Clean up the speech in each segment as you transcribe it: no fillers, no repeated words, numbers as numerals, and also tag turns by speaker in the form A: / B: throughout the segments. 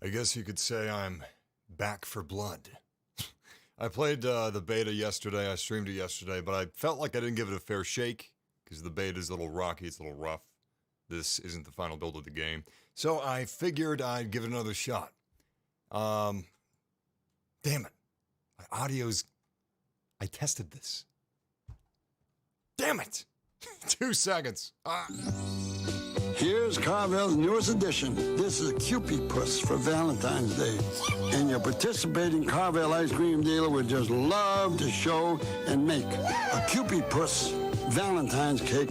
A: I guess you could say I'm back for blood. I played the beta yesterday. I streamed it yesterday, but I felt like I didn't give it a fair shake because the beta is a little rocky. It's a little rough. This isn't the final build of the game. So I figured I'd give it another shot. Damn it. My audio's... I tested this. Damn it! 2 seconds.
B: Here's Carvel's newest edition. This is a Cupid Puss for Valentine's Day. And your participating Carvel ice cream dealer would just love to show and make a Cupid Puss Valentine's cake.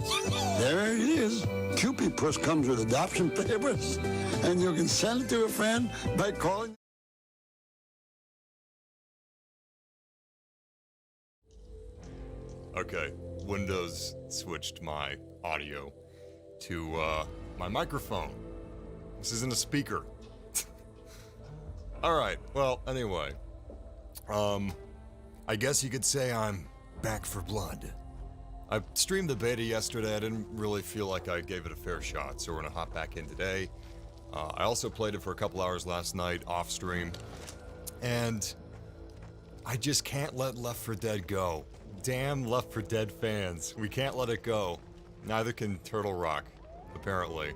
B: There it is. Cupid Puss comes with adoption papers, and you can send it to a friend by calling.
A: Okay, Windows switched my audio to my microphone. This isn't a speaker. Alright, well, anyway. I guess you could say I'm back for blood. I streamed the beta yesterday. I didn't really feel like I gave it a fair shot, so we're gonna hop back in today. I also played it for a couple hours last night off stream, and I just can't let Left 4 Dead go. Damn Left 4 Dead fans. We can't let it go. Neither can Turtle Rock, apparently.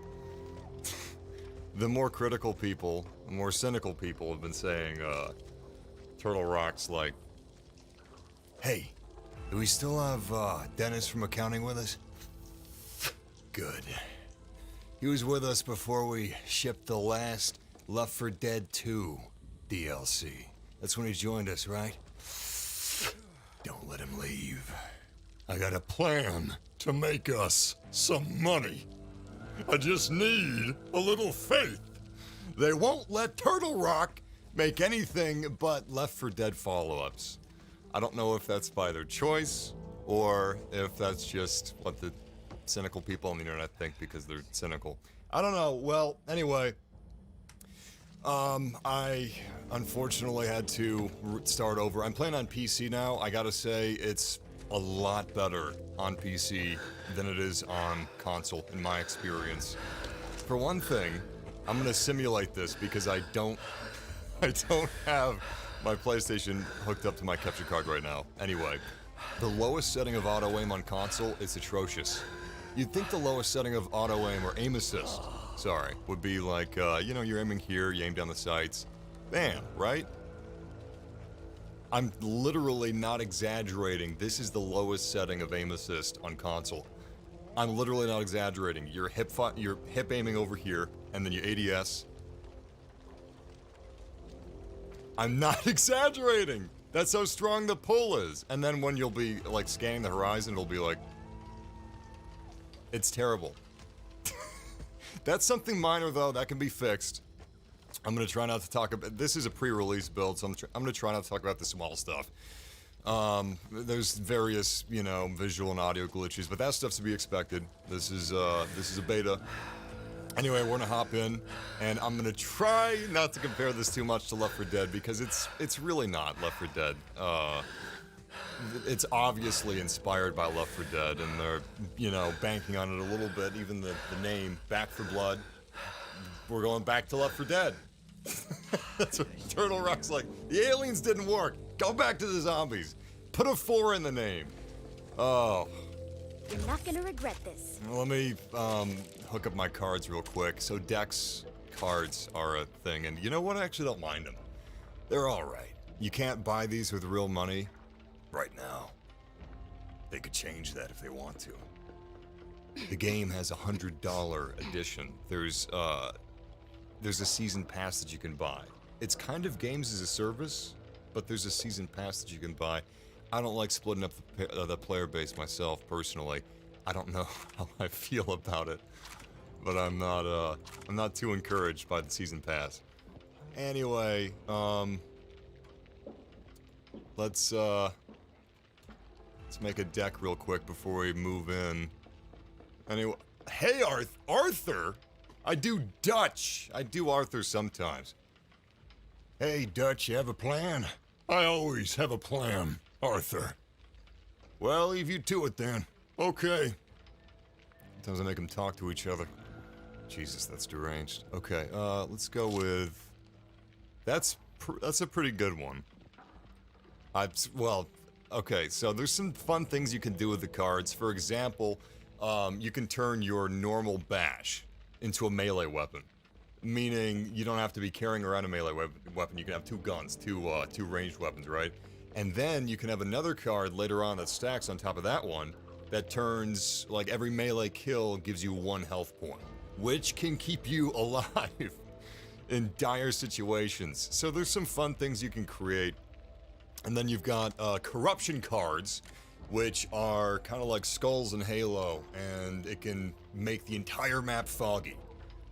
A: The more critical people, the more cynical people have been saying, Turtle Rock's like, hey, do we still have, Dennis from accounting with us? Good. He was with us before we shipped the last Left 4 Dead 2 DLC. That's when he joined us, right? Don't let him leave. I got a plan to make us some money. I just need a little faith. They won't let Turtle Rock make anything but Left 4 Dead follow-ups. I don't know if that's by their choice, or if that's just what the cynical people on the internet think because they're cynical. I don't know. Well, anyway, I unfortunately had to start over. I'm playing on PC now. I gotta say, it's a lot better on PC than it is on console, in my experience. For one thing, I'm gonna simulate this because I don't have my PlayStation hooked up to my capture card right now. Anyway, the lowest setting of auto-aim on console is atrocious. You'd think the lowest setting of auto-aim or aim assist, sorry, would be like, you know, you're aiming here, you aim down the sights, bam, right? I'm literally not exaggerating. This is the lowest setting of aim assist on console. I'm literally not exaggerating. You're hip aiming over here, and then you ADS. I'm not exaggerating! That's how strong the pull is. And then when you'll be, like, scanning the horizon, it'll be like... It's terrible. That's something minor, though. That can be fixed. I'm gonna try not to talk about... This is a pre-release build, so I'm gonna try not to talk about the small stuff. There's various, you know, visual and audio glitches, but that stuff's to be expected. This is a beta. Anyway, we're gonna hop in, and I'm gonna try not to compare this too much to Left 4 Dead, because it's really not Left 4 Dead. It's obviously inspired by Left 4 Dead, and they're, you know, banking on it a little bit. Even the name, Back for Blood. We're going back to Left 4 Dead. That's what Turtle Rock's like. The aliens didn't work. Go back to the zombies. Put a 4 in the name. Oh.
C: You're not gonna regret this.
A: Let me hook up my cards real quick. So Dex cards are a thing, and you know what? I actually don't mind them. They're alright. You can't buy these with real money right now. They could change that if they want to. The game has a $100 edition. There's a season pass that you can buy. It's kind of games as a service, but there's a season pass that you can buy. I don't like splitting up the player base myself, personally. I don't know how I feel about it, but I'm not too encouraged by the season pass. Anyway, let's make a deck real quick before we move in. Anyway, hey Arthur! I do Dutch! I do Arthur sometimes. Hey Dutch, you have a plan? I always have a plan, Arthur. Well, leave you to it then. Okay. Sometimes I make them talk to each other. Jesus, that's deranged. Okay, let's go with That's a pretty good one. Well, okay, so there's some fun things you can do with the cards. For example, you can turn your normal bash into a melee weapon, meaning you don't have to be carrying around a melee weapon. You can have two guns, two ranged weapons, right? And then you can have another card later on that stacks on top of that one that turns, like, every melee kill gives you 1 health point, which can keep you alive in dire situations. So there's some fun things you can create. And then you've got corruption cards, which are kind of like skulls in Halo, and it can make the entire map foggy.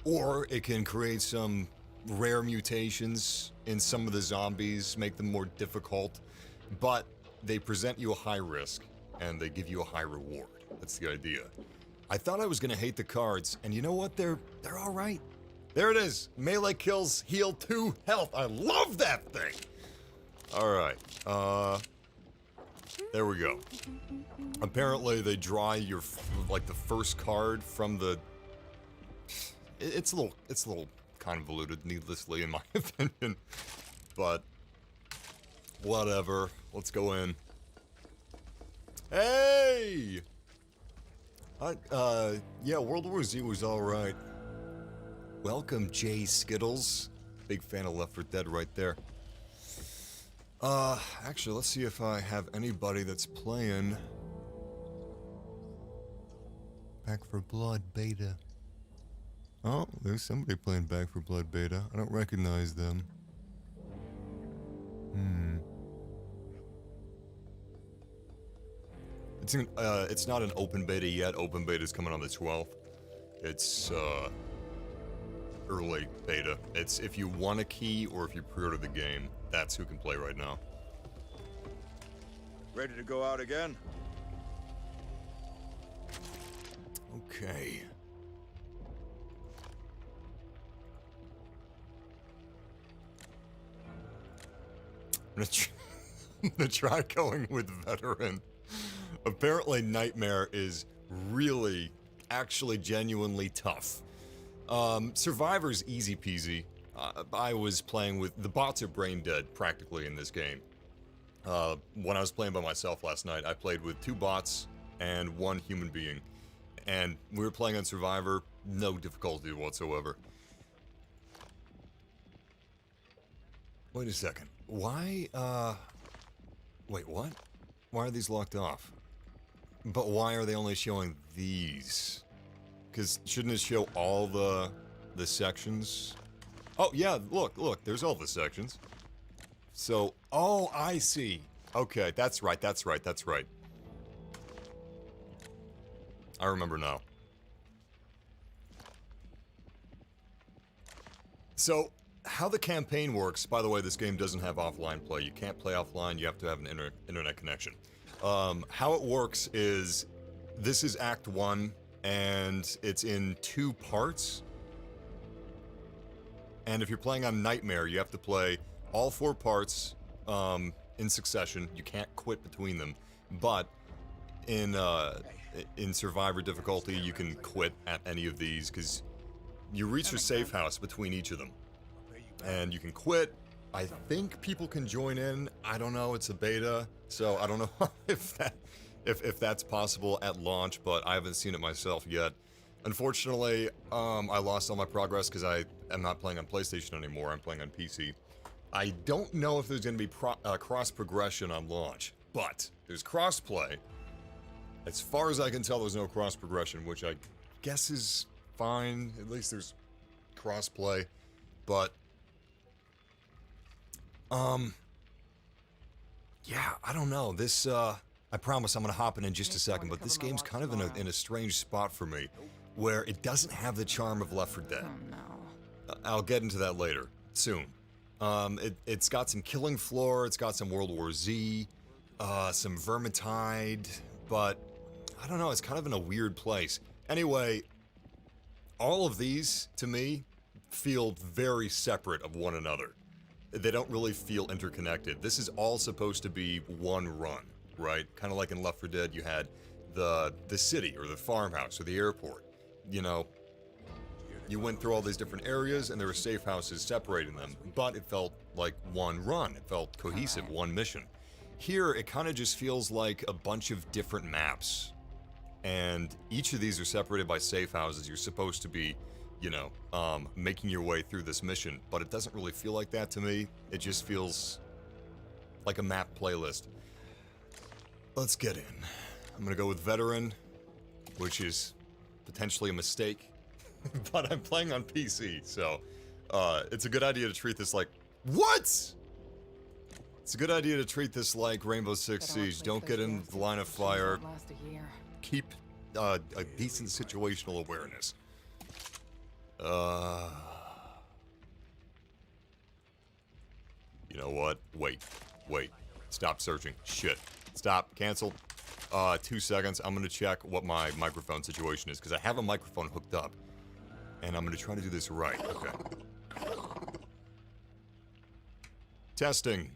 A: Or it can create some rare mutations in some of the zombies, make them more difficult, but they present you a high risk, and they give you a high reward. That's the idea. I thought I was gonna hate the cards, and you know what? They're all right. There it is. Melee kills heal 2 health. I love that thing. All right. There we go. Apparently, they draw your like the first card from the. It's a little convoluted, needlessly, in my opinion. But whatever. Let's go in. Hey. Yeah, World War Z was all right. Welcome, Jay Skittles. Big fan of Left 4 Dead right there. Actually, let's see if I have anybody that's playing Back 4 Blood Beta. Oh, there's somebody playing Back 4 Blood Beta. I don't recognize them. It's not an open beta yet. Open beta is coming on the 12th. It's, early beta. It's if you want a key or if you pre-order the game, that's who can play right now.
D: Ready to go out again?
A: Okay. I'm gonna try going with veteran. Apparently Nightmare is really, actually genuinely tough. Survivor's easy peasy. I was playing with... The bots are brain dead, practically, in this game. When I was playing by myself last night, I played with 2 bots and 1 human being. And we were playing on Survivor, no difficulty whatsoever. Wait a second. Why, Wait, what? Why are these locked off? But why are they only showing these? Because shouldn't it show all the sections? Oh, yeah, look, there's all the sections. So, oh, I see. Okay, that's right. I remember now. So, how the campaign works, by the way, this game doesn't have offline play. You can't play offline, you have to have an internet connection. How it works is, this is Act 1, and it's in 2 parts. And if you're playing on Nightmare, you have to play all 4 parts in succession. You can't quit between them. But in Survivor difficulty, you can quit at any of these because you reach your safe house between each of them. And you can quit. I think people can join in. I don't know. It's a beta, so I don't know if that's possible at launch, but I haven't seen it myself yet. Unfortunately, I lost all my progress because I am not playing on PlayStation anymore. I'm playing on PC. I don't know if there's going to be cross-progression on launch, but there's cross-play. As far as I can tell, there's no cross-progression, which I guess is fine. At least there's cross-play, but... yeah, I don't know. This, I promise I'm gonna hop in just a second, but this game's kind of in a strange spot for me, where it doesn't have the charm of Left 4 Dead.
E: Oh no.
A: I'll get into that later, soon. It's got some Killing Floor, it's got some World War Z, some Vermintide, but I don't know, it's kind of in a weird place. Anyway, all of these, to me, feel very separate of one another. They don't really feel interconnected. This is all supposed to be one run, right? Kind of like in Left 4 Dead, you had the city, or the farmhouse, or the airport. You know, you went through all these different areas, and there were safe houses separating them, but it felt like one run. It felt cohesive, one mission. Here, it kind of just feels like a bunch of different maps. And each of these are separated by safe houses. You're supposed to be, you know, making your way through this mission. But it doesn't really feel like that to me. It just feels like a map playlist. Let's get in. I'm gonna go with Veteran, which is potentially a mistake. But I'm playing on PC, so it's a good idea to treat this like... What?! It's a good idea to treat this like Rainbow Six Siege. Don't get in the line of fire. Keep a decent situational awareness. You know what? Wait. Stop searching. Shit. Stop. Cancel. 2 seconds. I'm gonna check what my microphone situation is, because I have a microphone hooked up. And I'm gonna try to do this right. Okay. Testing.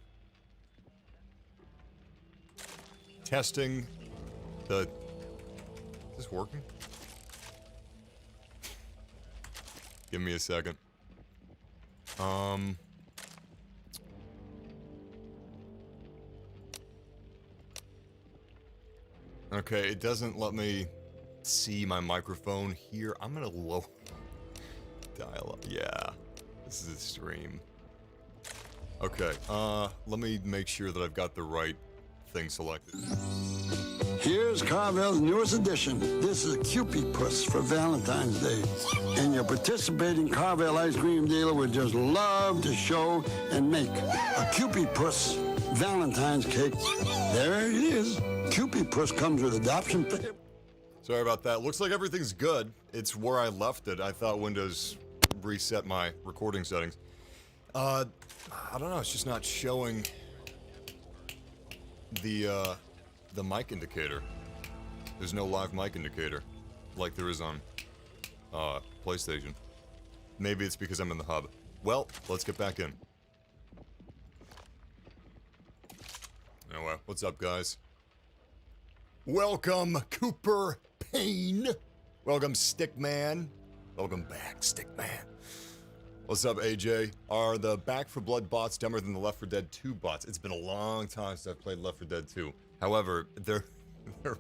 A: Testing the... Is this working? Give me a second. Okay, it doesn't let me see my microphone here. I'm gonna lower... Dial up. Yeah. This is a stream. Okay, let me make sure that I've got the right thing selected.
B: Here's Carvel's newest edition. This is a Cupid Puss for Valentine's Day. And your participating Carvel ice cream dealer would just love to show and make a Cupid Puss Valentine's cake. There it is. Cupid Puss comes with adoption pay.
A: Sorry about that. Looks like everything's good. It's where I left it. I thought Windows reset my recording settings. I don't know. It's just not showing the mic indicator. There's no live mic indicator like there is on PlayStation. Maybe it's because I'm in the hub. Well, let's get back in. Anyway, what's up, guys? Welcome, Cooper Payne. Welcome, Stickman. Welcome back, Stickman. What's up, AJ? Are the Back 4 Blood bots dumber than the Left 4 Dead 2 bots? It's been a long time since I've played Left 4 Dead 2. However, they're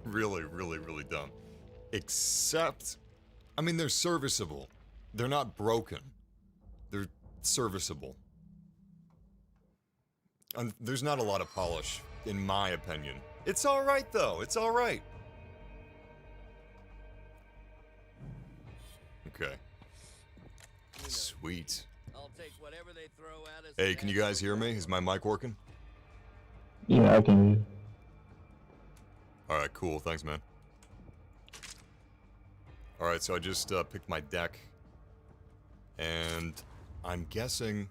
A: really, really, really dumb. Except, I mean, they're serviceable. They're not broken. They're serviceable. And there's not a lot of polish, in my opinion. It's alright, though. It's alright. Okay. Sweet.
D: I'll take whatever they throw at us.
A: Hey, can you guys hear me? Is my mic working?
E: Yeah, I can hear you.
A: Alright, cool. Thanks, man. Alright, so I just picked my deck. And I'm guessing...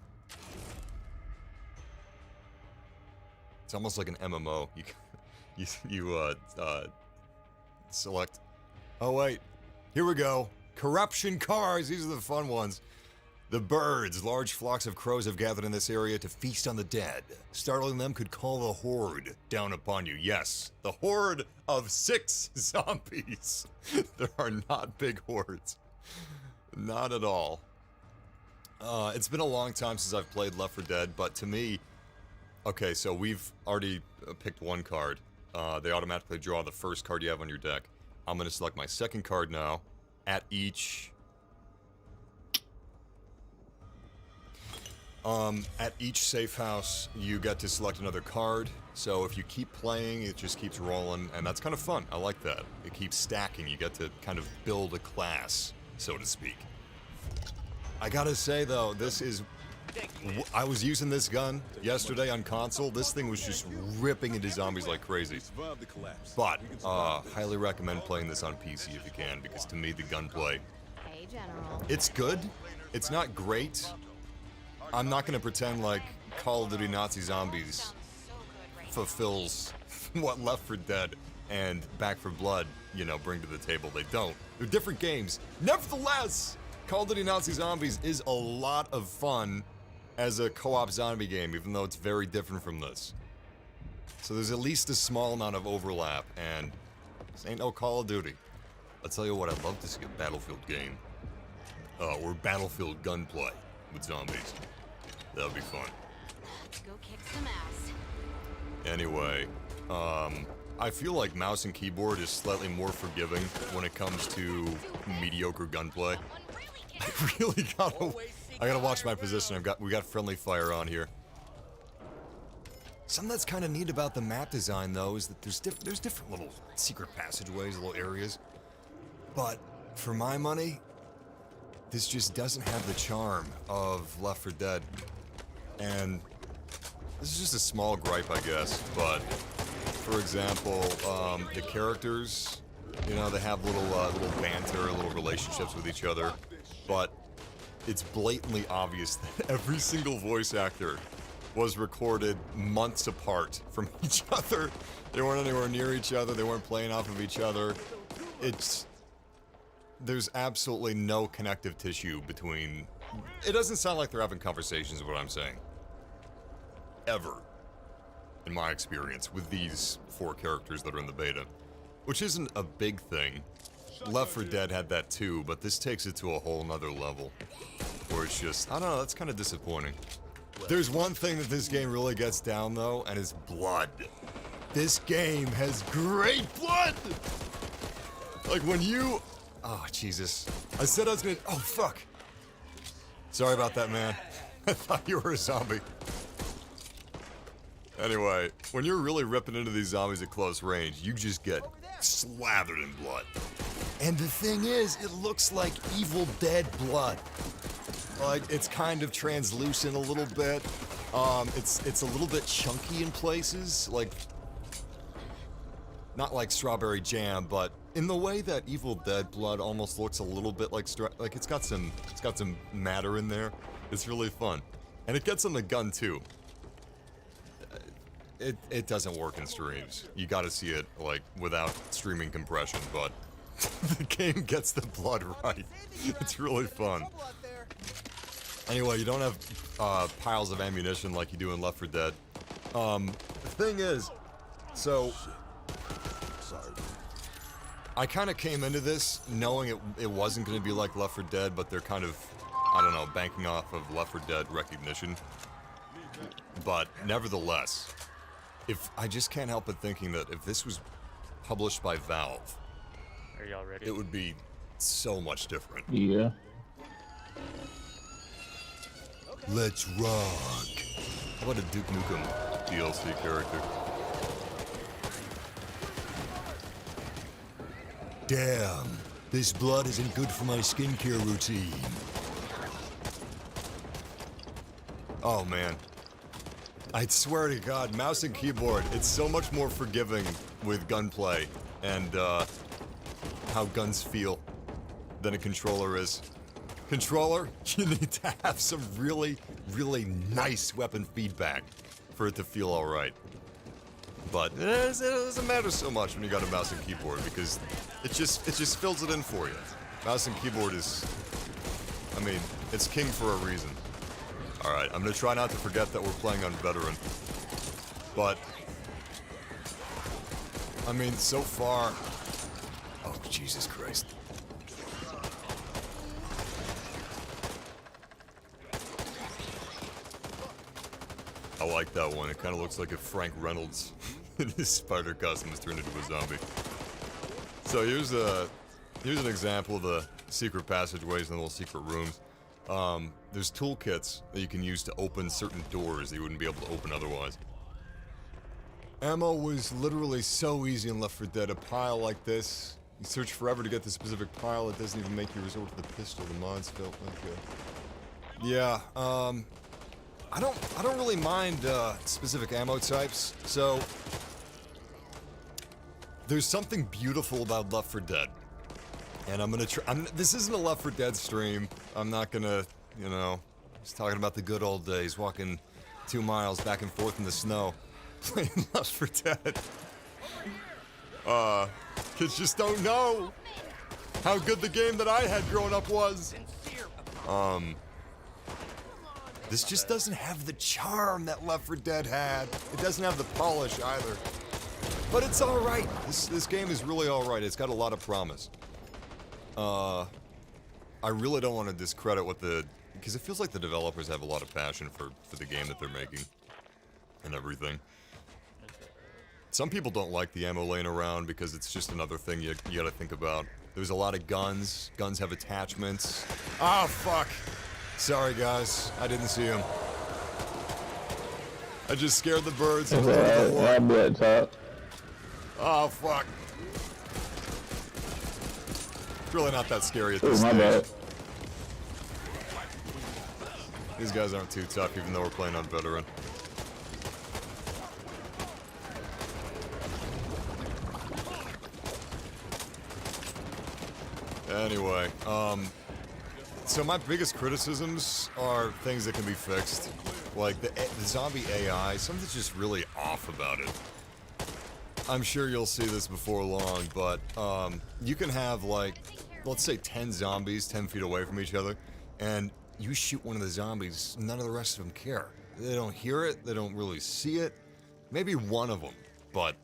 A: It's almost like an MMO. You select... Oh, wait. Here we go. Corruption cars. These are the fun ones. The birds. Large flocks of crows have gathered in this area to feast on the dead. Startling them could call the horde down upon you. Yes, the horde of 6 zombies. There are not big hordes. Not at all. It's been a long time since I've played Left 4 Dead, but to me... Okay, so we've already picked one card. They automatically draw the first card you have on your deck. I'm going to select my second card now. At each safe house, you get to select another card. So if you keep playing, it just keeps rolling, and that's kind of fun. I like that. It keeps stacking. You get to kind of build a class, so to speak. I gotta say, though, this is... I was using this gun yesterday on console. This thing was just ripping into zombies like crazy. But, highly recommend playing this on PC if you can, because to me, the gunplay...
C: Hey, General.
A: It's good. It's not great. I'm not gonna pretend like Call of Duty Nazi Zombies fulfills what Left 4 Dead and Back 4 Blood, you know, bring to the table. They don't. They're different games. Nevertheless, Call of Duty Nazi Zombies is a lot of fun as a co-op zombie game, even though it's very different from this. So there's at least a small amount of overlap, and this ain't no Call of Duty. I'll tell you what, I'd love to see a Battlefield game. Or Battlefield gunplay with zombies. That would be fun.
F: Go kick some ass.
A: Anyway, I feel like mouse and keyboard is slightly more forgiving when it comes to mediocre gunplay. I really gotta watch my position. We got friendly fire on here. Something that's kind of neat about the map design, though, is that there's different little secret passageways, little areas. But for my money, this just doesn't have the charm of Left 4 Dead. And this is just a small gripe, I guess. But for example, the characters, you know, they have little banter, little relationships with each other. But it's blatantly obvious that every single voice actor was recorded months apart from each other. They weren't anywhere near each other. They weren't playing off of each other. There's absolutely no connective tissue between... It doesn't sound like they're having conversations, is what I'm saying. Ever. In my experience, with these 4 characters that are in the beta. Which isn't a big thing. Left 4 Dead had that too, but this takes it to a whole nother level. Where it's just, I don't know, that's kind of disappointing. There's one thing that this game really gets down though, and it's blood. This game has great blood! Like when you... Oh, Jesus. I said I was gonna... Oh, fuck. Sorry about that, man. I thought you were a zombie. Anyway, when you're really ripping into these zombies at close range, you just get slathered in blood. And the thing is, it looks like Evil Dead blood. Like, it's kind of translucent a little bit. It's a little bit chunky in places, like... Not like strawberry jam, but in the way that Evil Dead blood almost looks a little bit like it's got some matter in there. It's really fun. And it gets on the gun too. It doesn't work in streams. You gotta see it, like, without streaming compression, but the game gets the blood right. It's really fun. Anyway, you don't have piles of ammunition like you do in Left 4 Dead. The thing is, so... I kind of came into this knowing it wasn't going to be like Left 4 Dead, but they're kind of, I don't know, banking off of Left 4 Dead recognition. But nevertheless, I just can't help but thinking that if this was published by Valve,
G: are y'all ready?
A: It would be so much different.
E: Yeah.
A: Let's rock. How about a Duke Nukem DLC character? Damn, this blood isn't good for my skincare routine. Oh man. I swear to God, mouse and keyboard, it's so much more forgiving with gunplay and how guns feel than a controller is. Controller, you need to have some really, really nice weapon feedback for it to feel alright. But it doesn't matter so much when you got a mouse and keyboard because it just fills it in for you. Mouse and keyboard is, I mean, it's king for a reason. Alright, I'm gonna try not to forget that we're playing on veteran. But, I mean, so far... Oh, Jesus Christ. I like that one. It kind of looks like if Frank Reynolds in his spider costume was turned into a zombie. So here's an example of the secret passageways and little secret rooms. There's toolkits that you can use to open certain doors that you wouldn't be able to open otherwise. Ammo was literally so easy in Left 4 Dead. A pile like this, you search forever to get the specific pile. It doesn't even make you resort to the pistol. The mods felt like yeah. I don't really mind specific ammo types. So there's something beautiful about Left 4 Dead. And I'm gonna try. This isn't a Left 4 Dead stream. I'm not gonna, you know, just talking about the good old days, walking 2 miles back and forth in the snow, playing Left 4 Dead. Kids just don't know how good the game that I had growing up was. This just doesn't have the charm that Left 4 Dead had. It doesn't have the polish either. But it's alright. This game is really alright. It's got a lot of promise. I really don't want to discredit what because it feels like the developers have a lot of passion for the game that they're making. and everything. Some people don't like the ammo laying around because it's just another thing you gotta think about. There's a lot of guns. Guns have attachments. Oh, fuck! Sorry, guys. I didn't see him. I just scared the birds.
E: It's alright, I'll be at top.
A: Oh, fuck. It's really not that scary at
E: Ooh,
A: this
E: my
A: stage.
E: bad.
A: These guys aren't too tough, even though we're playing on veteran. Anyway, so my biggest criticisms are things that can be fixed. Like the zombie AI, something's just really off about it. I'm sure you'll see this before long, but you can have like, let's say 10 zombies 10 feet away from each other, and you shoot one of the zombies, none of the rest of them care. They don't hear it, they don't really see it. Maybe one of them, but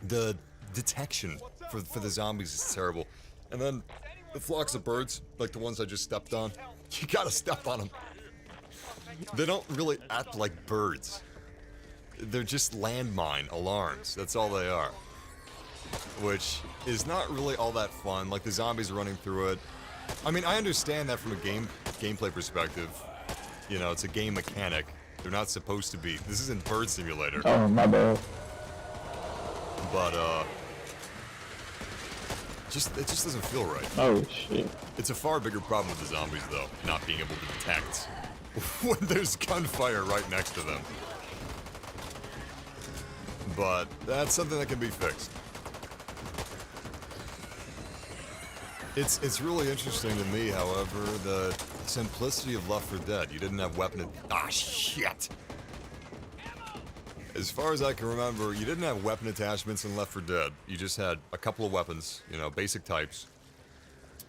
A: the detection for the zombies is terrible. And then the flocks of birds, like the ones I just stepped on, you gotta step on them. They don't really act like birds. They're just landmine alarms, that's all they are. Which is not really all that fun, like the zombies running through it. I mean, I understand that from a gameplay perspective. You know, it's a game mechanic. They're not supposed to be. This isn't Bird Simulator.
E: Oh, my bad.
A: But, it just doesn't feel right.
E: Oh, shit.
A: It's a far bigger problem with the zombies, though, not being able to detect when there's gunfire right next to them. But that's something that can be fixed. It's really interesting to me, however, the simplicity of Left 4 Dead. You didn't have weapon... Ah, shit! As far as I can remember, you didn't have weapon attachments in Left 4 Dead. You just had a couple of weapons, you know, basic types.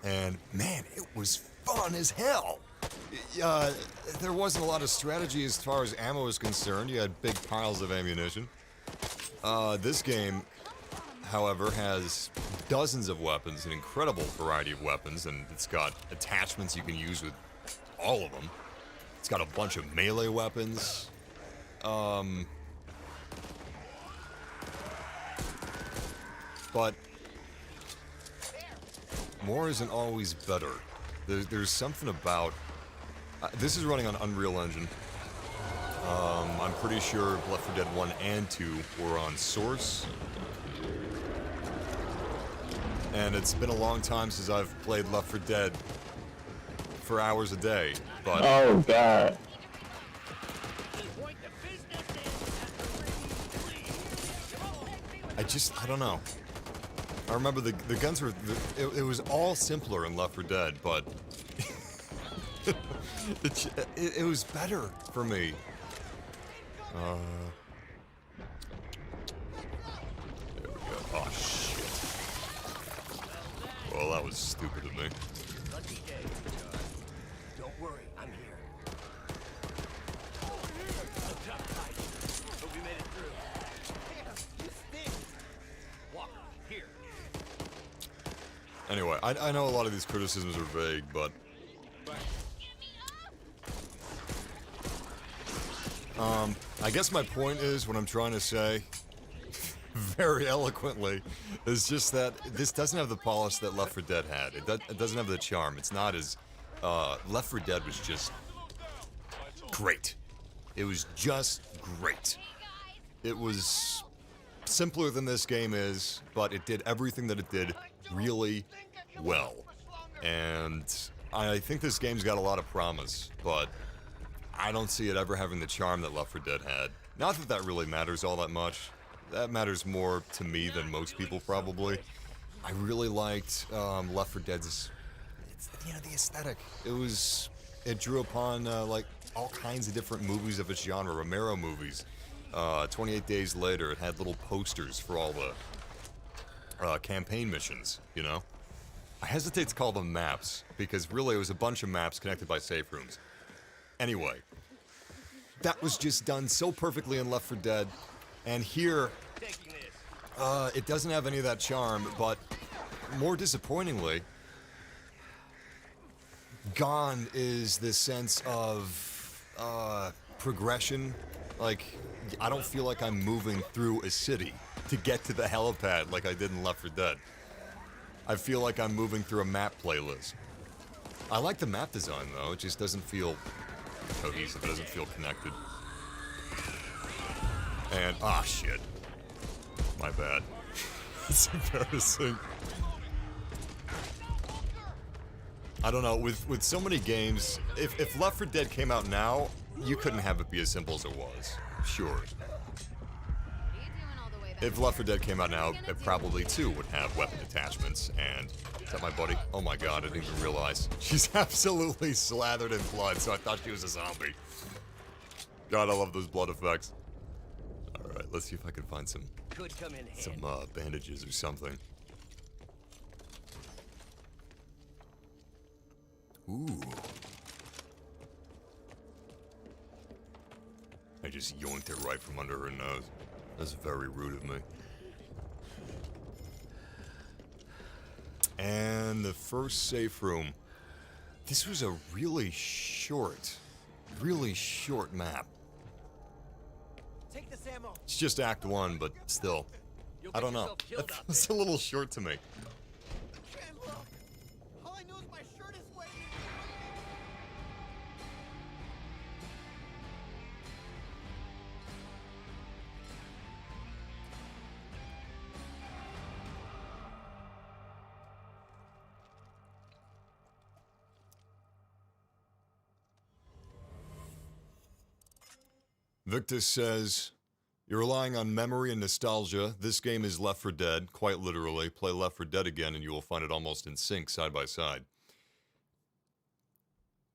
A: And, man, it was fun as hell! There wasn't a lot of strategy as far as ammo is concerned. You had big piles of ammunition. This game, however, has dozens of weapons, an incredible variety of weapons, and it's got attachments you can use with all of them. It's got a bunch of melee weapons. But more isn't always better. There's something about... this is running on Unreal Engine. I'm pretty sure Left 4 Dead 1 and 2 were on Source. And it's been a long time since I've played Left 4 Dead for hours a day, but...
E: Oh, God.
A: I don't know. I remember the guns were... It was all simpler in Left 4 Dead, but... it was better for me. There we go. Oh, shit. Well, that was stupid of me.
D: Lucky day. Don't worry, I'm here. Hope we made it through. You stink. Walker, here.
A: Anyway, I know a lot of these criticisms are vague, but... I guess my point is, what I'm trying to say, very eloquently, is just that this doesn't have the polish that Left 4 Dead had. It doesn't have the charm. It's not as... Left 4 Dead was just... great. It was just great. It was simpler than this game is, but it did everything that it did really well. And I think this game's got a lot of promise, but... I don't see it ever having the charm that Left 4 Dead had. Not that that really matters all that much. That matters more to me than most people, probably. I really liked Left 4 Dead's, the aesthetic. It drew upon, like, all kinds of different movies of its genre, Romero movies. 28 Days Later, it had little posters for all the campaign missions, you know? I hesitate to call them maps, because really it was a bunch of maps connected by safe rooms. Anyway, that was just done so perfectly in Left 4 Dead, and here, it doesn't have any of that charm, but more disappointingly, gone is this sense of progression. Like, I don't feel like I'm moving through a city to get to the helipad like I did in Left 4 Dead. I feel like I'm moving through a map playlist. I like the map design though, it just doesn't feel cohesive, it doesn't feel connected. And, ah, shit. My bad. It's embarrassing. I don't know, with so many games, if Left 4 Dead came out now, you couldn't have it be as simple as it was. Sure. If Left 4 Dead came out now, it probably too would have weapon attachments, and... Is that my buddy? Oh my god, I didn't even realize. She's absolutely slathered in blood, so I thought she was a zombie. God, I love those blood effects. Alright, let's see if I can find some bandages or something. Ooh. I just yoinked it right from under her nose. That's very rude of me. And the first safe room. This was a really short map.
D: Take this ammo.
A: It's just Act 1, but still. I don't know. It's a little short to me.
D: Can't look. All I know is my shirt is wet.
A: Victor says, you're relying on memory and nostalgia. This game is Left 4 Dead, quite literally. Play Left 4 Dead again and you will find it almost in sync, side by side.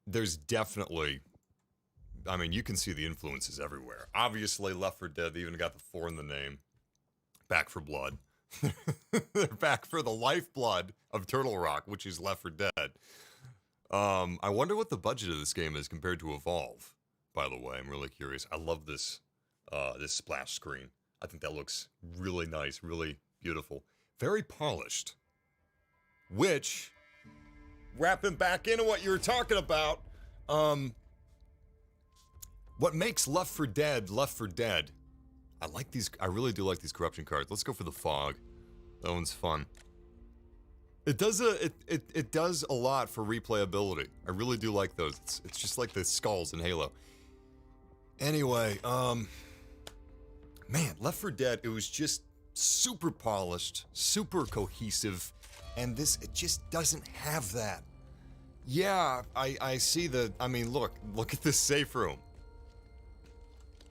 A: There's definitely... I mean, you can see the influences everywhere. Obviously, Left 4 Dead, they even got the 4 in the name. Back for Blood. They're back for the lifeblood of Turtle Rock, which is Left 4 Dead. I wonder what the budget of this game is compared to Evolve. By the way, I'm really curious. I love this this splash screen. I think that looks really nice, really beautiful. Very polished. Which, wrapping back into what you were talking about, what makes Left 4 Dead Left 4 Dead? I like these, I really do like these corruption cards. Let's go for the fog. That one's fun. It does it does a lot for replayability. I really do like those. It's just like the skulls in Halo. Anyway, man, Left 4 Dead, it was just super polished, super cohesive, and this, it just doesn't have that. Yeah, I see the, I mean, look at this safe room.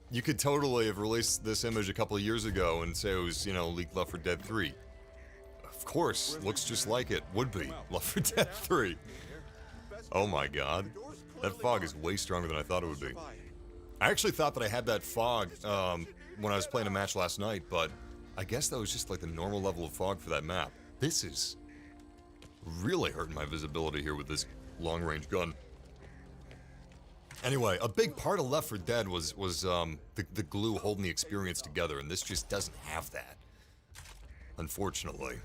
A: You could totally have released this image a couple of years ago and say it was, you know, leaked Left 4 Dead 3. Of course, looks just like it would be Left 4 Dead 3. Oh my god. That fog is way stronger than I thought it would be. I actually thought that I had that fog when I was playing a match last night, but I guess that was just like the normal level of fog for that map. This is really hurting my visibility here with this long-range gun. Anyway, a big part of Left 4 Dead was the glue holding the experience together, and this just doesn't have that, unfortunately.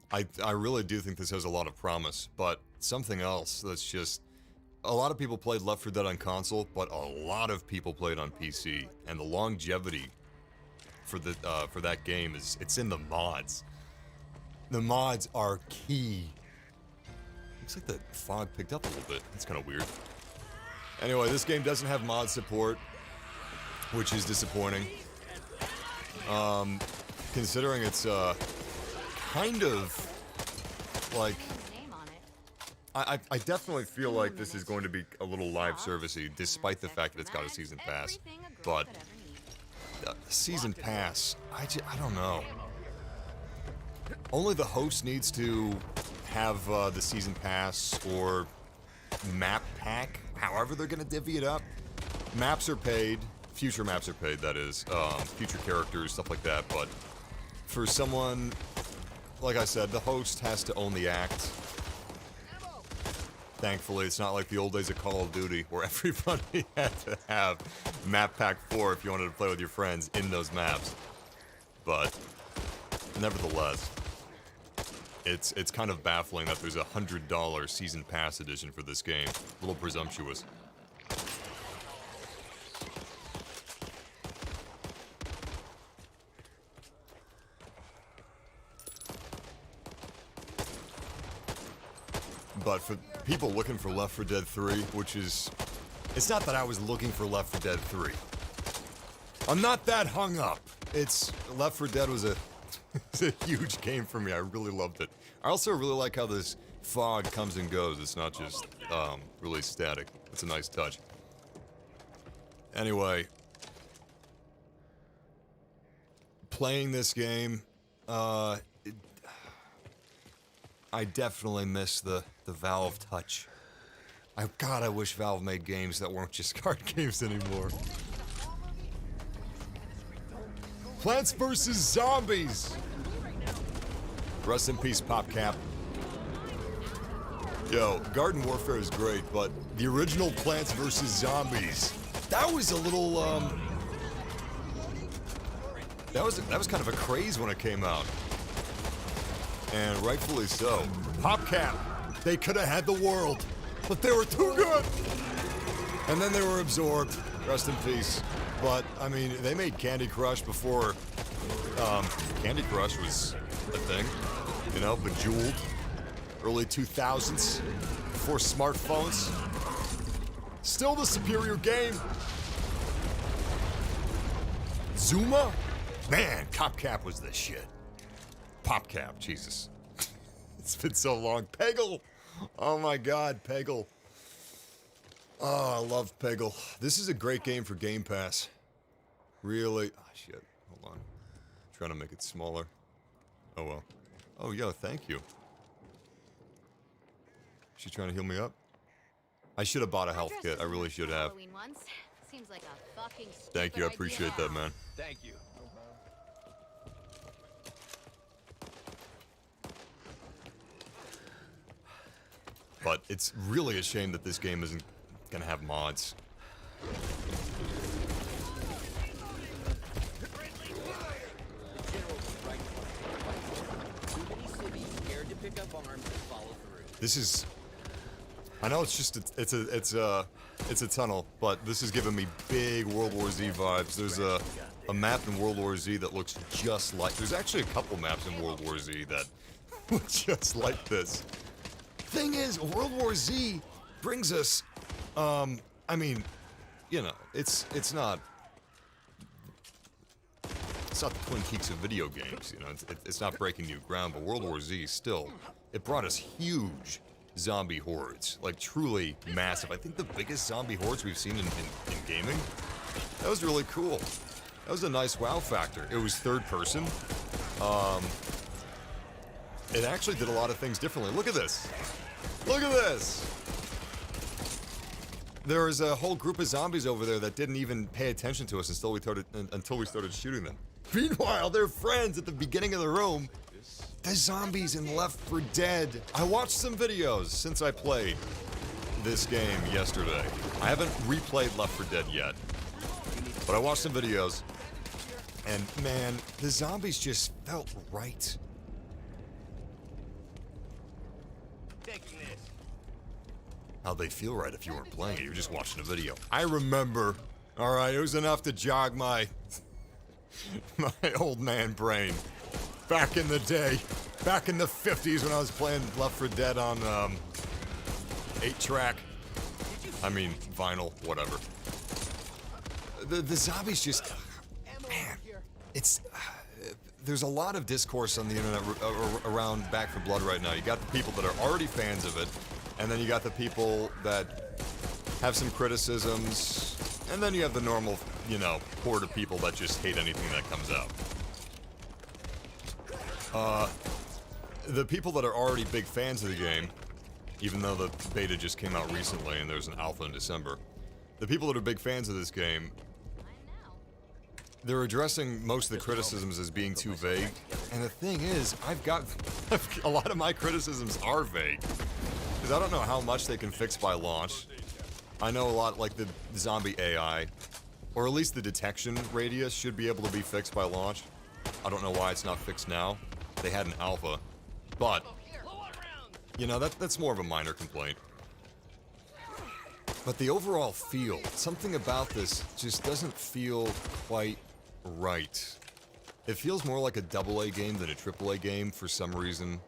A: I really do think this has a lot of promise, but something else that's just... A lot of people played Left 4 Dead on console, but a lot of people played on PC, and the longevity for that game is, it's in the mods. The mods are key. Looks like the fog picked up a little bit. That's kind of weird. Anyway, this game doesn't have mod support, which is disappointing. Considering it's kind of like... I definitely feel like this is going to be a little live servicey, despite the fact that it's got a season pass. But season pass, I don't know. Only the host needs to have the season pass or map pack, however they're going to divvy it up. Maps are paid, future maps are paid, that is, future characters, stuff like that, but for someone, like I said, the host has to own the act. Thankfully, it's not like the old days of Call of Duty, where everybody had to have Map Pack 4 if you wanted to play with your friends in those maps. But, nevertheless, it's kind of baffling that there's a $100 season pass edition for this game. A little presumptuous. But for people looking for Left 4 Dead 3, which is... It's not that I was looking for Left 4 Dead 3. I'm not that hung up. It's... Left 4 Dead was a... it's a huge game for me. I really loved it. I also really like how this fog comes and goes. It's not just really static. It's a nice touch. Anyway. Playing this game, I definitely miss the Valve touch. God, I wish Valve made games that weren't just card games anymore. Plants vs. Zombies! Rest in peace, PopCap. Yo, Garden Warfare is great, but the original Plants vs. Zombies, that was a little, that was kind of a craze when it came out. And rightfully so. PopCap, they could have had the world, but they were too good! And then they were absorbed. Rest in peace. But, I mean, they made Candy Crush before, Candy Crush was a thing. You know, Bejeweled. Early 2000s. Before smartphones. Still the superior game. Zuma? Man, PopCap was the shit. PopCap, Jesus. It's been so long. Peggle! Oh my god, Peggle. Oh, I love Peggle. This is a great game for Game Pass. Really? Oh, shit. Hold on. Trying to make it smaller. Oh, well. Oh, yo, thank you. She trying to heal me up? I should have bought a health kit. I really should have.
F: Seems like a fucking
A: Thank you. I appreciate that, man.
D: Thank you.
A: But it's really a shame that this game isn't gonna have mods. This is... I know it's just it's a tunnel, but this is giving me big World War Z vibes. There's a map in World War Z that looks just like... There's actually a couple maps in World War Z that look just like this. Thing is, World War Z brings us, I mean, you know, it's not the Twin Peaks of video games, you know, it's not breaking new ground, but World War Z still, it brought us huge zombie hordes, like truly massive. I think the biggest zombie hordes we've seen in gaming. That was really cool. That was a nice wow factor. It was third person. It actually did a lot of things differently. Look at this. Look at this. There was a whole group of zombies over there that didn't even pay attention to us until we started shooting them. Meanwhile, they're friends at the beginning of the room. The zombies in Left 4 Dead. I watched some videos since I played this game yesterday. I haven't replayed Left 4 Dead yet, but I watched some videos, and man, the zombies just felt right. How'd they feel right if you weren't playing it? You were just watching a video. I remember. Alright, it was enough to jog my old man brain. Back in the day. Back in the 50s when I was playing Left 4 Dead on 8-track. I mean, vinyl, whatever. The zombies just... Man, it's... There's a lot of discourse on the internet around Back 4 Blood right now. You got the people that are already fans of it, and then you got the people that have some criticisms, and then you have the normal, you know, horde of people that just hate anything that comes out. The people that are already big fans of the game, even though the beta just came out recently and there's an alpha in December, the people that are big fans of this game, they're addressing most of the criticisms as being too vague. And the thing is, a lot of my criticisms are vague. Because I don't know how much they can fix by launch. I know a lot, like the zombie AI, or at least the detection radius should be able to be fixed by launch. I don't know why it's not fixed now. They had an alpha. But You know, that's more of a minor complaint. But the overall feel, something about this just doesn't feel quite right. It feels more like a AA game than a AAA game for some reason.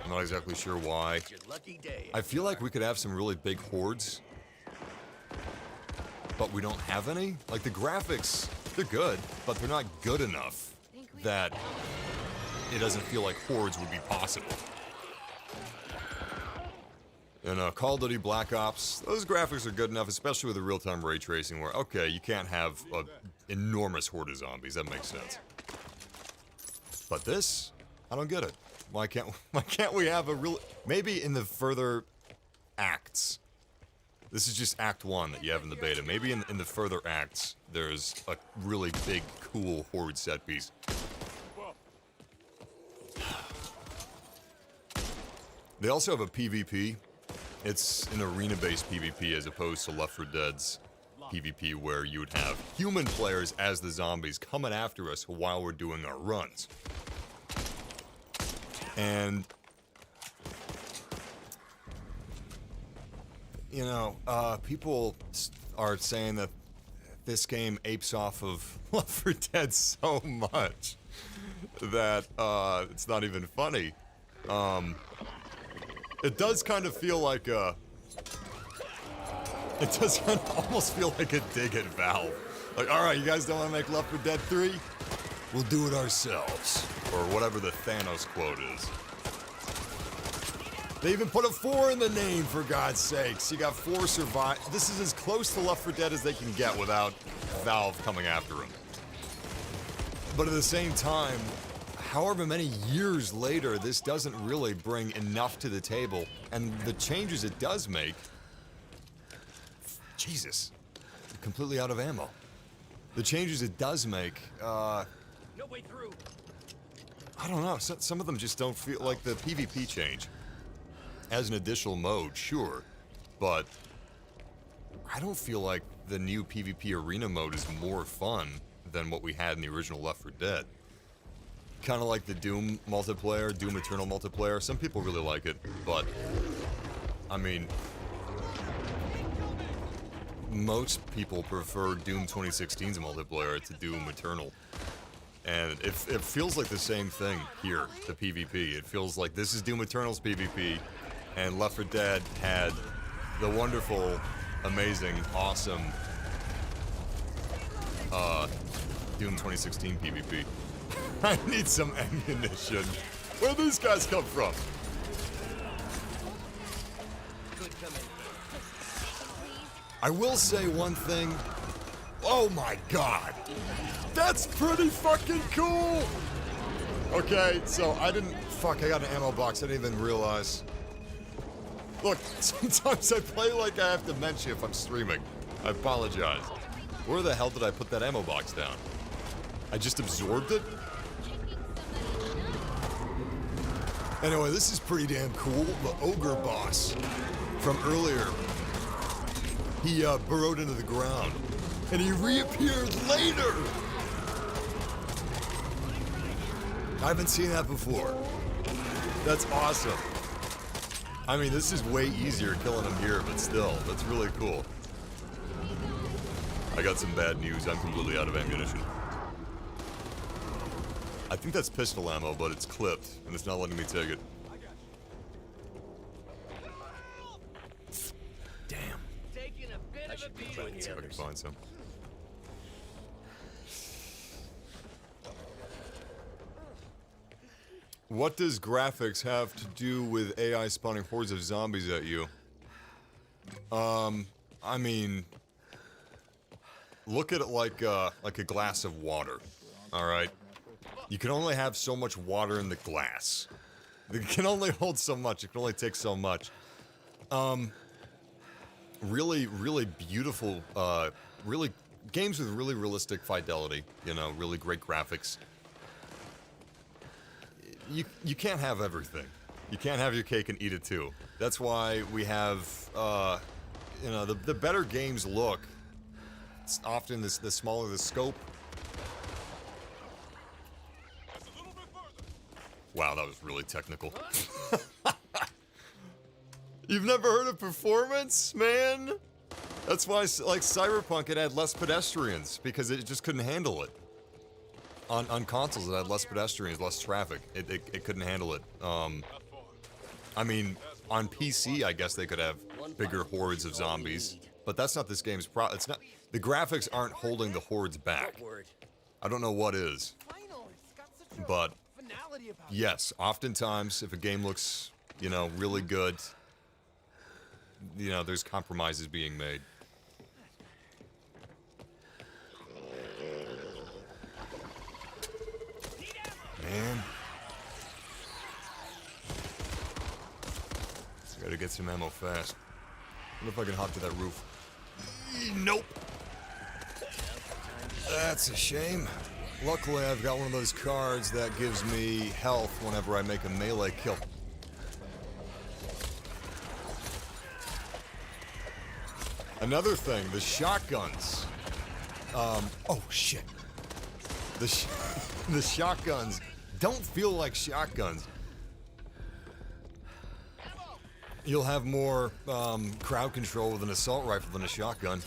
A: I'm not exactly sure why.
D: Your lucky day.
A: I feel like we could have some really big hordes, but we don't have any. Like, the graphics, they're good, but they're not good enough that it doesn't feel like hordes would be possible. In Call of Duty Black Ops, those graphics are good enough, especially with the real-time ray tracing, where, okay, you can't have an enormous horde of zombies. That makes sense. But this, I don't get it. Why can't we have a real... Maybe in the further acts. This is just Act 1 that you have in the beta. Maybe in the further acts, there's a really big, cool horde set piece. They also have a PvP. It's an arena-based PvP as opposed to Left 4 Dead's PvP, where you would have human players as the zombies coming after us while we're doing our runs. And, you know, people are saying that this game apes off of Left 4 Dead so much that it's not even funny. It does kind of feel like it does kind of almost feel like a dig at Valve. Like, alright, you guys don't want to make Left 4 Dead 3? We'll do it ourselves. Or whatever the Thanos quote is. They even put a 4 in the name, for God's sakes. You got 4 survive. This is as close to Left 4 Dead as they can get without Valve coming after them. But at the same time, however many years later, this doesn't really bring enough to the table. And the changes it does make... Jesus. I'm completely out of ammo. The changes it does make,
D: No way through.
A: I don't know. Some of them just don't feel like the PvP change. As an additional mode, sure. But I don't feel like the new PvP arena mode is more fun than what we had in the original Left 4 Dead. Kind of like the Doom multiplayer, Doom Eternal multiplayer. Some people really like it, but I mean, most people prefer Doom 2016's multiplayer to Doom Eternal. And it feels like the same thing here, the PvP. It feels like this is Doom Eternal's PvP, and Left 4 Dead had the wonderful, amazing, awesome Doom 2016 PvP. I need some ammunition. Where do these guys come from?
D: Good coming.
A: I will say one thing. Oh my god. That's pretty fucking cool! Okay, so I didn't... Fuck, I got an ammo box. I didn't even realize. Look, sometimes I play like I have dementia if I'm streaming. I apologize. Where the hell did I put that ammo box down? I just absorbed it? Anyway, this is pretty damn cool. The ogre boss from earlier. He burrowed into the ground, and he reappeared later! I haven't seen that before. That's awesome. I mean, this is way easier killing him here, but still, that's really cool. I got some bad news. I'm completely out of ammunition. I think that's pistol ammo, but it's clipped, and it's not letting me take it. Damn.
D: Taking a bit of a beating
A: Let's see if I can find some. What does graphics have to do with AI spawning hordes of zombies at you? I mean, look at it like a glass of water, alright? You can only have so much water in the glass. It can only hold so much, it can only take so much. Really, really beautiful, really, games with really realistic fidelity, you know, really great graphics. You can't have everything. You can't have your cake and eat it too. That's why we have, you know, the better games look, it's often the smaller the scope. Wow, that was really technical. You've never heard of performance, man? That's why, like, Cyberpunk, it had less pedestrians, because it just couldn't handle it. On consoles, it had less pedestrians, less traffic. It couldn't handle it. I mean, on PC, I guess they could have bigger hordes of zombies, but that's not this game's it's not. The graphics aren't holding the hordes back. I don't know what is. But, yes, oftentimes, if a game looks, you know, really good, you know, there's compromises being made. Man. Gotta get some ammo fast. What if I can hop to that roof? Nope. That's a shame. Luckily, I've got one of those cards that gives me health whenever I make a melee kill. Another thing, the shotguns. Oh shit. The shotguns don't feel like shotguns. You'll have more crowd control with an assault rifle than a shotgun.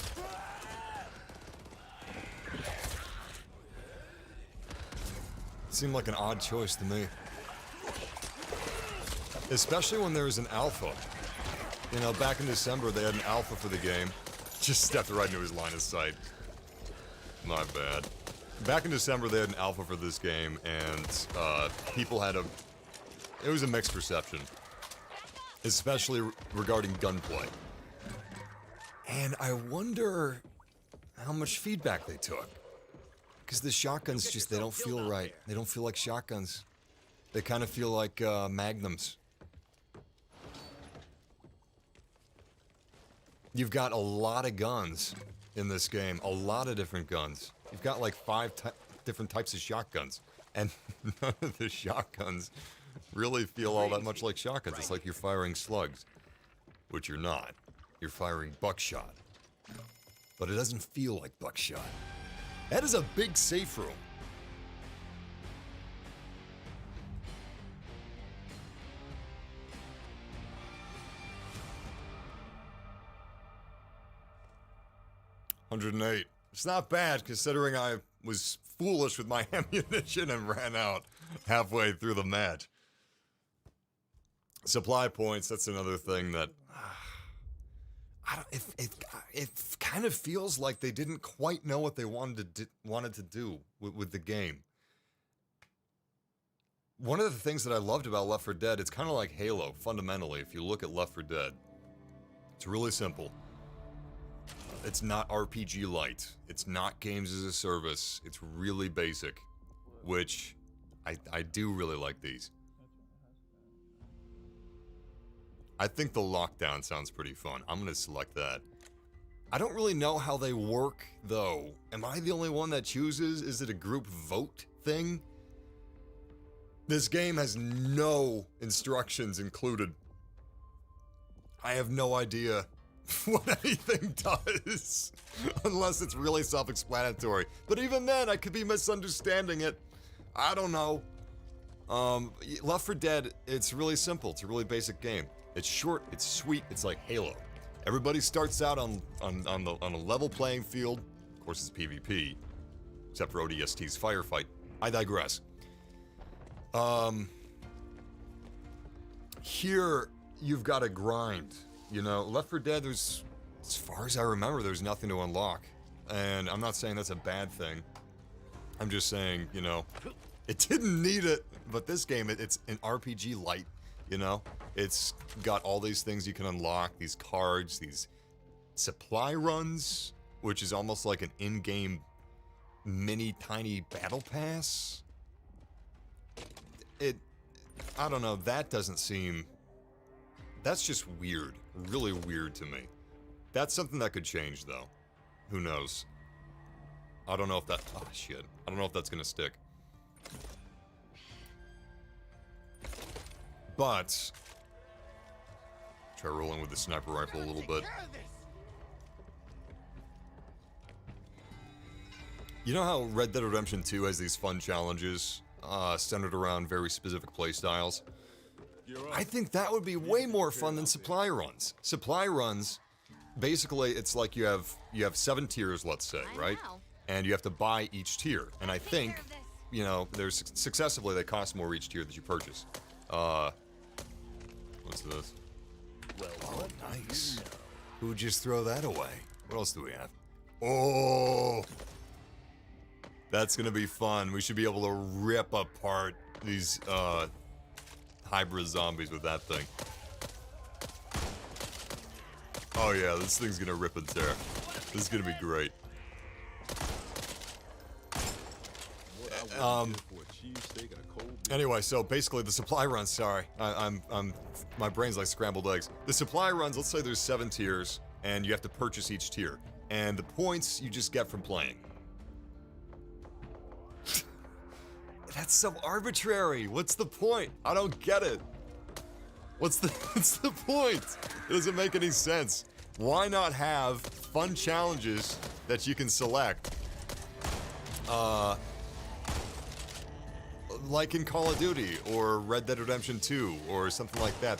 A: Seemed like an odd choice to me. Especially when there's an alpha. You know, back in December they had an alpha for the game. Just stepped right into his line of sight. My bad. Back in December they had an alpha for this game, and people had it was a mixed reception. Especially regarding gunplay. And I wonder how much feedback they took. Because the shotguns just, they don't feel right. They don't feel like shotguns. They kind of feel like magnums. You've got a lot of guns in this game. A lot of different guns. You've got like 5 different types of shotguns. And none of the shotguns really feel all that much like shotguns. It's like you're firing slugs. Which you're not. You're firing buckshot. But it doesn't feel like buckshot. That is a big safe room. $108. It's not bad considering I was foolish with my ammunition and ran out halfway through the match. Supply points, that's another thing that it kind of feels like they didn't quite know what they wanted to do with the game. One of the things that I loved about Left 4 Dead, it's kind of like Halo, fundamentally, if you look at Left 4 Dead. It's really simple. It's not RPG light. It's not games as a service. It's really basic, which I do really like these. I think the lockdown sounds pretty fun. I'm going to select that. I don't really know how they work, though. Am I the only one that chooses? Is it a group vote thing? This game has no instructions included. I have no idea what anything does. Unless it's really self-explanatory. But even then, I could be misunderstanding it. I don't know. Left 4 Dead, it's really simple. It's a really basic game. It's short, it's sweet, it's like Halo. Everybody starts out on a level playing field. Of course, it's PvP. Except for ODST's firefight. I digress. Here, you've got to grind. You know, Left 4 Dead, there's, as far as I remember, there's nothing to unlock. And I'm not saying that's a bad thing. I'm just saying, you know, it didn't need it. But this game, it's an RPG light, you know? It's got all these things you can unlock, these cards, these supply runs, which is almost like an in-game mini tiny battle pass. I don't know, that doesn't seem, that's just weird, really weird to me. That's something that could change though. Who knows? I don't know if that, oh shit, I don't know if that's gonna stick. But try rolling with the sniper rifle a little bit. You know how Red Dead Redemption 2 has these fun challenges centered around very specific playstyles? I think that would be way more fun than supply runs. Supply runs, basically, it's like you have 7 tiers, let's say, right? And you have to buy each tier. And I think, you know, there's successively they cost more each tier that you purchase. What's this? Oh, nice. Who'd just throw that away? What else do we have? Oh, that's gonna be fun. We should be able to rip apart these hybrid zombies with that thing. Oh yeah, this thing's gonna rip and tear. This is gonna be great. Anyway, so basically the supply runs, sorry, I'm my brain's like scrambled eggs. The supply runs, let's say there's 7 tiers, and you have to purchase each tier. And the points you just get from playing. That's so arbitrary. What's the point? I don't get it. What's the point? It doesn't make any sense. Why not have fun challenges that you can select? Like in Call of Duty or Red Dead Redemption 2 or something like that.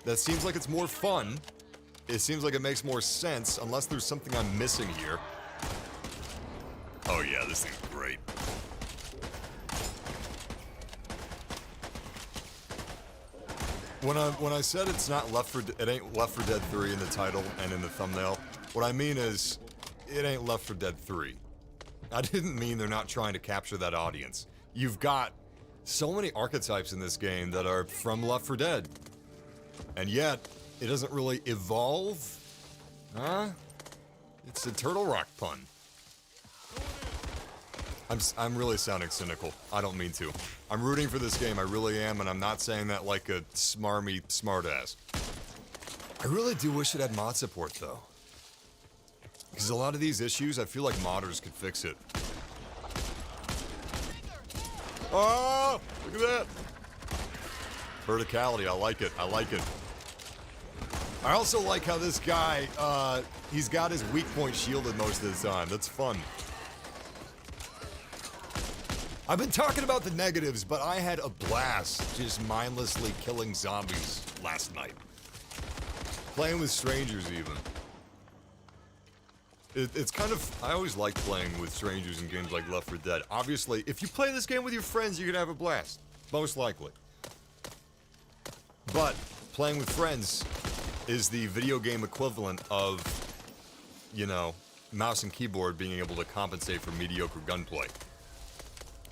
A: That seems like it's more fun. It seems like it makes more sense unless there's something I'm missing here. Oh yeah, this thing's great. When I said it's not it ain't Left 4 Dead 3 in the title and in the thumbnail, what I mean is it ain't Left 4 Dead 3. I didn't mean they're not trying to capture that audience. You've got so many archetypes in this game that are from Left 4 Dead. And yet, it doesn't really evolve. Huh? It's a Turtle Rock pun. I'm really sounding cynical. I don't mean to. I'm rooting for this game, I really am, and I'm not saying that like a smarmy smartass. I really do wish it had mod support, though. Because a lot of these issues, I feel like modders could fix it. Oh! Look at that! Verticality, I like it, I like it. I also like how this guy, he's got his weak point shielded most of the time. That's fun. I've been talking about the negatives, but I had a blast just mindlessly killing zombies last night. Playing with strangers, even. It's kind of... I always like playing with strangers in games like Left 4 Dead. Obviously, if you play this game with your friends, you're gonna have a blast. Most likely. But playing with friends is the video game equivalent of, you know, mouse and keyboard being able to compensate for mediocre gunplay.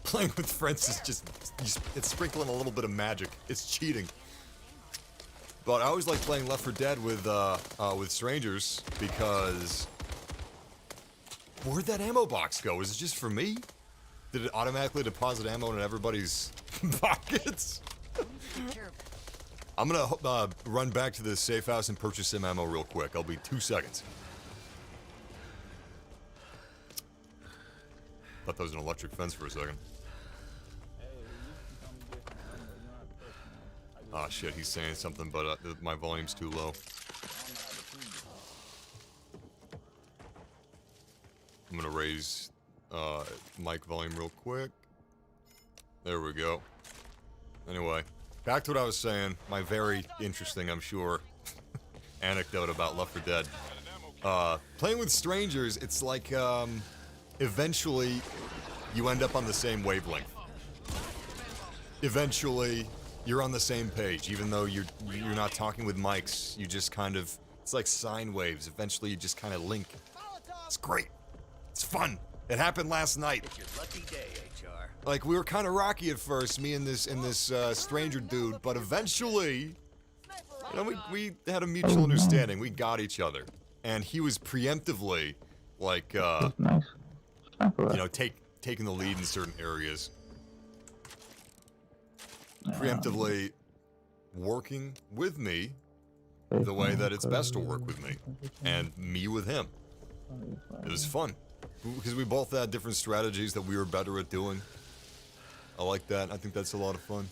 A: Playing with friends is just, it's sprinkling a little bit of magic. It's cheating. But I always like playing Left 4 Dead with strangers because... Where'd that ammo box go? Is it just for me? Did it automatically deposit ammo in everybody's pockets? I'm gonna run back to the safe house and purchase some ammo real quick. I'll be 2 seconds. Thought that was an electric fence for a second. Ah, shit, he's saying something, but my volume's too low. I'm gonna raise mic volume real quick. There we go. Anyway, back to what I was saying. My very interesting, I'm sure, anecdote about Left 4 Dead. Playing with strangers, it's like, eventually, you end up on the same wavelength. Eventually, you're on the same page, even though you're not talking with mics. You just kind of, it's like sine waves. Eventually, you just kind of link. It's great. It's fun. It happened last night.
D: It's your lucky day, HR.
A: Like, we were kind of rocky at first, me and this stranger dude, but eventually, you know, we had a mutual understanding. We got each other, and he was preemptively, like,
E: Nice.
A: you know, taking the lead in certain areas. Preemptively working with me the way that it's best to work with me, and me with him. It was fun, because we both had different strategies that we were better at doing. I like that. I think that's a lot of fun.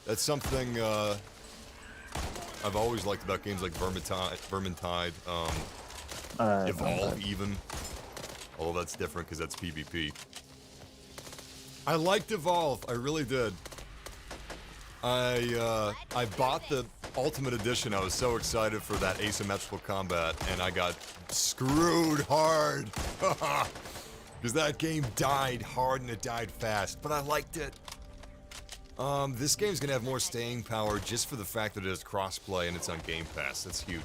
A: That's something I've always liked about games like Vermintide, Evolve even. Although that's different because that's PvP. I liked Evolve, I really did. I bought the Ultimate Edition. I was so excited for that asymmetrical combat, and I got screwed hard. Because that game died hard and it died fast, but I liked it. This game's gonna have more staying power just for the fact that it has crossplay and it's on Game Pass. That's huge.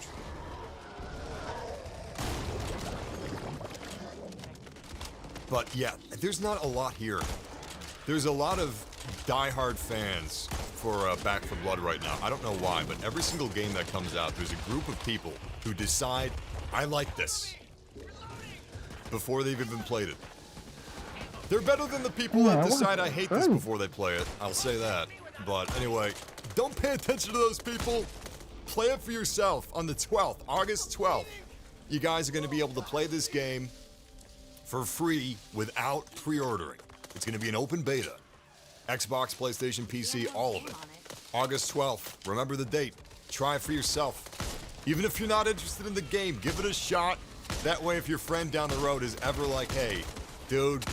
A: But yeah, there's not a lot here. There's a lot of die-hard fans for Back 4 Blood right now. I don't know why, but every single game that comes out, there's a group of people who decide, I like this, before they've even played it. They're better than the people that decide I hate this before they play it. I'll say that. But anyway, don't pay attention to those people. Play it for yourself on the 12th, August 12th. You guys are going to be able to play this game for free without pre-ordering. It's going to be an open beta. Xbox, PlayStation, PC, all of it. August 12th. Remember the date. Try it for yourself. Even if you're not interested in the game, give it a shot. That way, if your friend down the road is ever like, hey, dude,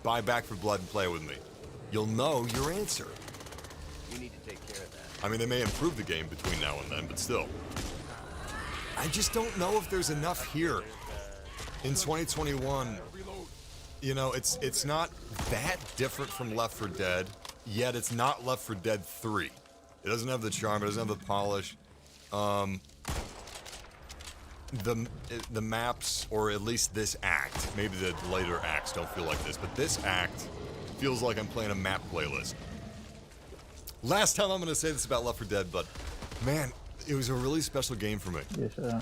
A: buy Back 4 Blood and play with me, you'll know your answer.
D: You need to take care of that.
A: I mean, they may improve the game between now and then, but still. I just don't know if there's enough here in 2021. You know, it's not that different from Left 4 Dead, yet it's not Left 4 Dead 3. It doesn't have the charm, it doesn't have the polish. The maps, or at least this act, maybe the later acts don't feel like this, but this act feels like I'm playing a map playlist. Last time I'm going to say this about Left 4 Dead, but man, it was a really special game for me.
E: Yes, sir.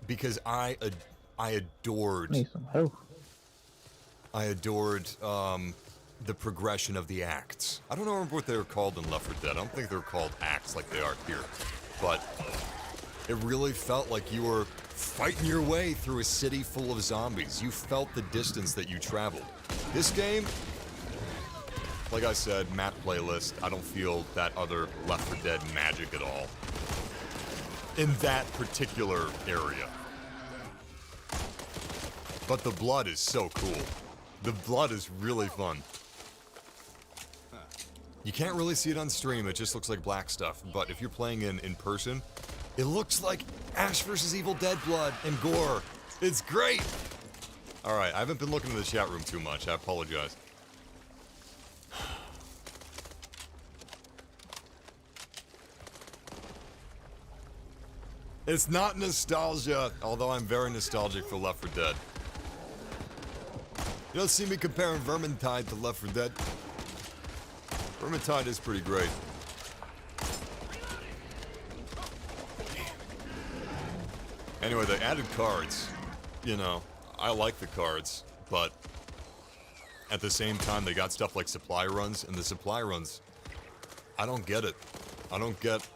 A: Because I adored...
E: Need some help.
A: I adored the progression of the acts. I don't know what they were called in Left 4 Dead. I don't think they were called acts like they are here. But it really felt like you were fighting your way through a city full of zombies. You felt the distance that you traveled. This game, like I said, map playlist. I don't feel that other Left 4 Dead magic at all in that particular area. But the blood is so cool. The blood is really fun. You can't really see it on stream, it just looks like black stuff. But if you're playing in person, it looks like Ash vs. Evil Dead blood and gore. It's great! Alright, I haven't been looking in the chat room too much, I apologize. It's not nostalgia, although I'm very nostalgic for Left 4 Dead. You don't see me comparing Vermintide to Left 4 Dead. Vermintide is pretty great. Anyway, they added cards. You know, I like the cards, but at the same time, they got stuff like supply runs, and the supply runs, I don't get it. I don't get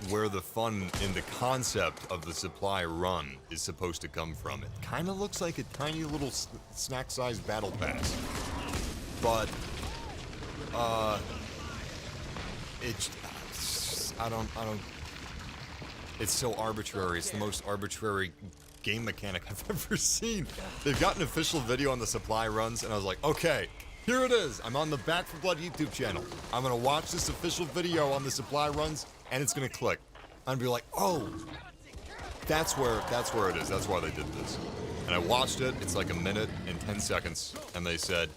A: where the fun in the concept of the supply run is supposed to come from. It kind of looks like a tiny little snack-sized battle pass, but I don't. It's so arbitrary. It's the most arbitrary game mechanic I've ever seen. They've got an official video on the supply runs, and I was like, okay, here it is. I'm on the Back 4 Blood YouTube channel. I'm gonna watch this official video on the supply runs, and it's gonna click. I'm gonna be like, oh, that's where it is. That's why they did this. And I watched it. It's like a minute and 10 seconds, and they said,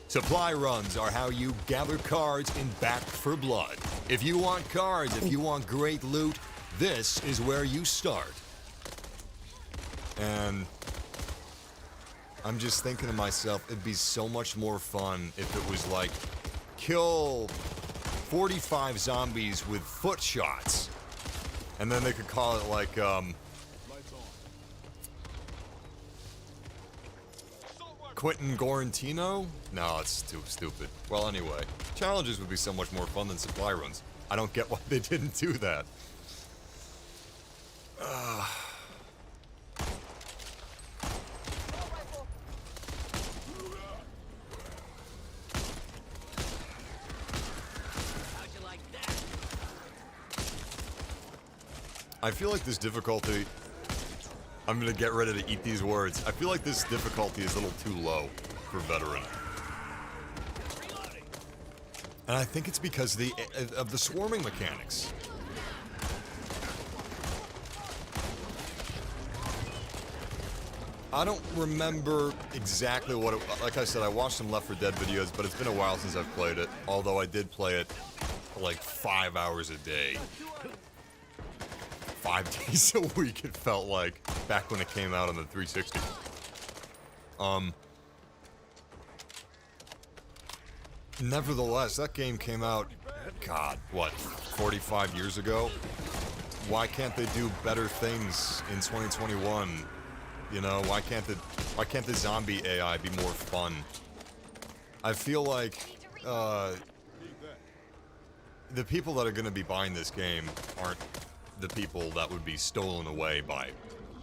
A: supply runs are how you gather cards in Back 4 Blood. If you want cards, if you want great loot, this is where you start. And I'm just thinking to myself, it'd be so much more fun if it was like, kill 45 zombies with foot shots. And then they could call it like, Quentin Gorantino? No, it's too stupid. Well, anyway, challenges would be so much more fun than supply runs. I don't get why they didn't do that. I feel like this difficulty, I'm gonna get ready to eat these words. I feel like this difficulty is a little too low for veteran. And I think it's because of the swarming mechanics. I don't remember exactly what it, like I said, I watched some Left 4 Dead videos, but it's been a while since I've played it. Although I did play it for like 5 hours a day. 5 days a week it felt like, back when it came out on the 360. Nevertheless, that game came out, God, what, 45 years ago? Why can't they do better things in 2021? You know, why can't the zombie AI be more fun? I feel like the people that are going to be buying this game aren't the people that would be stolen away by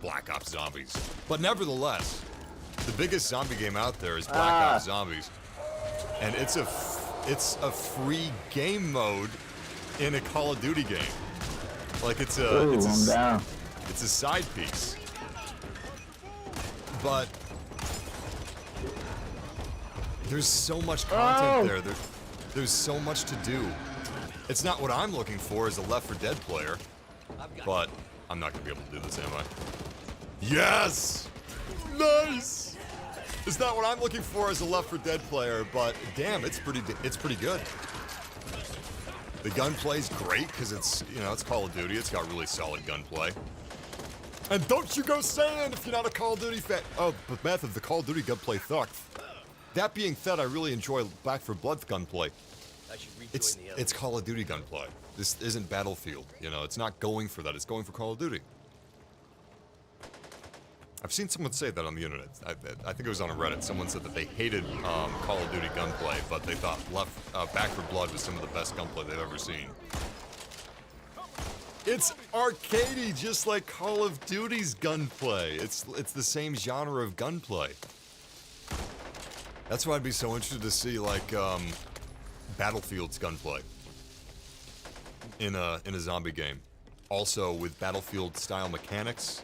A: Black Ops Zombies. But nevertheless, the biggest zombie game out there is Black Ops Zombies, and it's a free game mode in a Call of Duty game. Like it's a side piece. But there's so much content there. There's so much to do. It's not what I'm looking for as a Left 4 Dead player, but I'm not gonna be able to do this, am I? Yes! Nice! It's not what I'm looking for as a Left 4 Dead player, but damn, it's pretty good. The gunplay's great because it's, you know, it's Call of Duty. It's got really solid gunplay. And don't you go saying if you're not a Call of Duty fan. Oh, but Method, the Call of Duty gunplay sucks. That being said, I really enjoy Back 4 Blood's gunplay. It's Call of Duty gunplay. This isn't Battlefield, you know. It's not going for that. It's going for Call of Duty. I've seen someone say that on the internet. I think it was on a Reddit. Someone said that they hated Call of Duty gunplay, but they thought Back 4 Blood was some of the best gunplay they've ever seen. It's arcadey, just like Call of Duty's gunplay. It's the same genre of gunplay. That's why I'd be so interested to see, like, Battlefield's gunplay in a zombie game. Also with Battlefield-style mechanics.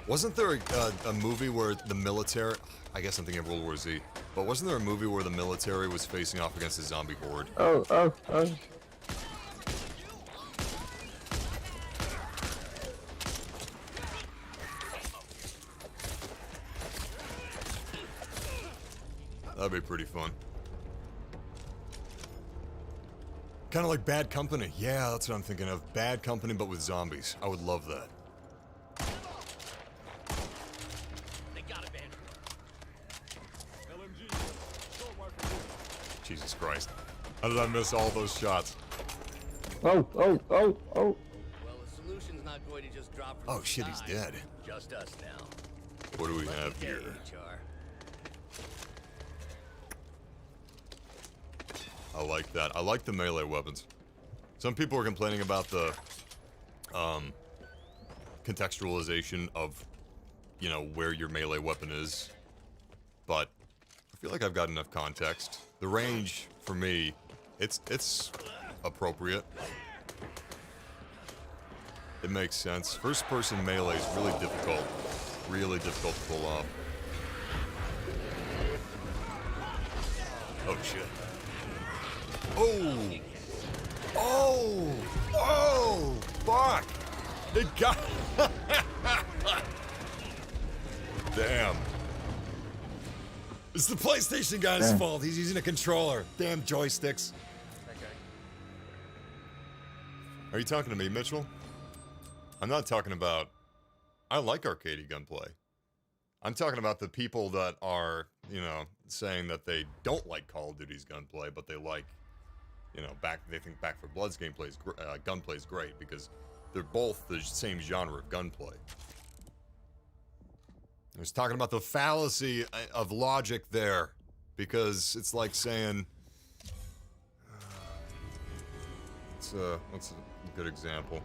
A: Wasn't there a movie where the military... I guess I'm thinking of World War Z. But wasn't there a movie where the military was facing off against a zombie horde?
E: Oh.
A: That'd be pretty fun. Kind of like Bad Company. Yeah, that's what I'm thinking of. Bad Company, but with zombies. I would love that.
D: They got it, man.
A: Jesus Christ. How did I miss all those shots?
E: Oh.
D: Well, the solution's not going to just drop from
A: Oh
D: the
A: shit, he's
D: sky.
A: dead.
D: Just us now.
A: What do we have
D: There,
A: here?
D: HR.
A: I like that. I like the melee weapons. Some people are complaining about the contextualization of, you know, where your melee weapon is, but I feel like I've got enough context. The range for me, it's appropriate. It makes sense. First person melee is really difficult to pull off. Oh shit. Oh! Oh! Oh! Fuck! It got... Damn. It's the PlayStation guy's fault. He's using a controller. Damn joysticks. Are you talking to me, Mitchell? I'm not talking about... I like arcade gunplay. I'm talking about the people that are, you know, saying that they don't like Call of Duty's gunplay, but they like... You know, they think Back 4 Blood's gunplay is great because they're both the same genre of gunplay. I was talking about the fallacy of logic there, because it's like saying, what's a good example?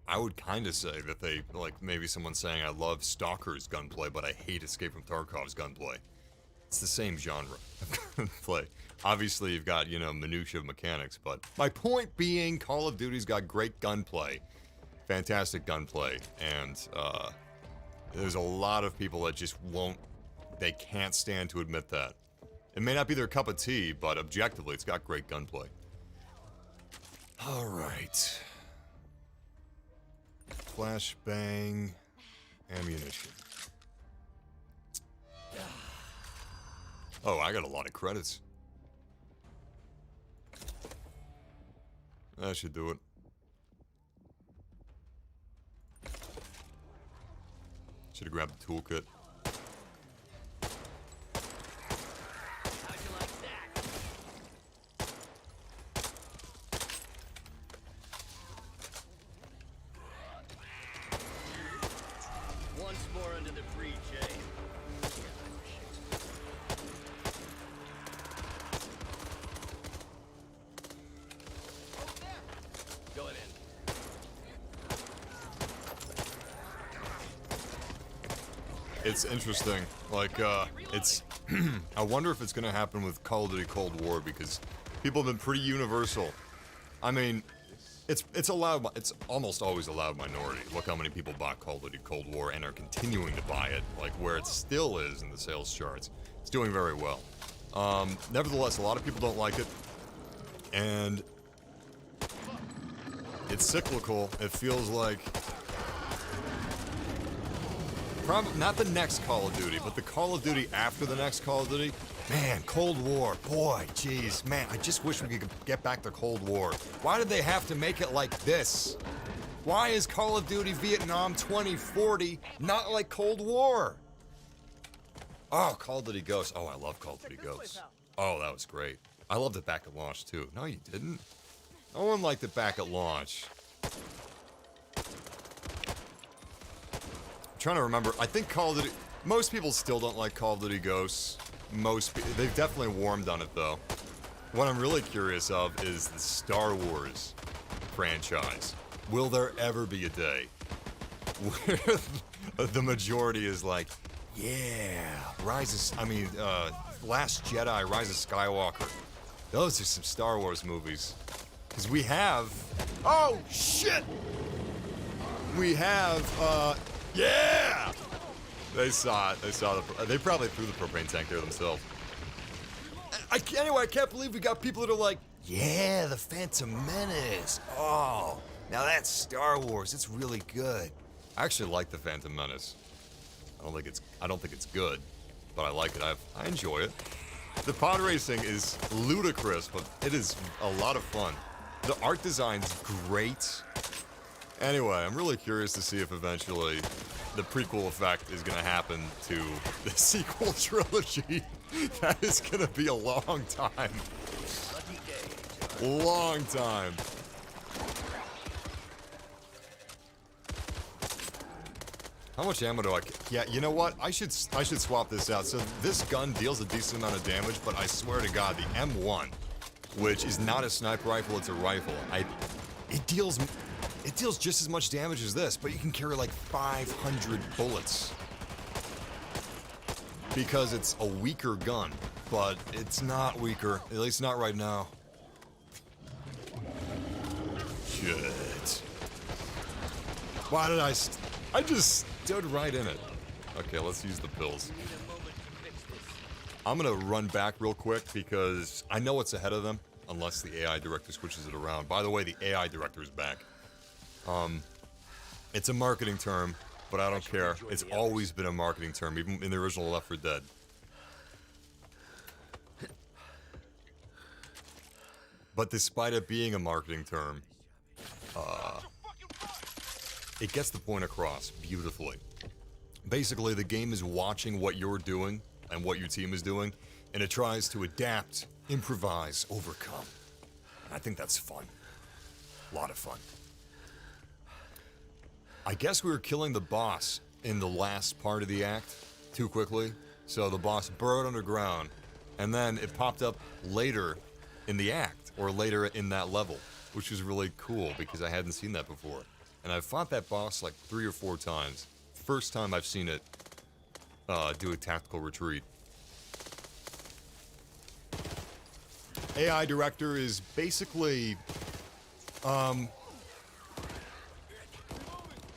A: I would kind of say that they, like, maybe someone saying, I love Stalker's gunplay, but I hate Escape from Tarkov's gunplay. It's the same genre of gunplay. Obviously, you've got, you know, minutia of mechanics, but my point being, Call of Duty's got great gunplay. Fantastic gunplay. And, there's a lot of people that just won't, they can't stand to admit that. It may not be their cup of tea, but objectively, it's got great gunplay. Alright. Flashbang. Ammunition. Oh, I got a lot of credits. That should do it. Should have grabbed the toolkit.
D: How'd you like that? Once more under the breach, eh? Go ahead in.
A: It's interesting. Like, it's... I wonder if it's gonna happen with Call of Duty Cold War, because people have been pretty universal. I mean, it's a loud... It's almost always a loud minority. Look how many people bought Call of Duty Cold War and are continuing to buy it. Like, where it still is in the sales charts. It's doing very well. Nevertheless, a lot of people don't like it. And... it's cyclical. It feels like... probably not the next Call of Duty, but the Call of Duty after the next Call of Duty. Man, Cold War, boy, jeez, man, I just wish we could get back to Cold War. Why did they have to make it like this? Why is Call of Duty Vietnam 2040 not like Cold War? Oh, Call of Duty Ghosts. Oh, I love Call of Duty Ghosts. Oh, that was great. I loved it back at launch, too. No, you didn't. No one liked it back at launch. Trying to remember. I think Call of Duty. Most people still don't like Call of Duty Ghosts. They've definitely warmed on it though. What I'm really curious of is the Star Wars franchise. Will there ever be a day where the majority is like, yeah, Last Jedi, Rise of Skywalker. Those are some Star Wars movies. Because we have. Oh shit! We have. Yeah! They saw it. They probably threw the propane tank there themselves. Anyway, I can't believe we got people that are like, yeah, the Phantom Menace. Oh, now that's Star Wars. It's really good. I actually like the Phantom Menace. I don't think it's good, but I like it. I enjoy it. The pod racing is ludicrous, but it is a lot of fun. The art design's great. Anyway, I'm really curious to see if eventually the prequel effect is going to happen to the sequel trilogy. That is going to be a long time. Long time. How much ammo do I... Yeah, you know what? I should swap this out. So this gun deals a decent amount of damage, but I swear to God, the M1, which is not a sniper rifle, it's a rifle. It deals just as much damage as this, but you can carry like 500 bullets. Because it's a weaker gun, but it's not weaker, at least not right now. Shit. Why did I just stood right in it. Okay, let's use the pills. I'm gonna run back real quick because I know what's ahead of them, unless the AI director switches it around. By the way, the AI director is back. It's a marketing term, but I don't care. It's always been a marketing term, even in the original Left 4 Dead. But despite it being a marketing term, it gets the point across beautifully. Basically, the game is watching what you're doing and what your team is doing, and it tries to adapt, improvise, overcome. I think that's fun. A lot of fun. I guess we were killing the boss in the last part of the act too quickly. So the boss burrowed underground, and then it popped up later in the act, or later in that level, which was really cool because I hadn't seen that before. And I've fought that boss like 3 or 4 times. First time I've seen it do a tactical retreat. AI director is basically,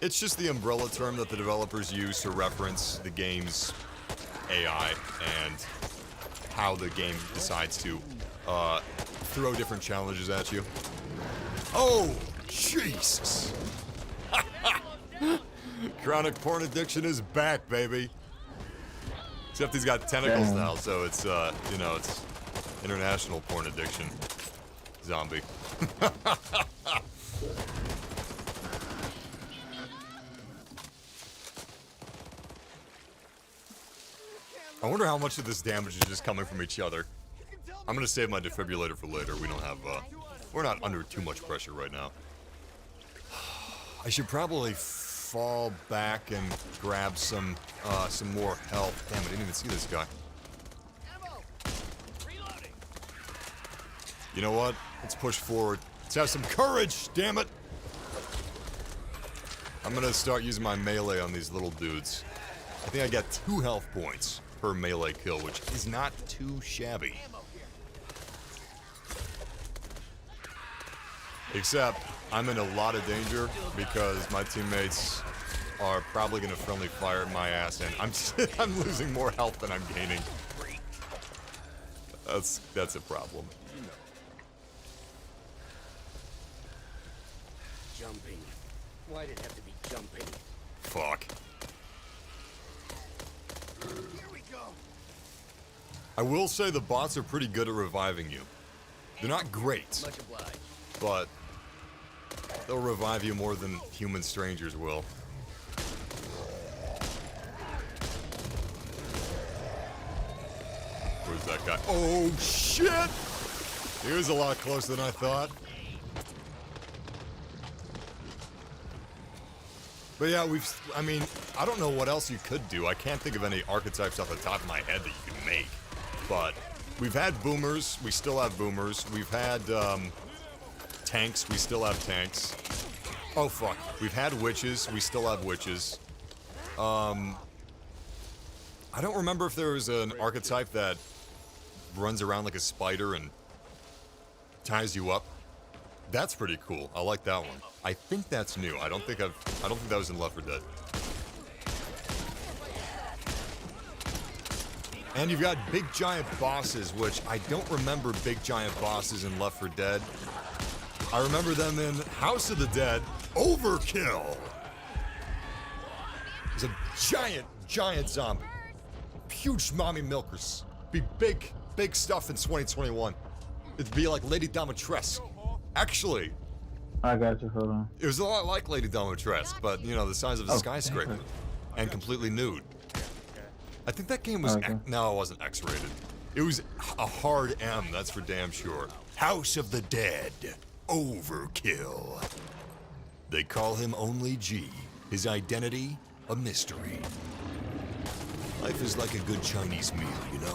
A: it's just the umbrella term that the developers use to reference the game's AI and how the game decides to throw different challenges at you. Oh, Jesus! Chronic porn addiction is back, baby. Except he's got tentacles now, so it's, you know, it's international porn addiction. Zombie. I wonder how much of this damage is just coming from each other. I'm gonna save my defibrillator for later. We don't have, we're not under too much pressure right now. I should probably fall back and grab some more health. Damn, I didn't even see this guy. You know what? Let's push forward. Let's have some courage, damn it! I'm gonna start using my melee on these little dudes. I think I got 2 health points per melee kill, which is not too shabby. Except, I'm in a lot of danger because my teammates are probably gonna friendly fire my ass, and I'm losing more health than I'm gaining. That's a problem.
D: Jumping. Why'd it have to be jumping?
A: Fuck.
D: Here we go.
A: I will say the bots are pretty good at reviving you. They're not great,
D: Much obliged.
A: but they'll revive you more than human strangers will. Where's that guy? Oh, shit! He was a lot closer than I thought. But yeah, I mean, I don't know what else you could do. I can't think of any archetypes off the top of my head that you can make. But we've had boomers, we still have boomers. We've had tanks, we still have tanks. Oh fuck, we've had witches, we still have witches. I don't remember if there was an archetype that runs around like a spider and ties you up. That's pretty cool. I like that one. I think that's new. I don't think that was in Left 4 Dead. And you've got big giant bosses, which I don't remember big giant bosses in Left 4 Dead. I remember them in House of the Dead. Overkill! There's a giant zombie. Huge mommy milkers. Be big stuff in 2021. It'd be like Lady Dimitrescu. Actually,
E: I got you. Hold on.
A: it was a lot like Lady Dimitrescu, but, you know, the size of a skyscraper.
E: okay.
A: And completely nude. I think that game was...
E: Okay.
A: No, it wasn't X-rated. It was a hard M, that's for damn sure. House of the Dead. Overkill. They call him only G. His identity, a mystery. Life is like a good Chinese meal, you know?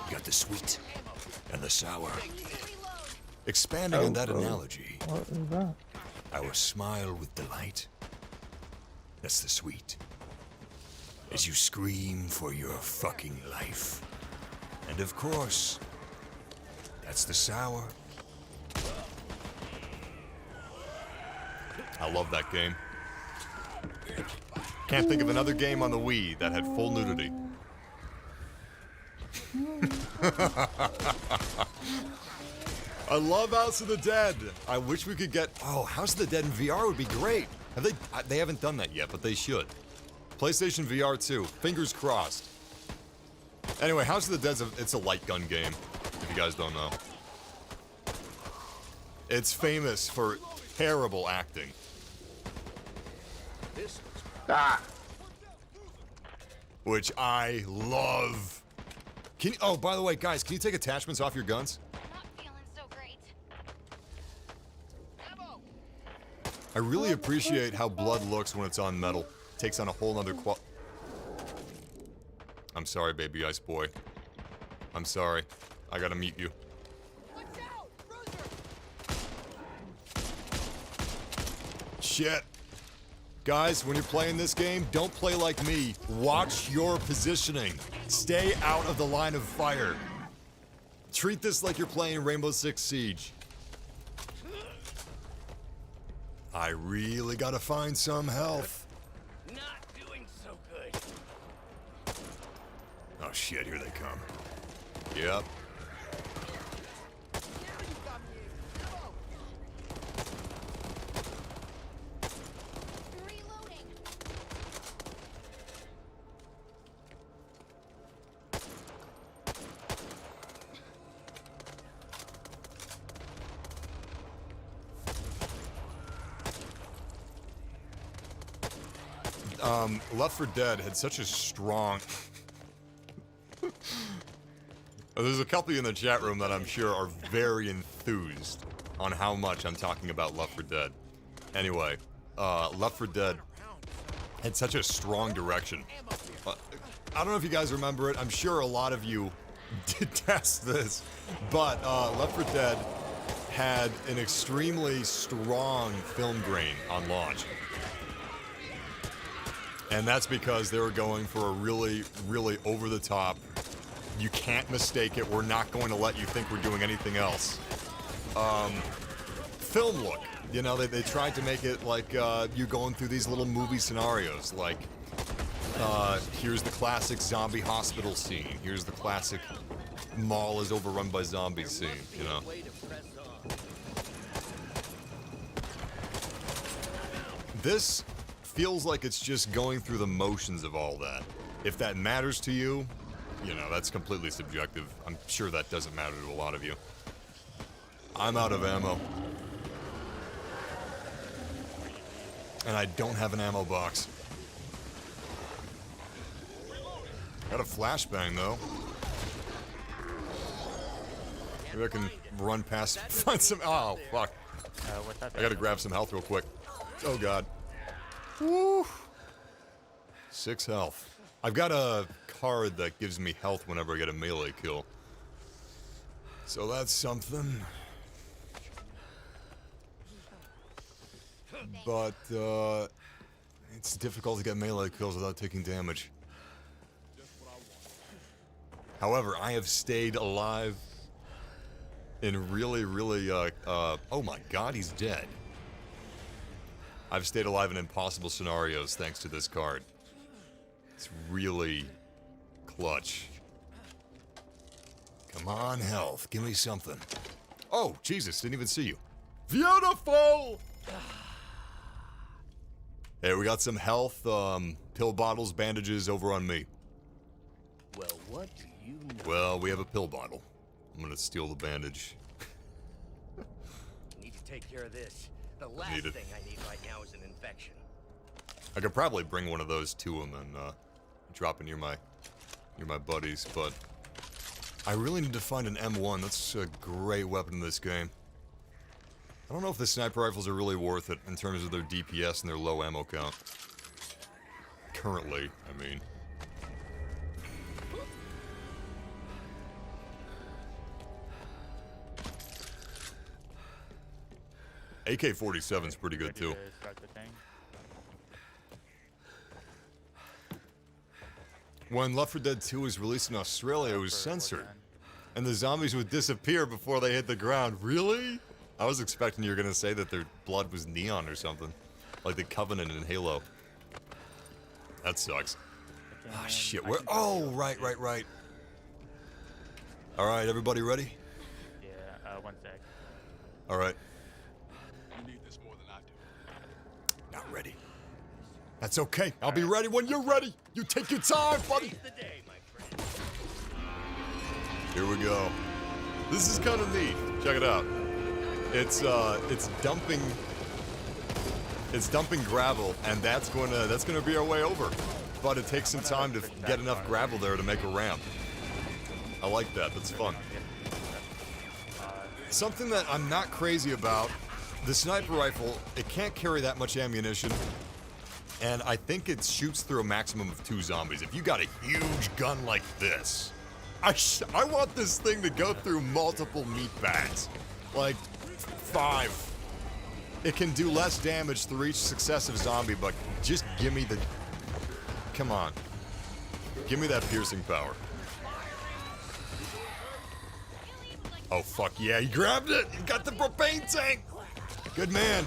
A: You got the sweet and the sour. Expanding on that analogy,
E: What is that?
A: our smile with delight. That's the sweet. As you scream for your fucking life. And of course, that's the sour. I love that game. Can't think of another game on the Wii that had full nudity. I love House of the Dead. I wish we could get... Oh, House of the Dead in VR would be great. They haven't done that yet, but they should. PlayStation VR 2. Fingers crossed. Anyway, House of the Dead's it's a light gun game, if you guys don't know. It's famous for terrible acting.
E: Ah!
A: Which I love. Oh, by the way, guys, can you take attachments off your guns?
F: Not feeling so great.
A: I really appreciate how blood looks when it's on metal. It takes on a whole nother I'm sorry, baby ice boy. I'm sorry. I gotta meet you. Shit. Guys, when you're playing this game, don't play like me. Watch your positioning. Stay out of the line of fire. It's Treat this like you're playing Rainbow Six Siege. I really gotta find some health.
D: Not doing so good.
A: Oh shit, here they come. Yep.
F: Reloading.
A: Left 4 Dead had such a strong... There's a couple in the chat room that I'm sure are very enthused on how much I'm talking about Left 4 Dead. Anyway, Left 4 Dead had such a strong direction. I don't know if you guys remember it. I'm sure a lot of you detest this. But Left 4 Dead had an extremely strong film grain on launch. And that's because they were going for a really, really over-the-top, you can't mistake it, we're not going to let you think we're doing anything else, film look. You know, they tried to make it like you going through these little movie scenarios, like, here's the classic zombie hospital scene, here's the classic mall is overrun by zombies scene, you know. This feels like it's just going through the motions of all that. If that matters to you, you know, that's completely subjective. I'm sure that doesn't matter to a lot of you. I'm out of ammo. And I don't have an ammo box. Got a flashbang, though. Maybe I can run past, find some, oh, fuck. I gotta grab some health real quick. Oh, God. Woo! 6 health. I've got a card that gives me health whenever I get a melee kill. So that's something. But, it's difficult to get melee kills without taking damage. However, I have stayed alive in really, really, oh my god, he's dead. I've stayed alive in impossible scenarios thanks to this card. It's really clutch. Come on, health. Give me something. Oh, Jesus, didn't even see you. Beautiful! Hey, we got some health, pill bottles, bandages over on me.
D: Well, what do you know?
A: Well, we have a pill bottle. I'm gonna steal the bandage.
D: Need to take care of this. The last
A: Need it.
D: thing I need right now is an infection.
A: I could probably bring one of those to him and drop it near my buddies, but I really need to find an M1. That's a great weapon in this game. I don't know if the sniper rifles are really worth it in terms of their DPS and their low ammo count. Currently, I mean. AK-47's pretty good too. When Left 4 Dead 2 was released in Australia, it was censored. And the zombies would disappear before they hit the ground. Really? I was expecting you were gonna say that their blood was neon or something. Like the Covenant in Halo. That sucks. Ah, shit, where? Oh, right. Alright, everybody ready?
E: Yeah, 1 sec.
A: Alright.
G: You need this more than I do.
A: Not ready. That's okay. I'll be ready when you're ready. You take your time, buddy.
D: Seize the day, my friend.
A: Here we go. This is kind of neat. Check it out. It's dumping gravel, and that's gonna be our way over. But it takes some time to get enough gravel there to make a ramp. I like that. That's fun. Something that I'm not crazy about, the sniper rifle, it can't carry that much ammunition. And I think it shoots through a maximum of 2 zombies. If you got a huge gun like this, I want this thing to go through multiple meat bags. Like 5. It can do less damage through each successive zombie, but just give me the... Come on. Give me that piercing power. Oh, fuck yeah, he grabbed it! He got the propane tank! Good man.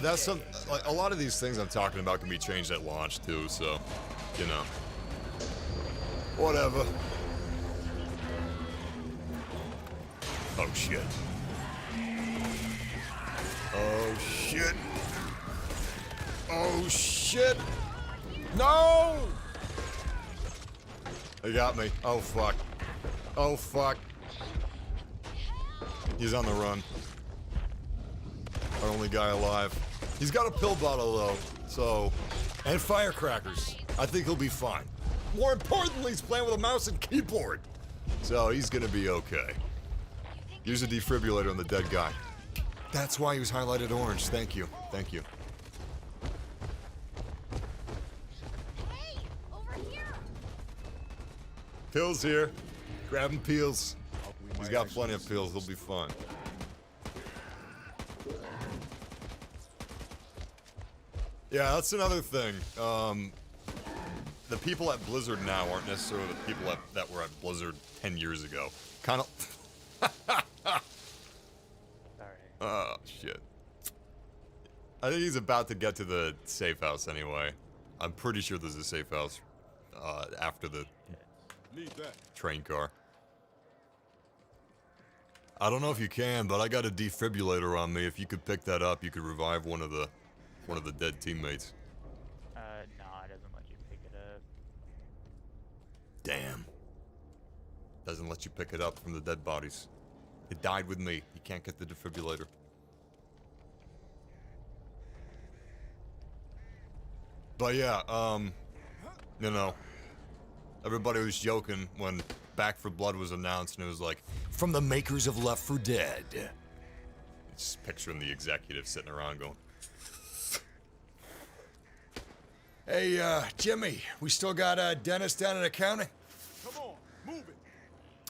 A: That's some, like, a lot of these things I'm talking about can be changed at launch too, so, you know. Whatever. Oh shit. Oh shit. Oh shit. No! They got me. Oh fuck. Oh fuck. He's on the run. Our only guy alive. He's got a pill bottle though, so, and firecrackers. I think he'll be fine. More importantly, he's playing with a mouse and keyboard, so he's gonna be okay. Use a defibrillator on the dead guy. That's why he was highlighted orange. Thank you. Thank you.
F: Hey, over here.
A: Pills here. Grabbing pills. He's got plenty of pills. He'll be fine. Yeah, that's another thing. The people at Blizzard now aren't necessarily the people that were at Blizzard 10 years ago. Kind of.
E: Sorry.
A: Oh, shit. I think he's about to get to the safe house anyway. I'm pretty sure there's a safe house after the
G: Need that.
A: train car. I don't know if you can, but I got a defibrillator on me. If you could pick that up, you could revive one of the dead teammates.
E: No, it doesn't let you pick it up.
A: Damn. Doesn't let you pick it up from the dead bodies. It died with me. You can't get the defibrillator. But yeah, you know, everybody was joking when Back for Blood was announced, and it was like, from the makers of Left 4 Dead. Just picturing the executive sitting around going, hey, Jimmy, we still got Dennis down in accounting?
G: Come on, move it.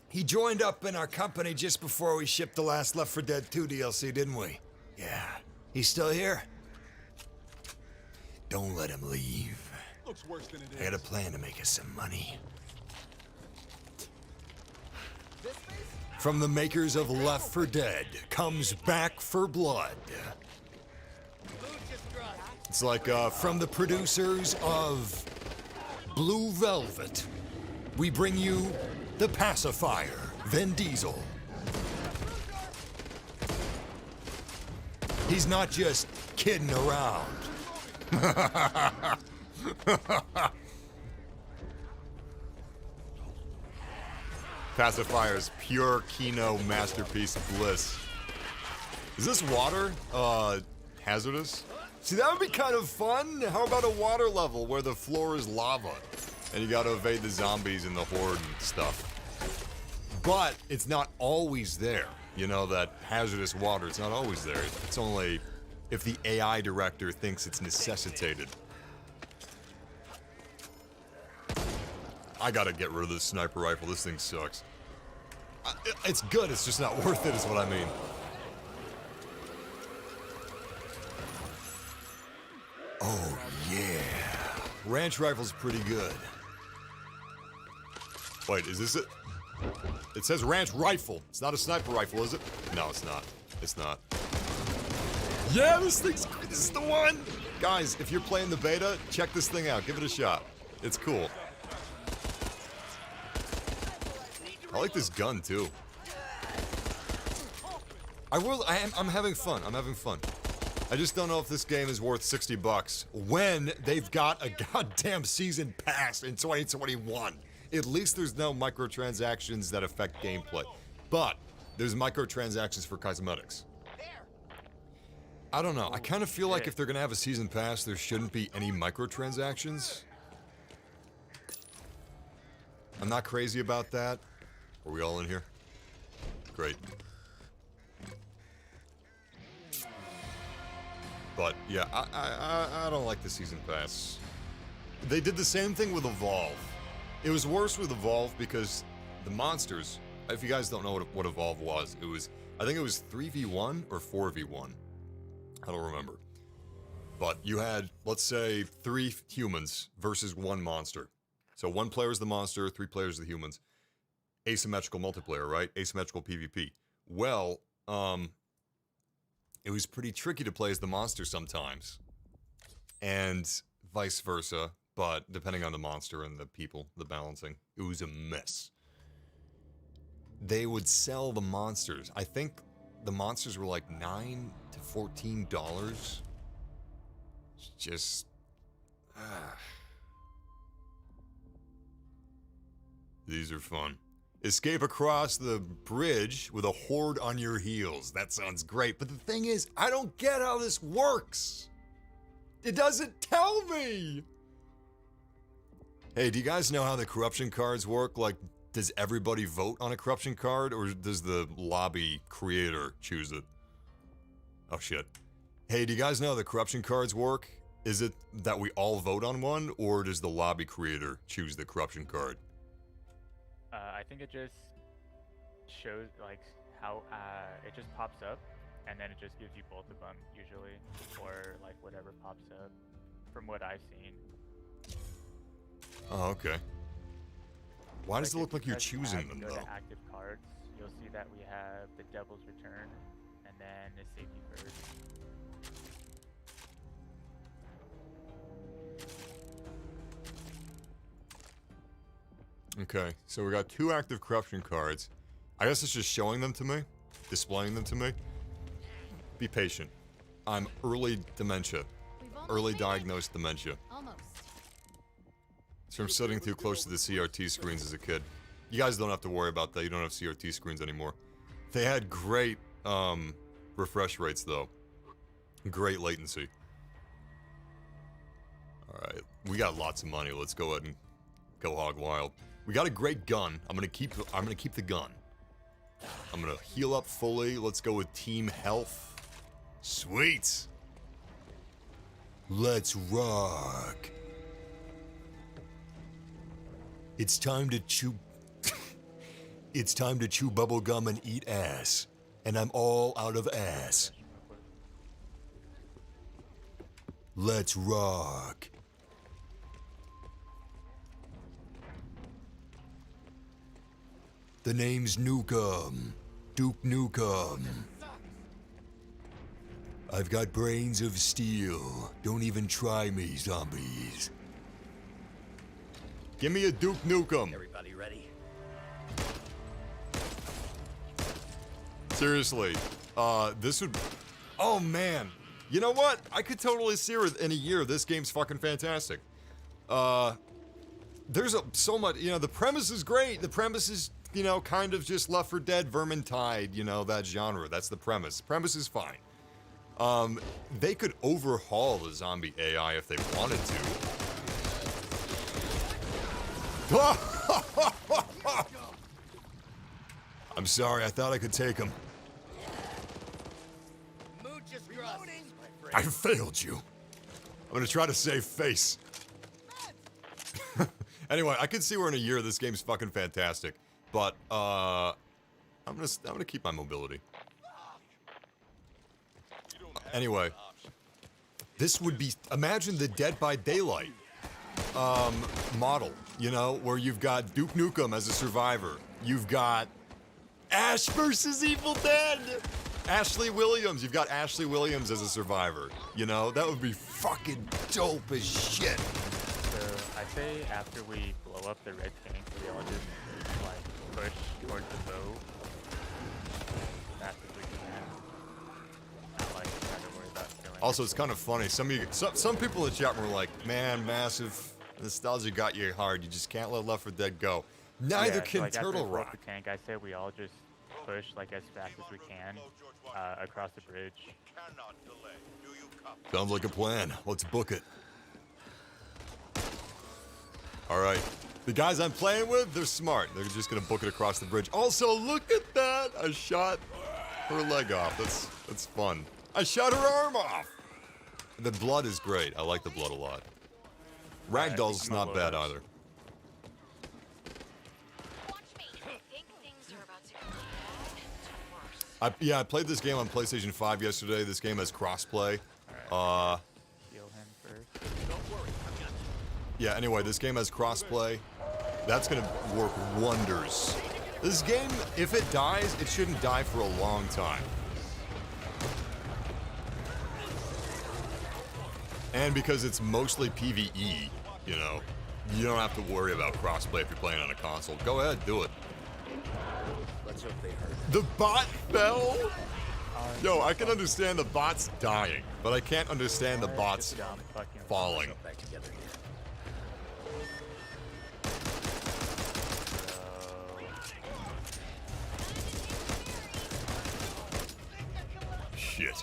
A: He joined up in our company just before we shipped the last Left 4 Dead 2 DLC, didn't we? Yeah. He's still here? Don't let him leave.
G: Looks worse than it is.
A: I got a plan to make us some money. From the makers of Left 4 Dead comes Back for Blood. It's like, from the producers of Blue Velvet, we bring you the pacifier, Vin Diesel. He's not just kidding around. Pacifier's pure Kino masterpiece bliss. Is this water, hazardous? See, that would be kind of fun. How about a water level where the floor is lava and you gotta evade the zombies and the horde and stuff? But it's not always there. You know, that hazardous water, it's not always there. It's only if the AI director thinks it's necessitated. I gotta get rid of this sniper rifle. This thing sucks. It's good, it's just not worth it, is what I mean. Oh, yeah. Ranch rifle's pretty good. Wait, is this it? It says ranch rifle. It's not a sniper rifle, is it? No, it's not. It's not. Yeah, this thing's... This is the one! Guys, if you're playing the beta, check this thing out. Give it a shot. It's cool. I like this gun, too. I'm having fun. I'm having fun. I just don't know if this game is worth $60 when they've got a goddamn season pass in 2021. At least there's no microtransactions that affect gameplay. But there's microtransactions for cosmetics. I don't know. I kind of feel like if they're going to have a season pass, there shouldn't be any microtransactions. I'm not crazy about that. Are we all in here? Great. But yeah, I don't like the season pass. They did the same thing with Evolve. It was worse with Evolve because the monsters, if you guys don't know what Evolve was, I think it was 3v1 or 4v1. I don't remember. but you had, let's say, 3 humans versus 1 monster. So 1 player is the monster, 3 players are the humans. Asymmetrical multiplayer, right? Asymmetrical PvP. Well, it was pretty tricky to play as the monster sometimes. And vice versa, but depending on the monster and the people, the balancing, it was a mess. They would sell the monsters. I think the monsters were like $9 to $14. Just... These are fun. Escape across the bridge with a horde on your heels. That sounds great, but the thing is, I don't get how this works. It doesn't tell me. Hey, do you guys know how the corruption cards work? Like, does everybody vote on a corruption card, or does the lobby creator choose it? Oh, shit. Hey, do you guys know how the corruption cards work? Is it that we all vote on one, or does the lobby creator choose the corruption card?
E: I think it just shows like how it just pops up, and then it just gives you both of them usually, or like whatever pops up, from what I've seen.
A: Oh, okay. Why does it look like you're
E: press
A: choosing
E: tab
A: them,
E: and go
A: though?
E: to active cards, you'll see that we have the Devil's Return, and then the Safety First.
A: Okay, so we got 2 active corruption cards. I guess it's just showing them to me, displaying them to me. Be patient. I'm early dementia, early diagnosed dementia.
F: Almost.
A: It's from sitting too close to the CRT screens as a kid. You guys don't have to worry about that. You don't have CRT screens anymore. They had great refresh rates, though. Great latency. All right, we got lots of money. Let's go ahead and go hog wild. We got a great gun. I'm gonna keep the gun. I'm gonna heal up fully. Let's go with team health. Sweet. Let's rock. It's time to chew. It's time to chew bubble gum and eat ass. And I'm all out of ass. Let's rock. The name's Nukem. Duke Nukem. I've got brains of steel. Don't even try me, zombies. Give me a Duke Nukem.
D: Everybody ready?
A: Seriously. This would... Oh, man. You know what? I could totally see it in a year. This game's fucking fantastic. There's so much... You know, the premise is great. The premise is... You know, kind of just Left 4 Dead, Vermintide, you know, that genre. That's the premise. Premise is fine. They could overhaul the zombie AI if they wanted to. I'm sorry, I thought I could take him. I failed you. I'm gonna try to save face. Anyway, I can see where in a year this game's fucking fantastic. But, I'm gonna keep my mobility. Anyway, this would be, imagine the Dead by Daylight, model, you know, where you've got Duke Nukem as a survivor. You've got Ash versus Evil Dead! Ashley Williams, you've got Ashley Williams as a survivor. You know, that would be fucking dope as shit.
E: So I say after we blow up the red tank, we all just like push towards the boat as fast as we can. Not like try to worry about killing.
A: Also, it's kind of funny. Some people in the chat room were like, "Man, massive nostalgia got you hard. You just can't let Left 4 Dead go." Neither can
E: like
A: Turtle
E: after we blow up
A: Rock.
E: the tank, I say we all just push like as fast as we can across the bridge.
A: Sounds like a plan. Let's book it. All right. The guys I'm playing with, they're smart. They're just gonna book it across the bridge. Also, look at that! I shot her leg off. That's fun. I shot her arm off! The blood is great. I like the blood a lot. Ragdoll's not bad either.
F: Watch me. I think things are about to go bad to worse.
A: Yeah, I played this game on PlayStation 5 yesterday. This game has crossplay.
E: Heal
A: Yeah, anyway, this game has crossplay. That's gonna work wonders. This game, if it dies, it shouldn't die for a long time. And because it's mostly PvE, you know, you don't have to worry about crossplay if you're playing on a console. Go ahead, do it.
D: Let's hope they hurt.
A: The bot fell? Yo, I can understand the bots dying, but I can't understand the bots
E: Dumb fucking
A: falling.
D: Back together here.
A: Shit.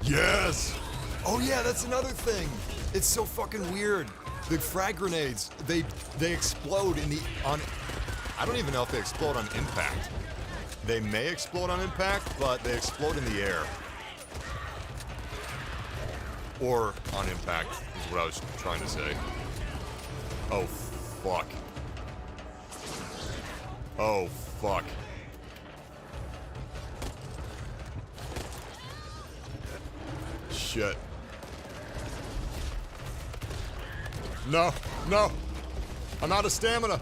A: Yes! Oh yeah, that's another thing. It's so fucking weird. The frag grenades, they explode I don't even know if they explode on impact. They may explode on impact, but they explode in the air. Or on impact, is what I was trying to say. Oh, fuck. Oh, fuck. Shit. No, no. I'm out of stamina.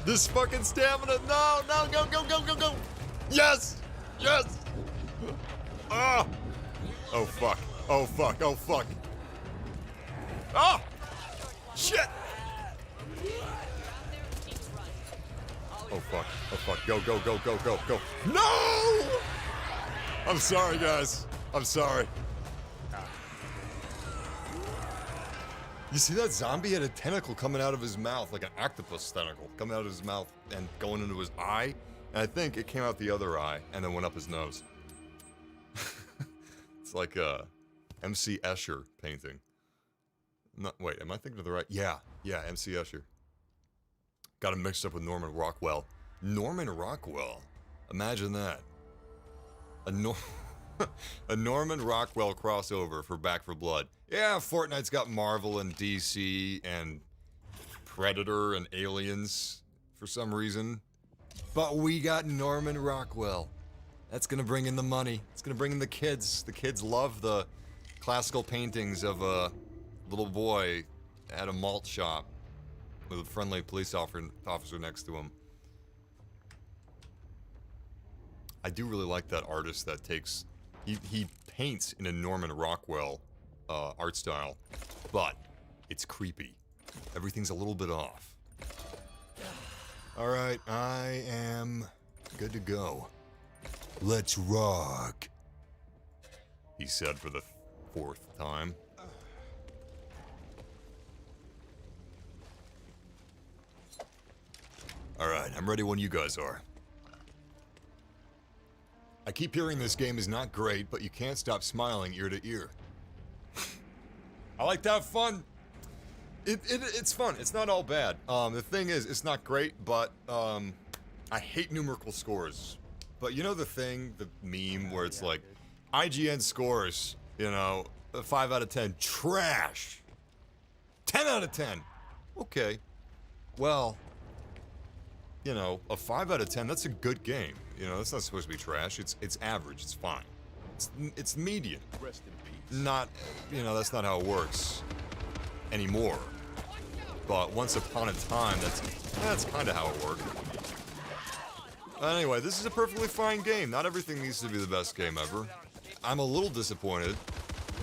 A: This fucking stamina. No, no, go, go, go, go, go. Yes! Yes! Ah! Oh, fuck. Oh, fuck. Oh, fuck. Ah! Shit! Oh, fuck. Oh, fuck. Go, go, go, go, go, go. No! I'm sorry, guys. I'm sorry. You see that zombie had a tentacle coming out of his mouth, like an octopus tentacle, coming out of his mouth and going into his eye. And I think it came out the other eye and then went up his nose. It's like a MC Escher painting. Wait, am I thinking of the right? Yeah, MC Escher. Got him mixed up with Norman Rockwell. Norman Rockwell. Imagine that. A Norman Rockwell crossover for Back for Blood. Yeah, Fortnite's got Marvel and DC and Predator and Aliens for some reason. But we got Norman Rockwell. That's gonna bring in the money. It's gonna bring in the kids. The kids love the classical paintings of a little boy at a malt shop with a friendly police officer next to him. I do really like that artist that takes... He paints in a Norman Rockwell art style, but it's creepy. Everything's a little bit off. Alright, I am good to go. Let's rock, he said for the fourth time. Alright, I'm ready when you guys are. I keep hearing this game is not great, but you can't stop smiling ear to ear. I like to have fun. It's fun. It's not all bad. The thing is, it's not great, but I hate numerical scores. But you know the thing, the meme where it's like, IGN scores, you know, 5 out of 10, trash. 10 out of 10. Okay. Well, you know, a 5 out of 10, that's a good game. You know, that's not supposed to be trash. It's average. It's fine. It's median.
G: Rest in peace.
A: Not, you know, that's not how it works anymore. But once upon a time, that's kind of how it worked. Anyway, this is a perfectly fine game. Not everything needs to be the best game ever. I'm a little disappointed,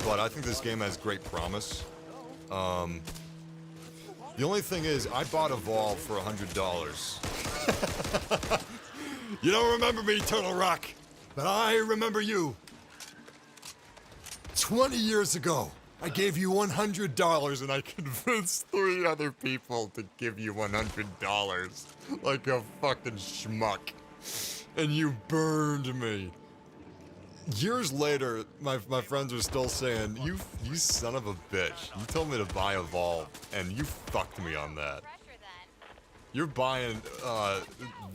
A: but I think this game has great promise. The only thing is, I bought Evolve for $100. You don't remember me, Turtle Rock, but I remember you. 20 years ago, I gave you $100 and I convinced 3 other people to give you $100 like a fucking schmuck. And you burned me. Years later, my friends are still saying, you son of a bitch. You told me to buy Evolve and you fucked me on that. You're buying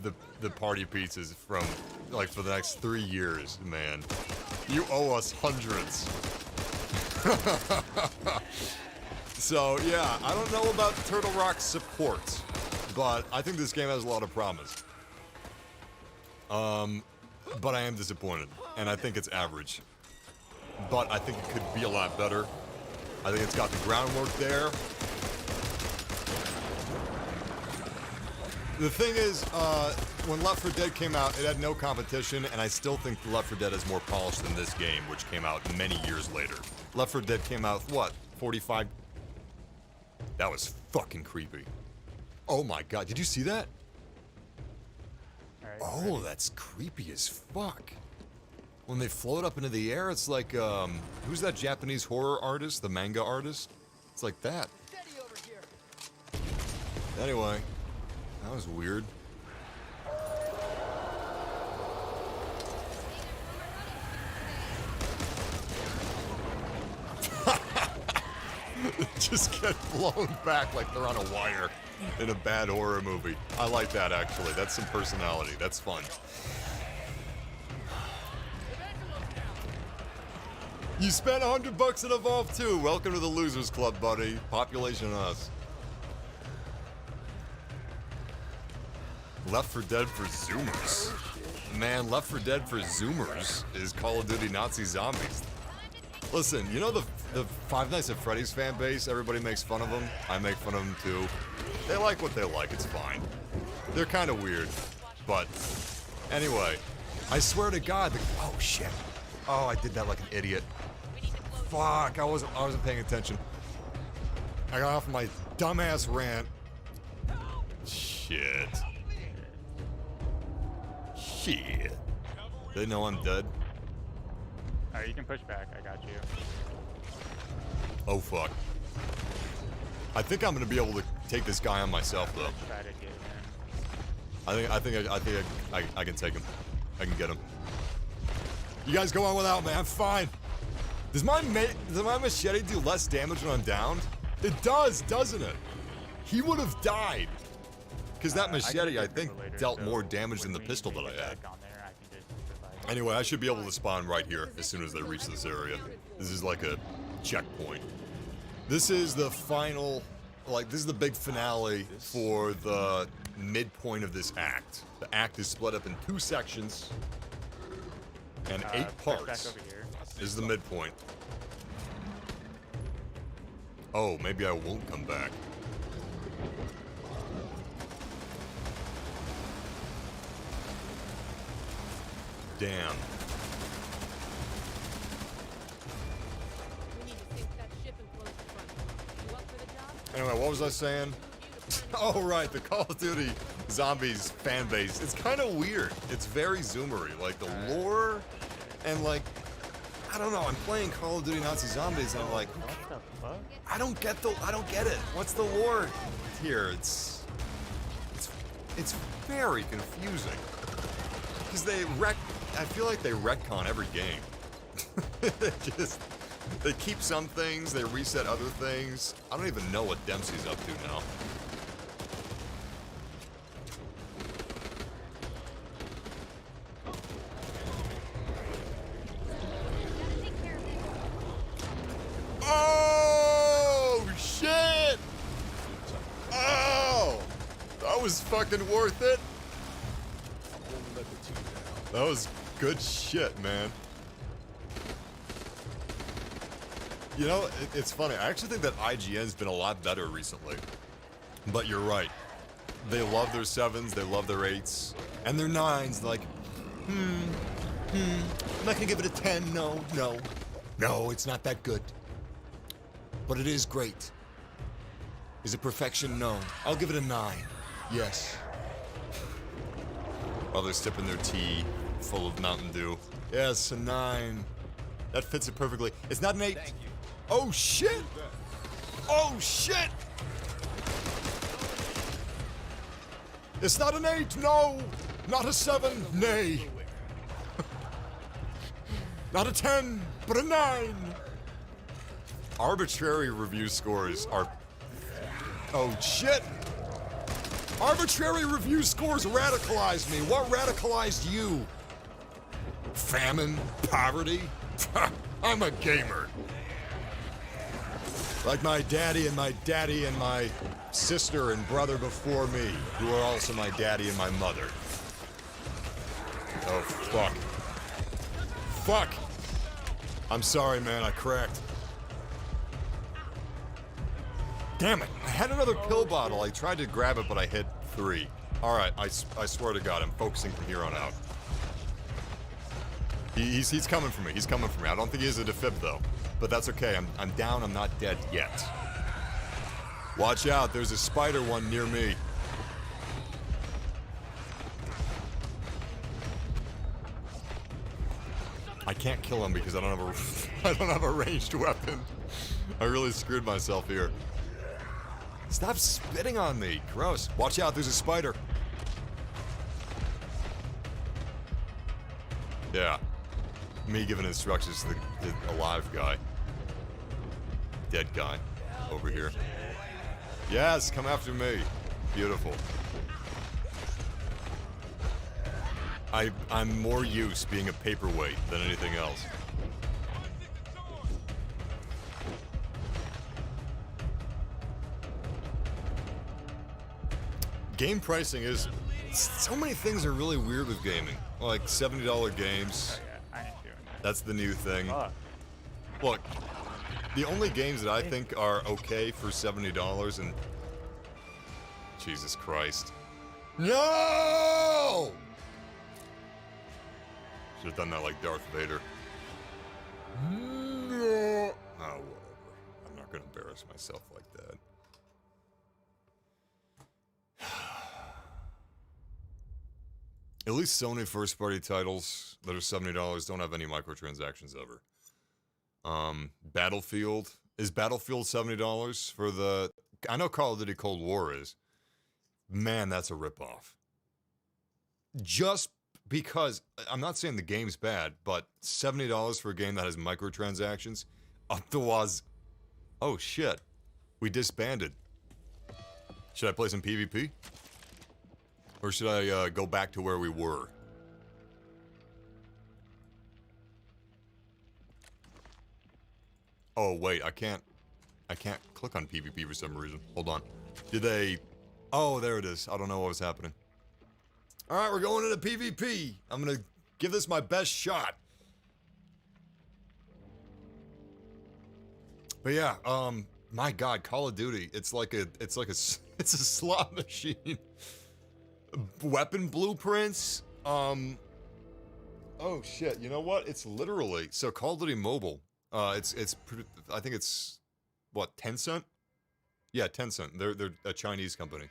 A: the party pizzas from, like, for the next 3 years, man. You owe us hundreds. So, yeah, I don't know about Turtle Rock's support, but I think this game has a lot of promise. But I am disappointed, and I think it's average. But I think it could be a lot better. I think it's got the groundwork there. The thing is, when Left 4 Dead came out, it had no competition, and I still think Left 4 Dead is more polished than this game, which came out many years later. Left 4 Dead came out, what, 45? That was fucking creepy. Oh my god, did you see that?
E: Alright,
A: Oh, that's creepy as fuck. When they float up into the air, it's like, who's that Japanese horror artist, the manga artist? It's like that.
D: Steady over here.
A: Anyway, that was weird. Just get blown back like they're on a wire in a bad horror movie. I like that, actually. That's some personality. That's fun. You spent $100 at Evolve 2. Welcome to the Losers Club, buddy. Population us. Left 4 Dead for Zoomers. Man, Left 4 Dead for Zoomers is Call of Duty Nazi Zombies. Listen, you know the Five Nights at Freddy's fan base? Everybody makes fun of them. I make fun of them too. They like what they like. It's fine. They're kind of weird. But anyway, I swear to God. Oh, shit. Oh, I did that like an idiot. Fuck, I wasn't paying attention. I got off my dumbass rant. Shit. Shit. They know I'm dead.
E: Alright, you can push back. I got you.
A: Oh fuck. I think I'm gonna be able to take this guy on myself though.
E: Try to get him.
A: I think I can take him. I can get him. You guys go on without me. I'm fine. Does my machete do less damage when I'm downed? It does, doesn't it? He would have died. Because that machete, I think, dealt more damage than the pistol that I had. Anyway, I should be able to spawn right here as soon as they reach this area. This is like a checkpoint. This is the final, like, this is the big finale for the midpoint of this act. The act is split up in 2 sections and 8 parts. This is the midpoint. Oh, maybe I won't come back. Damn. Anyway, what was I saying? Oh, right, the Call of Duty Zombies fan base. It's kind of weird. It's very Zoomery. Like, the lore and, like, I don't know. I'm playing Call of Duty Nazi Zombies and I'm like,
E: What the fuck?
A: I don't get it. What's the lore here? It's very confusing. Because I feel like they retcon every game. They keep some things, they reset other things. I don't even know what Dempsey's up to now. Oh, shit! Oh! That was fucking worth it. That was good shit, man. You know, it's funny. I actually think that IGN's been a lot better recently. But you're right. They love their 7s, they love their 8s, and their 9s. Like, I'm not gonna give it a 10. No. No, it's not that good. But it is great. Is it perfection? No. I'll give it a 9. Yes. While they're sipping their tea full of Mountain Dew. Yes, a 9. That fits it perfectly. It's not an 8. Oh, shit! Oh, shit! It's not an 8, no! Not a 7, nay! Not a 10, but a 9! Arbitrary review scores are... Oh, shit! Arbitrary review scores radicalized me. What radicalized you? Famine? Poverty? I'm a gamer. Like my daddy and my sister and brother before me, who are also my daddy and my mother. Oh, fuck. Fuck! I'm sorry, man, I cracked. Damn it! I had another pill bottle. I tried to grab it, but I hit 3. Alright, I swear to God, I'm focusing from here on out. He's coming for me. He's coming for me. I don't think he has a defib, though. But that's okay. I'm down. I'm not dead yet. Watch out. There's a spider one near me. I can't kill him because I don't have a ranged weapon. I really screwed myself here. Stop spitting on me. Gross. Watch out. There's a spider. Yeah. Me giving instructions to the alive guy. Dead guy. Over here. Yes, come after me. Beautiful. I'm more used being a paperweight than anything else. Game pricing is... So many things are really weird with gaming. Like $70 games.
E: Oh, yeah, I ain't doing that.
A: That's the new thing.
E: Fuck.
A: Look, the only games that I think are okay for $70 and... Jesus Christ. No! Should have done that like Darth Vader. No! Oh, whatever. I'm not gonna embarrass myself like that. At least Sony first-party titles that are $70 don't have any microtransactions ever. Battlefield. Is Battlefield $70 for the... I know Call of Duty Cold War is. Man, that's a ripoff. Just because... I'm not saying the game's bad, but $70 for a game that has microtransactions? Up the waz... Oh, shit. We disbanded. Should I play some PvP? Or should I go back to where we were? Oh, wait, I can't click on PvP for some reason. Hold on. Did they... Oh, there it is. I don't know what was happening. Alright, we're going into PvP. I'm gonna give this my best shot. But yeah, my god, Call of Duty, it's a slot machine. Weapon blueprints, oh shit, you know what? It's literally, so Call of Duty Mobile, I think it's, what, Tencent? Yeah, Tencent, they're a Chinese company.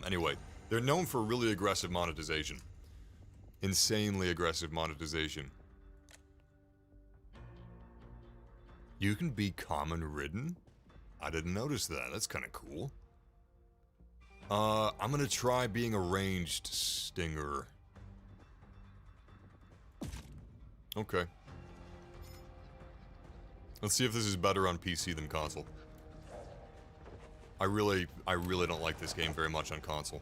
A: Anyway, they're known for really aggressive monetization. Insanely aggressive monetization. You can be common ridden? I didn't notice that, that's kinda cool. I'm gonna try being a ranged stinger. Okay. Let's see if this is better on PC than console. I really don't like this game very much on console.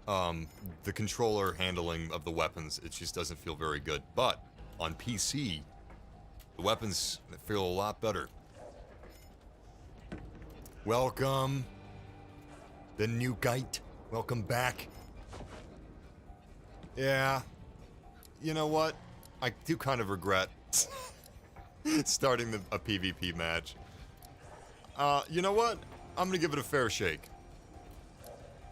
A: The controller handling of the weapons, it just doesn't feel very good. But, on PC, the weapons feel a lot better. Welcome. The new guide. Welcome back. Yeah. You know what? I do kind of regret starting a PvP match. You know what? I'm gonna give it a fair shake.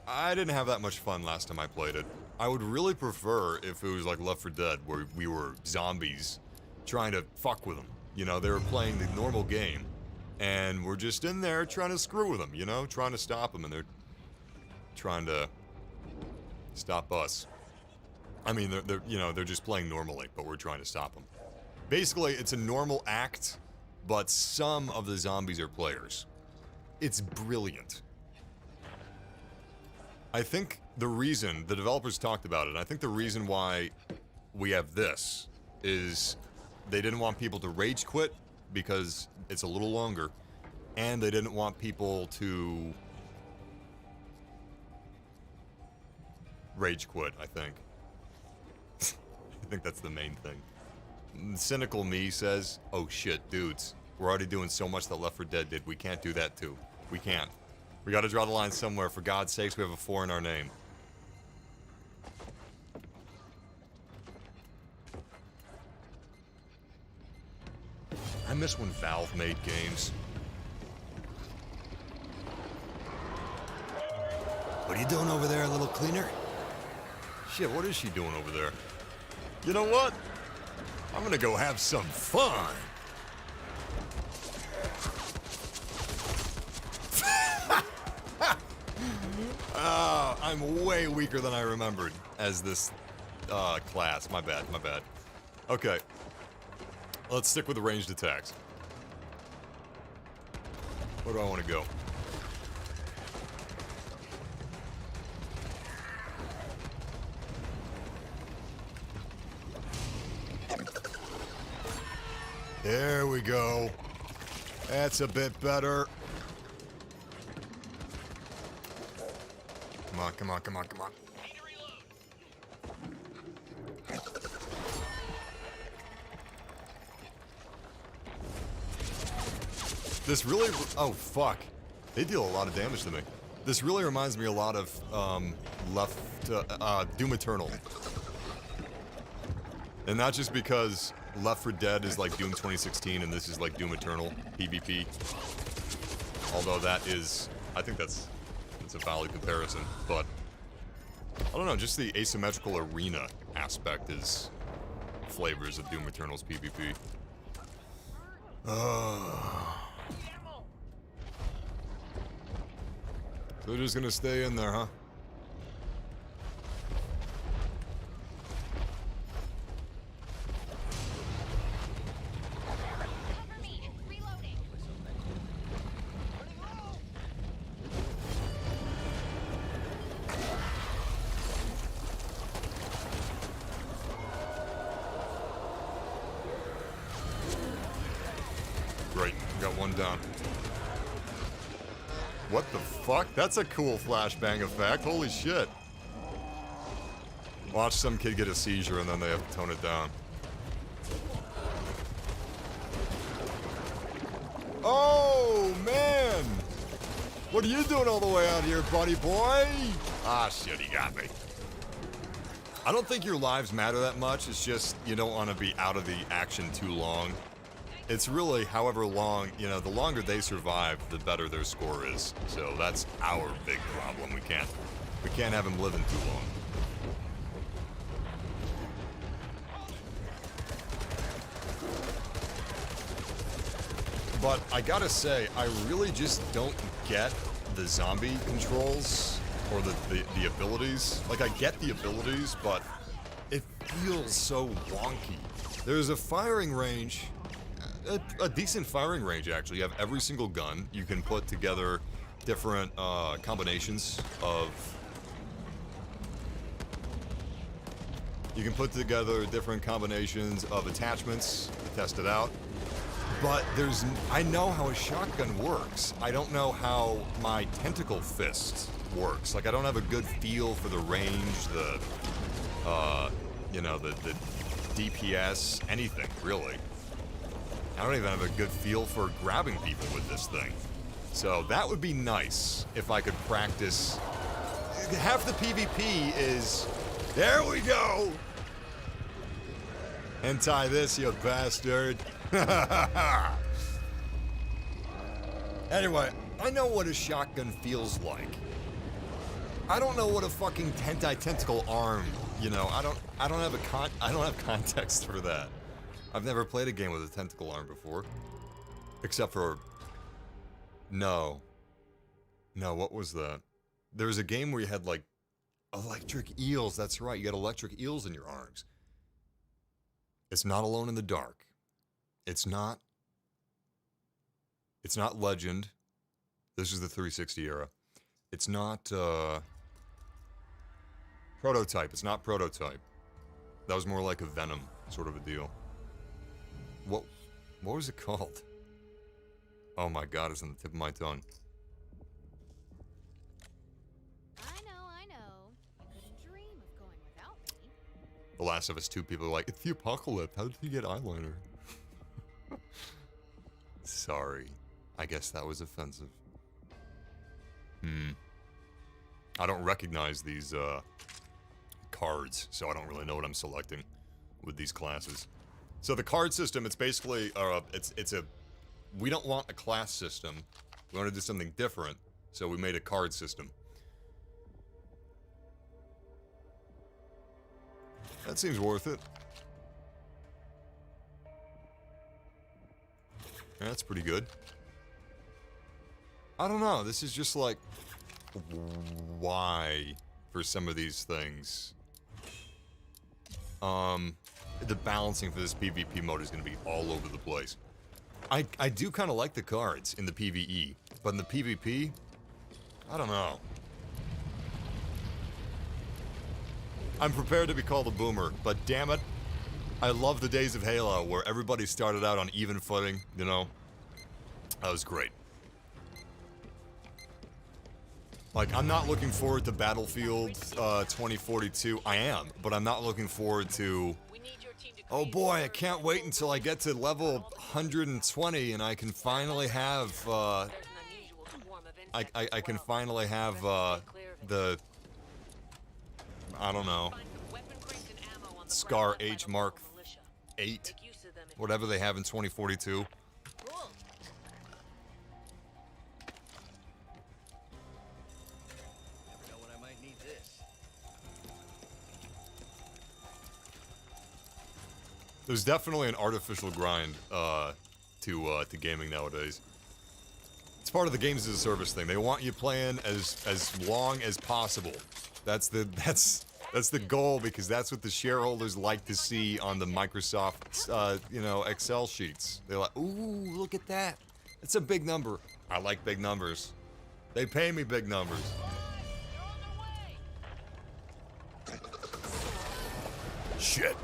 A: I didn't have that much fun last time I played it. I would really prefer if it was like Left 4 Dead, where we were zombies trying to fuck with them. You know, they were playing the normal game, and we're just in there trying to screw with them, you know? Trying to stop them, and they're trying to stop us. I mean, they're just playing normally, but we're trying to stop them. Basically, it's a normal act, but some of the zombies are players. It's brilliant. I think the reason, the developers talked about it, I think the reason why we have this is they didn't want people to rage quit because it's a little longer, and they didn't want people to rage quit, I think. I think that's the main thing. Cynical me says, oh shit, dudes, we're already doing so much that Left 4 Dead did, we can't do that too. We can't. We gotta draw the line somewhere, for God's sakes, we have a 4 in our name. I miss when Valve made games. What are you doing over there, little cleaner? Shit, what is she doing over there? You know what? I'm gonna go have some fun. I'm way weaker than I remembered as this class. My bad, my bad. Okay. Let's stick with the ranged attacks. Where do I want to go? There we go. That's a bit better. Come on, come on, come on, come on. This really... Oh, fuck. They deal a lot of damage to me. This really reminds me a lot of, Doom Eternal. And not just because Left 4 Dead is like Doom 2016 and this is like Doom Eternal PvP. Although that is... I think that's a valid comparison, but... I don't know, just the asymmetrical arena aspect is flavors of Doom Eternal's PvP. So they're just gonna stay in there, huh?
F: Cover me. Reloading.
A: Great, got one down. What the fuck? That's a cool flashbang effect. Holy shit. Watch some kid get a seizure and then they have to tone it down. Oh, man! What are you doing all the way out here, buddy boy? Ah, shit, he got me. I don't think your lives matter that much. It's just you don't want to be out of the action too long. It's really, however long, you know, the longer they survive, the better their score is. So that's our big problem. We can't have them living too long. But I gotta say, I really just don't get the zombie controls or the abilities. Like, I get the abilities, but it feels so wonky. There's a firing range. A decent firing range, actually. You have every single gun. You can put together different combinations of... You can put together different combinations of attachments to test it out. But there's... I know how a shotgun works. I don't know how my tentacle fist works. Like, I don't have a good feel for the range, the... you know, the DPS, anything, really. I don't even have a good feel for grabbing people with this thing. So that would be nice if I could practice. Half the PvP is... There we go! Hentai this, you bastard. Anyway, I know what a shotgun feels like. I don't know what a fucking tentacle arm, you know, I don't have context for that. I've never played a game with a tentacle arm before. Except for... No. No, what was that? There was a game where you had, like, electric eels. That's right, you got electric eels in your arms. It's not Alone in the Dark. It's not Legend. This is the 360 era. It's not, Prototype. It's not Prototype. That was more like a Venom sort of a deal. What was it called? Oh my god, it's on the tip of my tongue.
C: I know. You couldn't dream of going without me.
A: The Last of Us 2 people are like, it's the apocalypse. How did he get eyeliner? Sorry. I guess that was offensive. I don't recognize these, cards, so I don't really know what I'm selecting with these classes. So the card system, it's basically, we don't want a class system. We want to do something different, so we made a card system. That seems worth it. That's pretty good. I don't know. This is just like, why for some of these things? The balancing for this PvP mode is going to be all over the place. I do kind of like the cards in the PvE, but in the PvP, I don't know. I'm prepared to be called a boomer, but damn it, I love the days of Halo where everybody started out on even footing, you know? That was great. Like, I'm not looking forward to Battlefield 2042. I am, but I'm not looking forward to... Oh boy, I can't wait until I get to level 120 and I can finally have, I can finally have, the... I don't know. Scar H Mark 8. Whatever they have in 2042. There's definitely an artificial grind to gaming nowadays. It's part of the games as a service thing. They want you playing as long as possible. That's the goal, because that's what the shareholders like to see on the Microsoft you know, Excel sheets. They're like, ooh, look at that. It's a big number. I like big numbers. They pay me big numbers. Shit.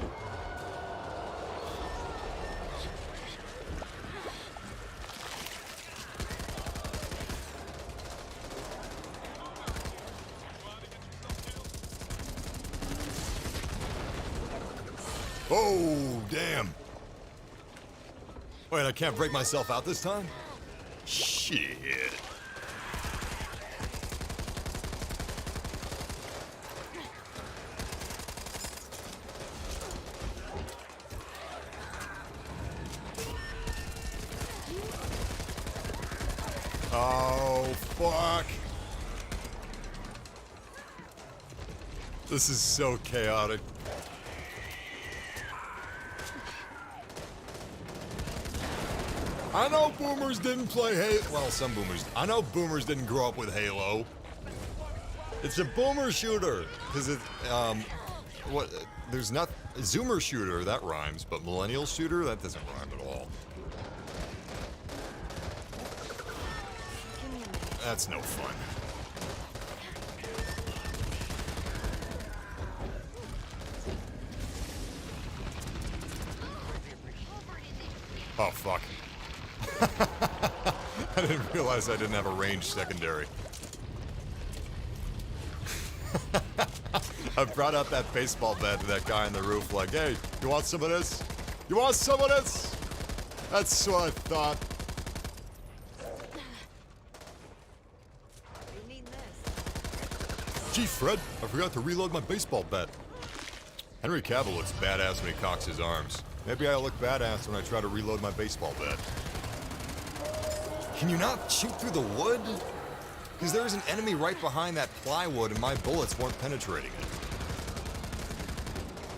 A: Oh, damn. Wait, I can't break myself out this time? Shit. Oh, fuck. This is so chaotic. I know boomers didn't play Halo. Well, some boomers. I know boomers didn't grow up with Halo. It's a boomer shooter. Because it, what, there's not, Zoomer shooter, that rhymes, but millennial shooter, that doesn't rhyme at all. That's no fun. Oh, fuck. I didn't realize I didn't have a ranged secondary. I brought out that baseball bat to that guy on the roof like, hey, you want some of this? You want some of this? That's what I thought. Gee, Fred, I forgot to reload my baseball bat. Henry Cavill looks badass when he cocks his arms. Maybe I look badass when I try to reload my baseball bat. Can you not shoot through the wood? Because there was an enemy right behind that plywood and my bullets weren't penetrating it.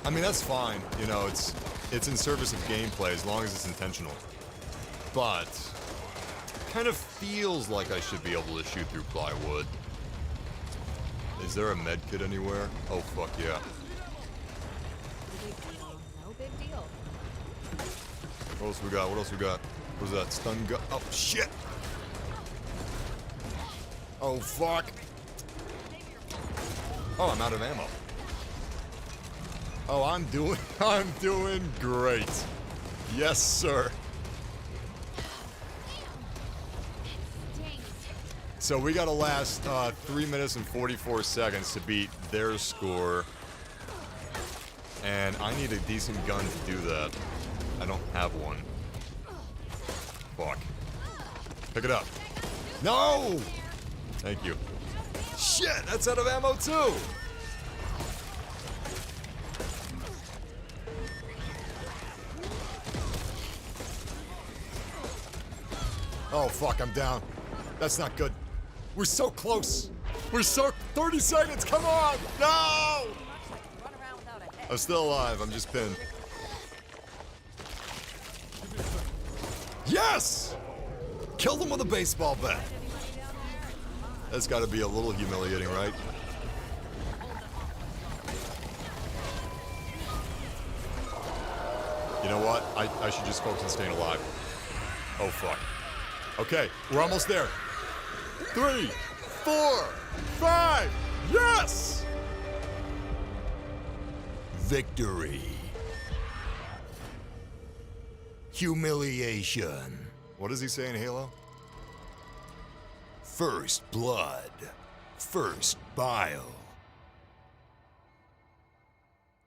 A: I mean, that's fine. You know, it's in service of gameplay as long as it's intentional. But it kind of feels like I should be able to shoot through plywood. Is there a med kit anywhere? Oh, fuck yeah.
C: No big deal.
A: What else we got? What else we got? What was that? Stun gun? Oh, shit! Oh, fuck. Oh, I'm out of ammo. Oh, I'm doing great. Yes, sir. So we gotta last 3 minutes and 44 seconds to beat their score. And I need a decent gun to do that. I don't have one. Fuck. Pick it up. No! Thank you. Shit, that's out of ammo too! Oh fuck, I'm down. That's not good. We're so close. We're so 30 seconds, come on! No!
F: Run around without a head.
A: I'm still alive. I'm just pinned. Yes! Killed him with a baseball bat. That's got to be a little humiliating, right? You know what? I should just focus on staying alive. Oh, fuck. Okay, we're almost there. 3, 4, 5. Yes! Victory. Humiliation. What does he say in Halo? First blood. First bile.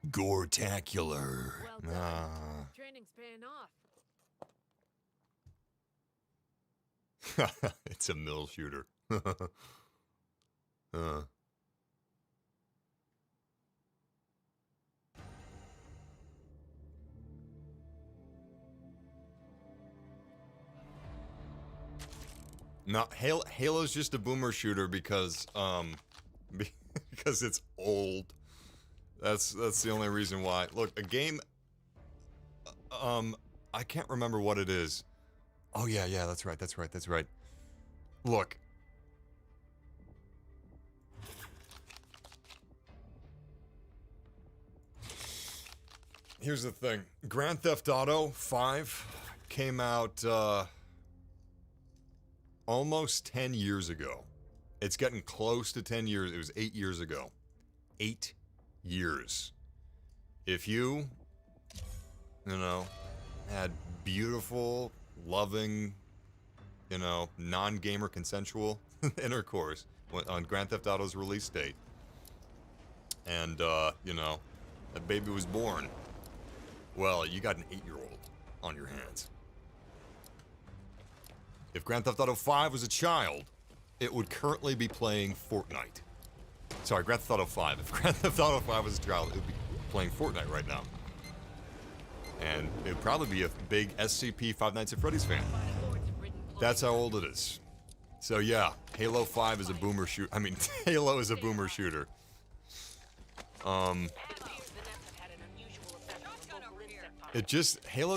A: Gortacular.
H: Well done. Training's paying off.
A: It's a mill shooter. No, Halo's just a boomer shooter because because it's old. That's the only reason why. Look, a game. I can't remember what it is. Oh yeah, that's right. Look. Here's the thing. Grand Theft Auto 5 came out almost 10 years ago. It's getting close to 10 years. It was 8 years ago. 8 years. If you had beautiful, loving, non-gamer consensual intercourse on Grand Theft Auto's release date, and, that baby was born, well, you got an 8-year-old on your hands. If Grand Theft Auto 5 was a child, it would currently be playing Fortnite. Sorry, Grand Theft Auto 5. If Grand Theft Auto 5 was a child, it would be playing Fortnite right now. And it would probably be a big SCP Five Nights at Freddy's fan. That's how old it is. So yeah, Halo 5 is a boomer shoot. I mean, Halo is a boomer shooter. Halo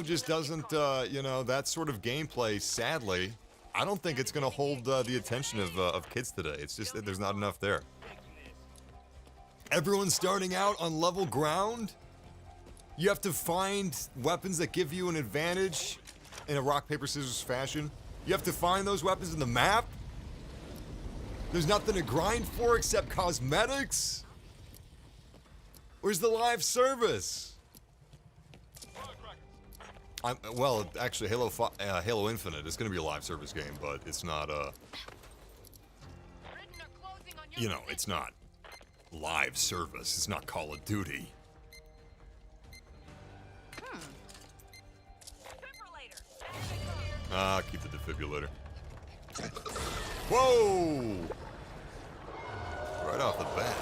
A: just doesn't, that sort of gameplay, sadly, I don't think it's going to hold the attention of kids today. It's just that there's not enough there. Everyone's starting out on level ground. You have to find weapons that give you an advantage in a rock, paper, scissors fashion. You have to find those weapons in the map. There's nothing to grind for except cosmetics. Where's the live service? Well, actually, Halo Infinite is going to be a live service game, but it's not, it's not live service. It's not Call of Duty. Keep the defibrillator. Whoa! Right off the bat.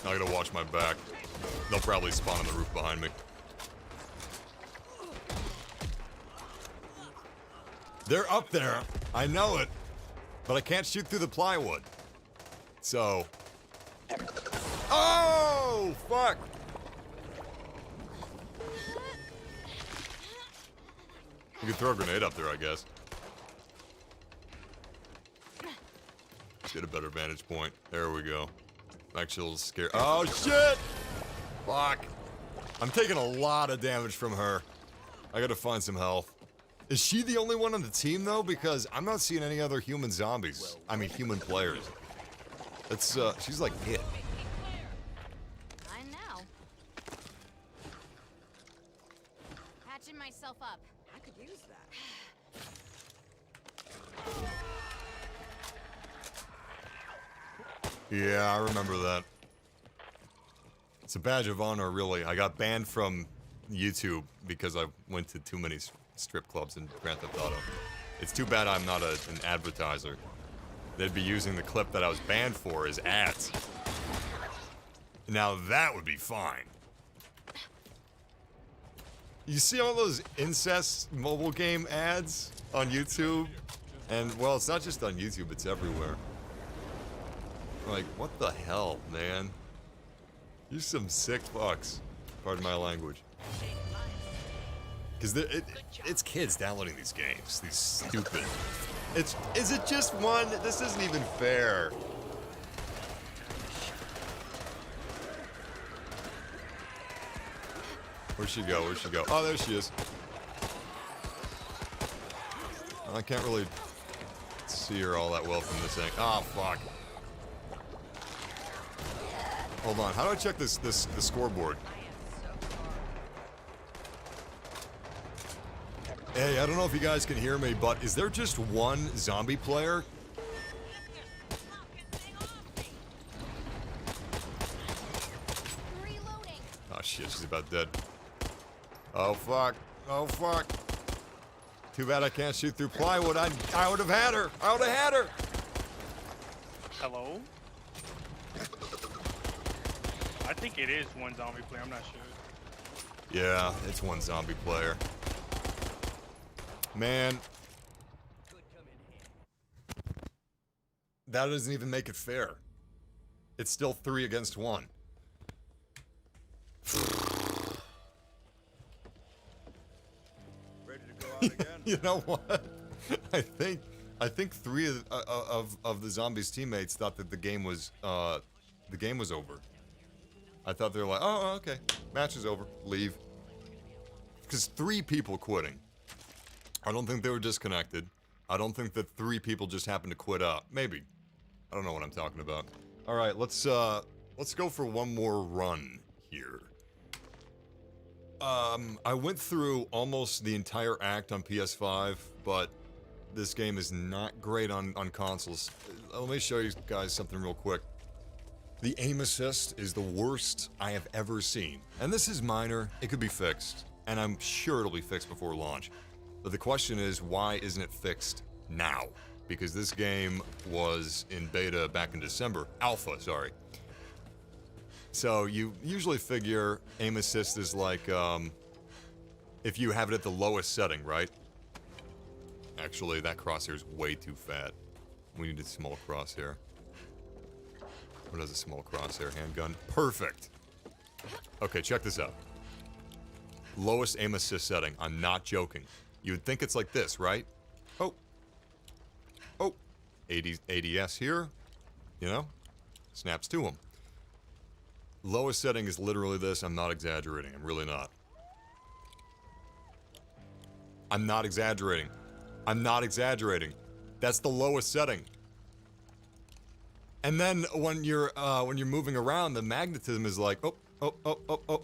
A: I gotta watch my back. They'll probably spawn on the roof behind me. They're up there. I know it. But I can't shoot through the plywood. So... Oh, fuck! You can throw a grenade up there, I guess. Let's get a better vantage point. There we go. Actually, a little scared. Oh, shit! Fuck. I'm taking a lot of damage from her. I gotta find some health. Is she the only one on the team, though? Because I'm not seeing any other human zombies. I mean, human players. That's, she's like it.
C: I know. Patching myself up.
H: I could use that.
A: Yeah, I remember that. It's a badge of honor, really. I got banned from YouTube because I went to too many strip clubs in Grand Theft Auto. It's too bad I'm not an advertiser. They'd be using the clip that I was banned for as ads. Now that would be fine. You see all those incest mobile game ads on YouTube? And, well, it's not just on YouTube, it's everywhere. Like, what the hell, man? You're some sick fucks. Pardon my language. Because it's kids downloading these games. These stupid... Is it just one? This isn't even fair. Where'd she go? Where'd she go? Oh, there she is. I can't really see her all that well from this thing. Oh, fuck. Hold on. How do I check the scoreboard? Hey, I don't know if you guys can hear me, but is there just one zombie player?
F: Reloading.
A: Oh shit, she's about dead. Oh fuck. Oh fuck. Too bad I can't shoot through plywood. I would have had her. I would have had her.
I: Hello? I think it is one zombie player, I'm not sure.
A: Yeah, it's one zombie player. Man. That doesn't even make it fair. It's still 3 against 1.
G: Ready to go out again?
A: You know what? I think 3 of the zombies' teammates thought that the game was over. I thought they were like, oh, okay, match is over, leave. Because 3 people quitting. I don't think they were disconnected. I don't think that 3 people just happened to quit up. Maybe. I don't know what I'm talking about. All right, let's go for one more run here. I went through almost the entire act on PS5, but this game is not great on consoles. Let me show you guys something real quick. The aim assist is the worst I have ever seen. And this is minor, it could be fixed. And I'm sure it'll be fixed before launch. But the question is, why isn't it fixed now? Because this game was in beta back in December. Alpha, sorry. So you usually figure aim assist is like, if you have it at the lowest setting, right? Actually, that crosshair is way too fat. We need a small crosshair. What is a small crosshair? Handgun. Perfect. Okay, check this out. Lowest aim assist setting. I'm not joking. You would think it's like this, right? Oh. Oh. ADS here. You know? Snaps to him. Lowest setting is literally this. I'm not exaggerating. I'm really not. I'm not exaggerating. I'm not exaggerating. That's the lowest setting. And then when you're moving around, the magnetism is like, oh, oh, oh, oh, oh.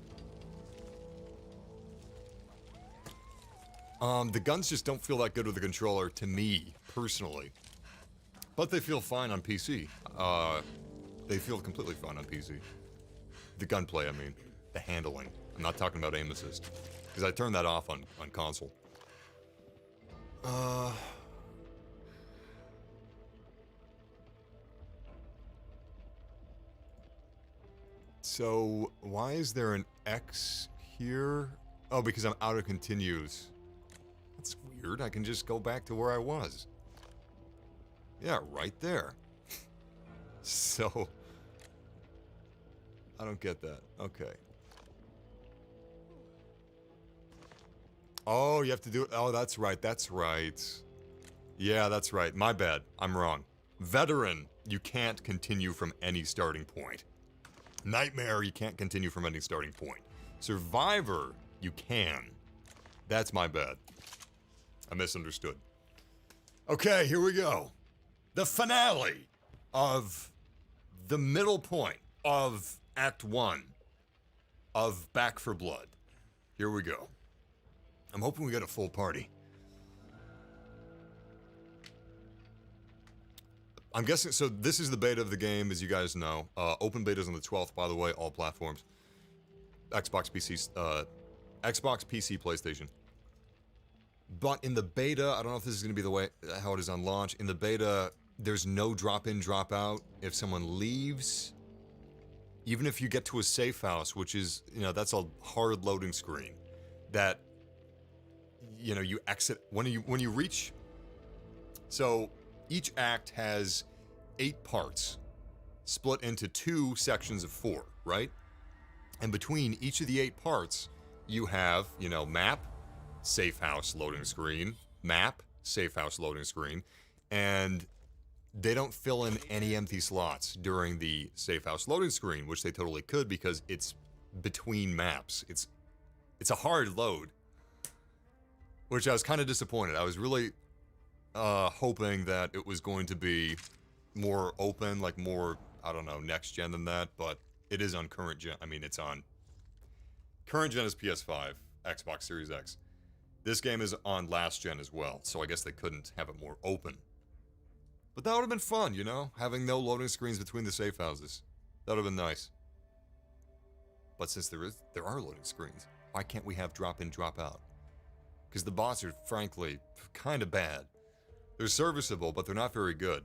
A: The guns just don't feel that good with the controller, to me, personally. But they feel fine on PC. They feel completely fine on PC. The gunplay, I mean. The handling. I'm not talking about aim assist. Because I turned that off on console. So, why is there an X here? Oh, because I'm out of continues. That's weird. I can just go back to where I was. Yeah, right there. So, I don't get that. Okay. Oh, you have to do it. Oh, that's right. That's right. Yeah, that's right. My bad. I'm wrong. Veteran, you can't continue from any starting point. Nightmare, you can't continue from any starting point. Survivor, you can. That's my bad. I misunderstood. Okay, here we go. The finale of the middle point of Act 1 of Back for Blood. Here we go. I'm hoping we get a full party. I'm guessing, so this is the beta of the game, as you guys know. Open beta's on the 12th, by the way, all platforms. Xbox, PC, PlayStation. But in the beta, I don't know if this is going to be the way, how it is on launch. In the beta, there's no drop-in, drop-out. If someone leaves, even if you get to a safe house, which is, you know, that's a hard loading screen, that, you know, you exit, when you reach So each act has 8 parts, split into 2 sections of 4, right? And between each of the 8 parts, you have, map, safe house loading screen, map, safe house loading screen, and they don't fill in any empty slots during the safe house loading screen, which they totally could because it's between maps. It's a hard load, which I was kind of disappointed. I was really hoping that it was going to be more open, like more, I don't know, next gen than that, but it is on current gen. I mean, it's on current gen is PS5, Xbox Series X. This game is on last gen as well, so I guess they couldn't have it more open. But that would have been fun, having no loading screens between the safe houses. That would have been nice. But since there are loading screens, why can't we have drop in, drop out? Because the bots are, frankly, kind of bad. They're serviceable, but they're not very good.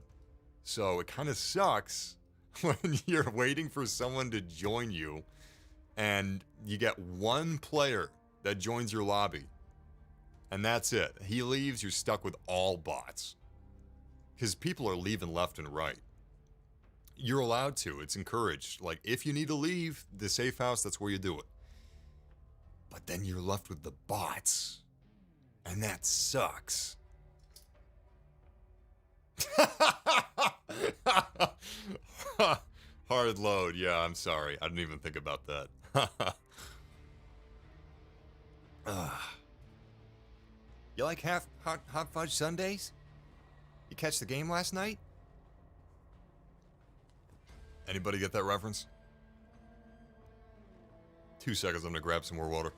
A: So it kind of sucks when you're waiting for someone to join you and you get one player that joins your lobby. And that's it. He leaves, you're stuck with all bots. Because people are leaving left and right. You're allowed to. It's encouraged. Like, if you need to leave the safe house, that's where you do it. But then you're left with the bots. And that sucks. Hard load. Yeah, I'm sorry. I didn't even think about that. You like hot fudge sundaes? You catch the game last night? Anybody get that reference? 2 seconds, I'm gonna grab some more water.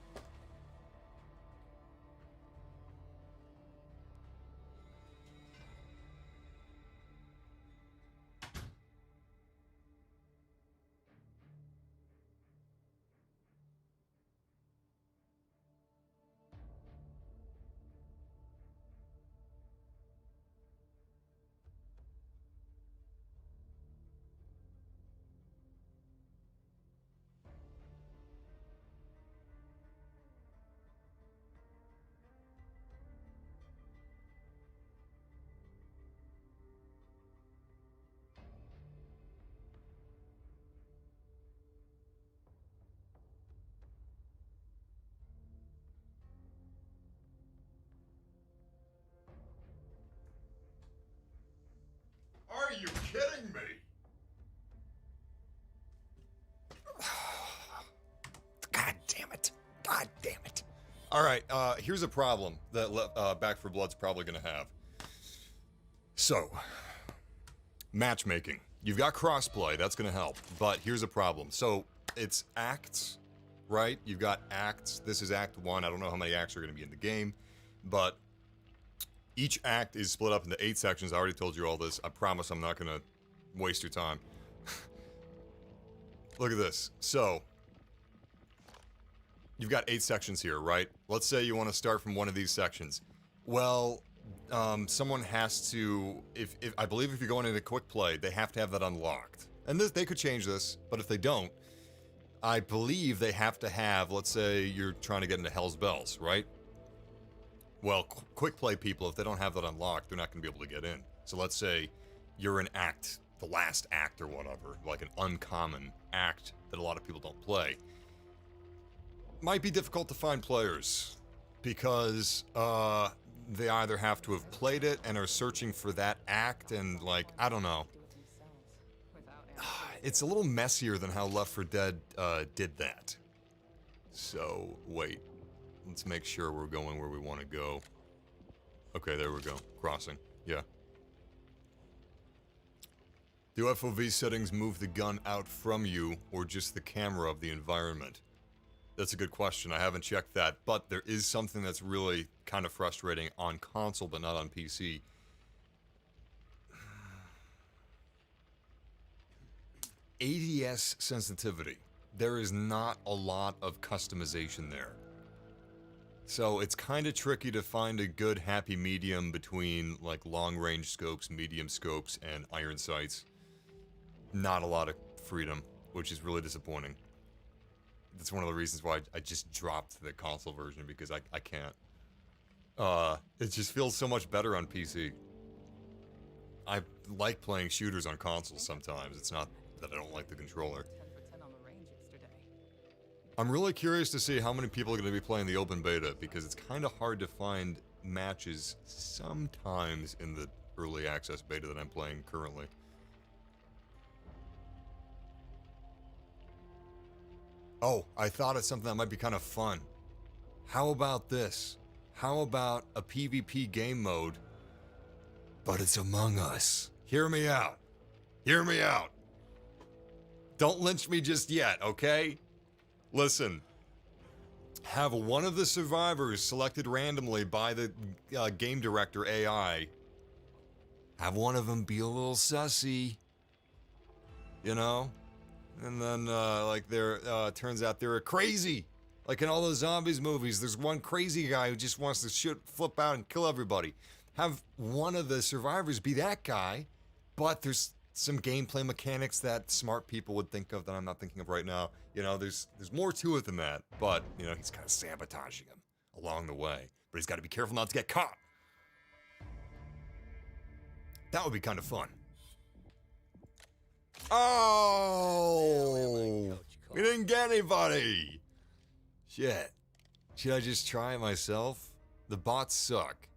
A: Are you kidding me? God damn it. God damn it. Alright, here's a problem that Back 4 Blood's probably gonna have. So, matchmaking. You've got crossplay, that's gonna help. But here's a problem. So, it's acts, right? You've got acts. This is Act 1. I don't know how many acts are gonna be in the game. But each act is split up into 8 sections. I already told you all this. I promise I'm not gonna waste your time. Look at this. So, you've got 8 sections here, right? Let's say you want to start from one of these sections. Well, someone has to, if I believe if you're going into quick play, they have to have that unlocked. And they could change this, but if they don't, I believe they have to have, let's say you're trying to get into Hell's Bells, right? Well, quick play people, if they don't have that unlocked, they're not going to be able to get in. So let's say you're in act, the last act or whatever, like an uncommon act that a lot of people don't play. Might be difficult to find players because they either have to have played it and are searching for that act and, like, I don't know. It's a little messier than how Left 4 Dead did that. So, wait. Let's make sure we're going where we want to go. Okay, there we go. Crossing. Yeah. Do FOV settings move the gun out from you or just the camera of the environment? That's a good question. I haven't checked that, but there is something that's really kind of frustrating on console but not on PC. ADS sensitivity. There is not a lot of customization there. So it's kind of tricky to find a good happy medium between like long-range scopes, medium scopes, and iron sights. Not a lot of freedom, which is really disappointing. That's one of the reasons why I just dropped the console version, because I can't. It just feels so much better on PC. I like playing shooters on consoles sometimes. It's not that I don't like the controller. I'm really curious to see how many people are going to be playing the open beta, because it's kind of hard to find matches sometimes in the early access beta that I'm playing currently. Oh, I thought of something that might be kind of fun. How about this? How about a PvP game mode, but it's Among Us? Hear me out. Hear me out. Don't lynch me just yet, okay? Listen. Have one of the survivors selected randomly by the game director AI. Have one of them be a little sussy. You know? And then, like, turns out they're crazy. Like in all those zombies movies, there's one crazy guy who just wants to flip out and kill everybody. Have one of the survivors be that guy, but there's some gameplay mechanics that smart people would think of that I'm not thinking of right now. You know, there's more to it than that, but, you know, he's kind of sabotaging him along the way. But he's got to be careful not to get caught. That would be kind of fun. Oh! We didn't get anybody! Shit. Should I just try it myself? The bots suck.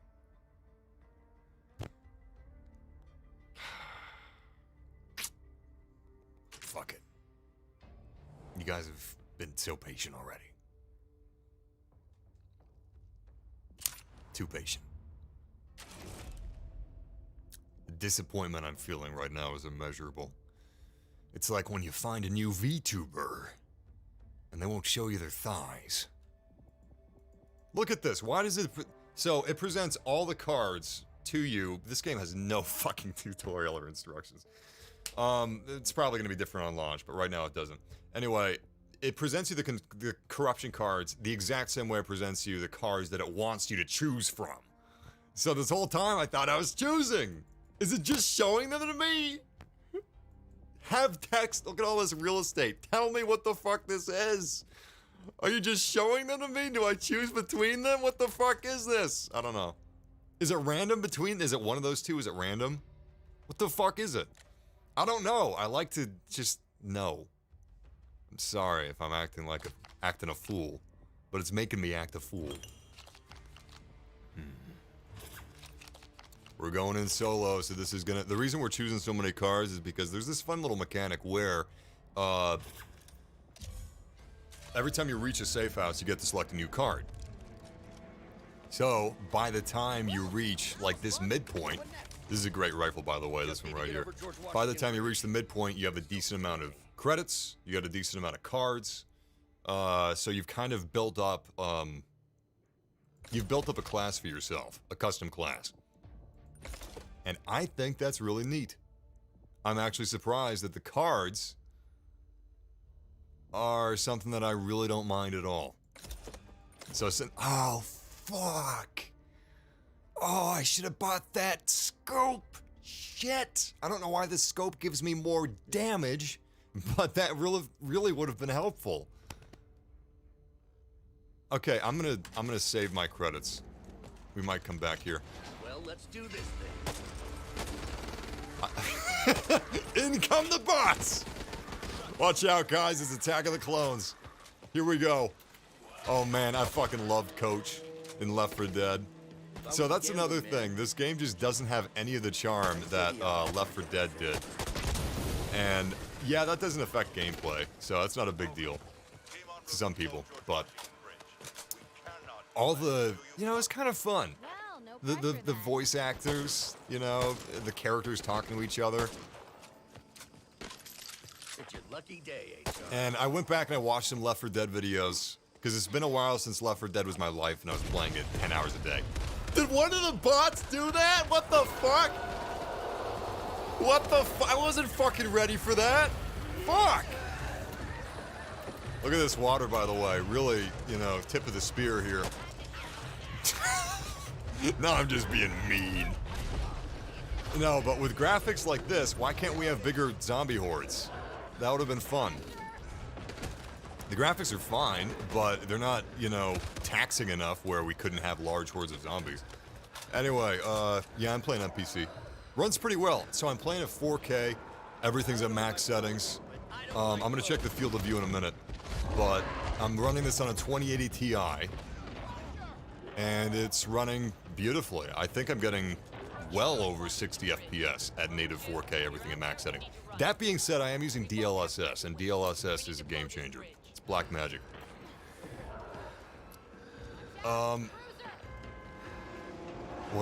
A: Fuck it. You guys have been so patient already. Too patient. The disappointment I'm feeling right now is immeasurable. It's like when you find a new VTuber and they won't show you their thighs. Look at this. Why does it... So, it presents all the cards to you. This game has no fucking tutorial or instructions. It's probably going to be different on launch, but right now it doesn't. Anyway, it presents you the corruption cards the exact same way it presents you the cards that it wants you to choose from. So this whole time I thought I was choosing. Is it just showing them to me? Have text. Look at all this real estate. Tell me what the fuck this is. Are you just showing them to me? Do I choose between them? What the fuck is this? I don't know. Is it random between? Is it one of those two? Is it random? What the fuck is it? I don't know. I like to just know. I'm sorry if I'm acting a fool, but it's making me act a fool. We're going in solo, so this is gonna... The reason we're choosing so many cards is because there's this fun little mechanic where, every time you reach a safe house, you get to select a new card. So, by the time you reach, like, this midpoint... This is a great rifle, by the way, this one right here. By the time you reach the midpoint, you have a decent amount of credits, you got a decent amount of cards, so you've kind of built up, a class for yourself, a custom class. And I think that's really neat. I'm actually surprised that the cards are something that I really don't mind at all. So, oh, fuck. Oh, I should have bought that scope. Shit. I don't know why this scope gives me more damage, but that really would have been helpful. Okay, I'm gonna save my credits. We might come back here.
D: Well, let's do this thing.
A: In come the bots! Watch out, guys. It's Attack of the Clones. Here we go. Oh, man. I fucking loved Coach in Left 4 Dead. So that's another thing. This game just doesn't have any of the charm that Left 4 Dead did. And, yeah, that doesn't affect gameplay. So that's not a big deal to some people. But all the... You know, it's kind of fun.
C: Well, no
A: The voice actors, you know, the characters talking to each other.
D: It's your lucky day, HR.
A: And I went back and I watched some Left 4 Dead videos, because it's been a while since Left 4 Dead was my life and I was playing it 10 hours a day. Did one of the bots do that? What the fuck? What the fuck? I wasn't fucking ready for that. Fuck! Look at this water, by the way. Really, you know, tip of the spear here. No, I'm just being mean. No, but with graphics like this, why can't we have bigger zombie hordes? That would have been fun. The graphics are fine, but they're not, you know, taxing enough where we couldn't have large hordes of zombies. Anyway, yeah, I'm playing on PC. Runs pretty well. So I'm playing at 4K. Everything's at max settings. I'm going to check the field of view in a minute. But I'm running this on a 2080 Ti. And it's running beautifully. I think I'm getting well over 60 FPS at native 4K, everything at max setting. That being said, I am using DLSS, and DLSS is a game changer. It's black magic. What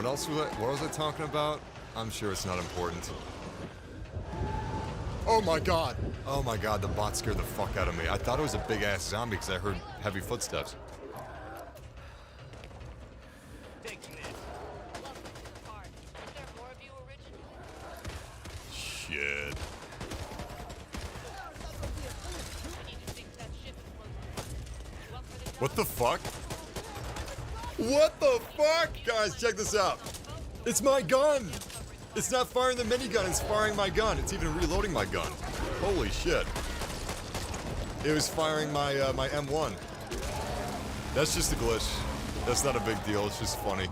A: else was I talking about? I'm sure it's not important. Oh my god! Oh my god, the bot scared the fuck out of me. I thought it was a big ass zombie because I heard heavy footsteps. Shit. What the fuck? What the fuck? Guys, check this out. It's my gun. It's not firing the minigun, it's firing my gun. It's even reloading my gun. Holy shit. It was firing my my M1. That's just a glitch. That's not a big deal, it's just funny.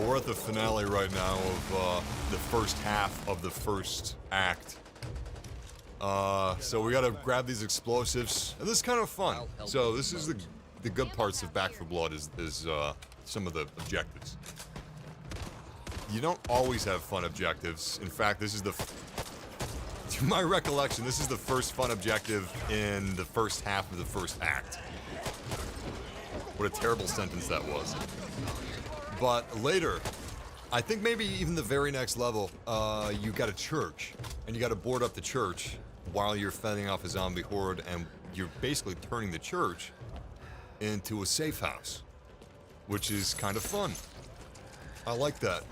A: We're at the finale right now of the first half of the first act. So we gotta grab these explosives, and this is kind of fun. So this is the good parts of Back 4 Blood is some of the objectives. You don't always have fun objectives. In fact, this is to my recollection, this is the first fun objective in the first half of the first act. What a terrible sentence that was. But later, I think maybe even the very next level, you got a church, and you got to board up the church while you're fending off a zombie horde, and you're basically turning the church into a safe house, which is kind of fun. I like that.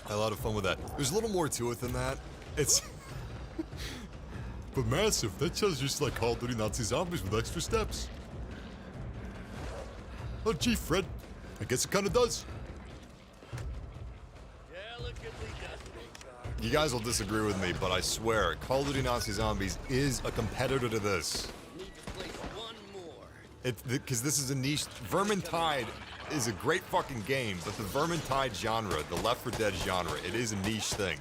A: I had a lot of fun with that. There's a little more to it than that. It's... but massive. That sounds just like Call of Duty Nazi Zombies with extra steps. Oh, gee, Fred. I guess it kind of does. You guys will disagree with me, but I swear, Call of Duty Nazi Zombies is a competitor to this. Because this is a niche. Vermintide is a great fucking game, but the Vermintide genre, the Left 4 Dead genre, it is a niche thing.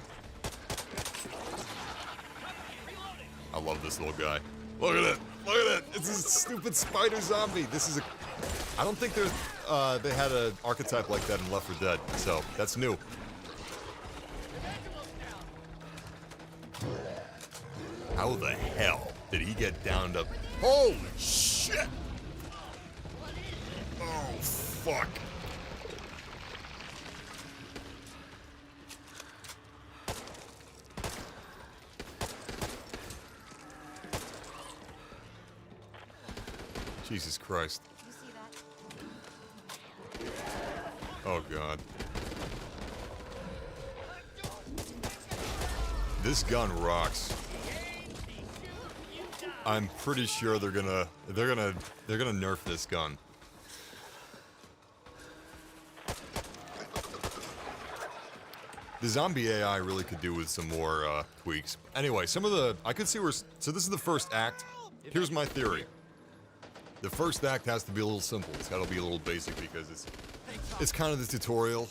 A: I love this little guy. Look at it! Look at it! It's a stupid spider zombie! This is a... I don't think there's... they had an archetype like that in Left 4 Dead, so that's new. How the hell did he get downed up? Holy shit! Oh, fuck. Jesus Christ.
C: You see that?
A: Oh, God. This gun rocks. I'm pretty sure they're gonna nerf this gun. The zombie AI really could do with some more tweaks. Anyway, I could see where. So this is the first act. Here's my theory. The first act has to be a little simple. It's got to be a little basic because it's kind of the tutorial.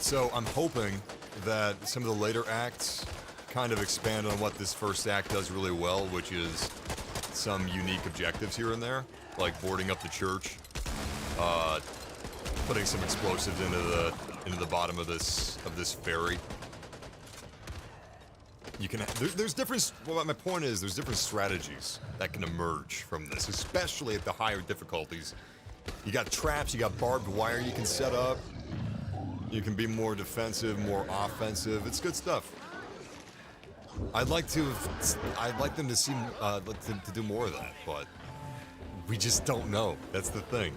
A: So I'm hoping that some of the later acts kind of expand on what this first act does really well, which is some unique objectives here and there, like boarding up the church, putting some explosives into the bottom of this ferry. You can there's different. Well, my point is there's different strategies that can emerge from this, especially at the higher difficulties. You got traps, you got barbed wire you can set up. You can be more defensive, more offensive. It's good stuff. I'd like them to see to do more of that, but we just don't know. That's the thing.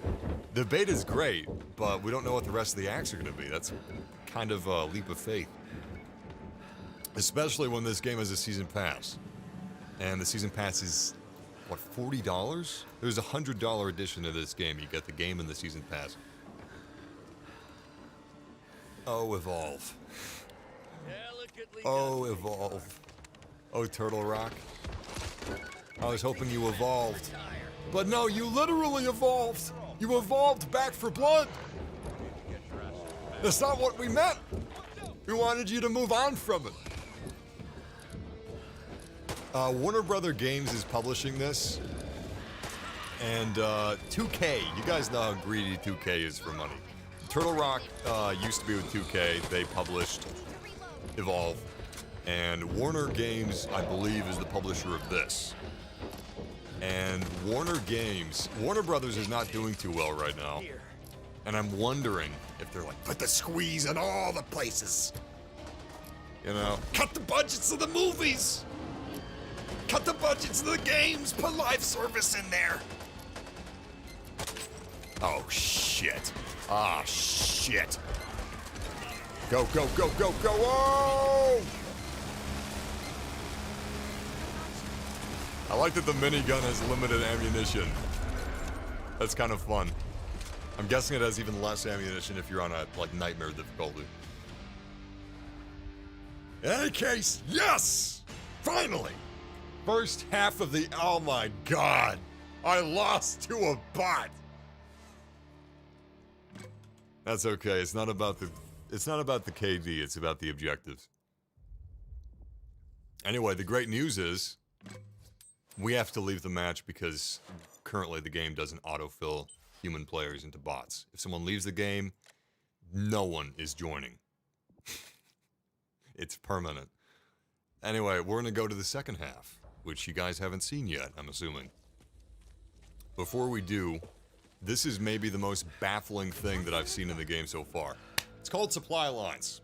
A: The beta's great, but we don't know what the rest of the acts are going to be. That's kind of a leap of faith. Especially when this game has a season pass. And the season pass is what, $40? There's a $100 edition of this game. You get the game and the season pass. Oh, Evolve. Oh, Evolve. Oh, Turtle Rock. I was hoping you evolved. But no, you literally evolved. You evolved Back for Blood. That's not what we meant. We wanted you to move on from it. Warner Brother Games is publishing this. And 2K, you guys know how greedy 2K is for money. Turtle Rock used to be with 2K. They published Evolve. And Warner Games, I believe, is the publisher of this. And Warner Brothers is not doing too well right now. And I'm wondering if they're like, put the squeeze in all the places. You know, cut the budgets of the movies. Cut the budgets of the games. Put live service in there. Oh, shit. Ah, shit. Go, go, go, go, go. Oh! I like that the minigun has limited ammunition. That's kind of fun. I'm guessing it has even less ammunition if you're on a, like, nightmare difficulty. In any case, yes! Finally! First half of the, oh my god! I lost to a bot! That's okay, it's not about the KD, it's about the objectives. Anyway, the great news is, we have to leave the match because currently the game doesn't autofill human players into bots. If someone leaves the game, no one is joining. It's permanent. Anyway, we're gonna go to the second half, which you guys haven't seen yet, I'm assuming. Before we do, this is maybe the most baffling thing that I've seen in the game so far. It's called supply lines.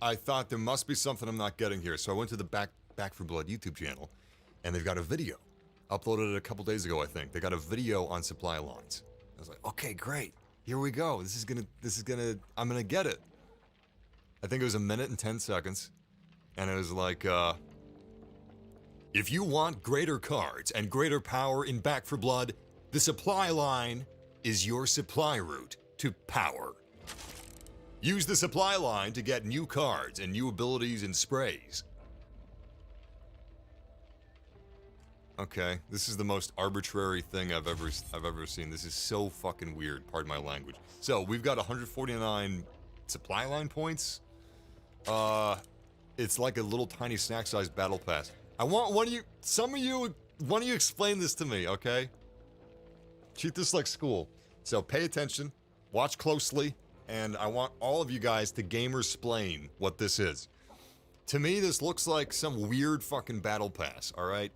A: I thought there must be something I'm not getting here, so I went to the Back for Blood YouTube channel, and they've got a video. Uploaded it a couple days ago, I think. They got a video on supply lines. I was like, okay, great. Here we go. I'm gonna get it. I think it was 1 minute and 10 seconds. And it was like, if you want greater cards and greater power in Back for Blood, the supply line is your supply route to power. Use the supply line to get new cards and new abilities and sprays. Okay, this is the most arbitrary thing I've ever seen. This is so fucking weird, pardon my language. So, we've got 149 supply line points. It's like a little tiny snack-sized battle pass. I want one of you explain this to me, okay? Treat this like school. So pay attention, watch closely, and I want all of you guys to gamer-splain what this is. To me, this looks like some weird fucking battle pass, alright?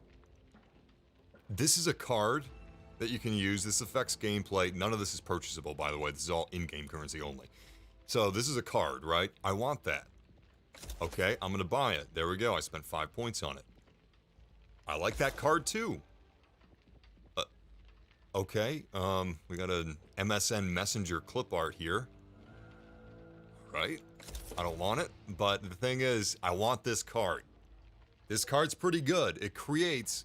A: This is a card that you can use. This affects gameplay. None of this is purchasable, by the way. This is all in-game currency only. So this is a card, right? I want that. Okay, I'm gonna buy it. There we go. I spent 5 points on it. I like that card too. Okay, we got an MSN Messenger clip art here. Right? I don't want it, but the thing is, I want this card. This card's pretty good. It creates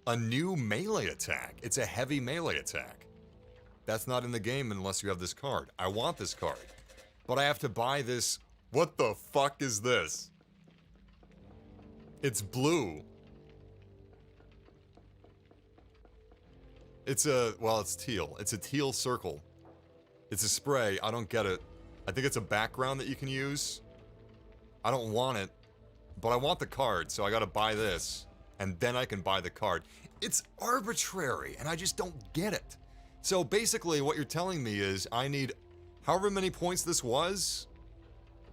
A: a new melee attack. It's a heavy melee attack. That's not in the game unless you have this card. I want this card. But I have to buy this. What the fuck is this? It's blue. It's teal. It's a teal circle. It's a spray. I don't get it. I think it's a background that you can use. I don't want it, but I want the card, so I gotta buy this, and then I can buy the card. It's arbitrary, and I just don't get it. So basically, what you're telling me is I need however many points this was,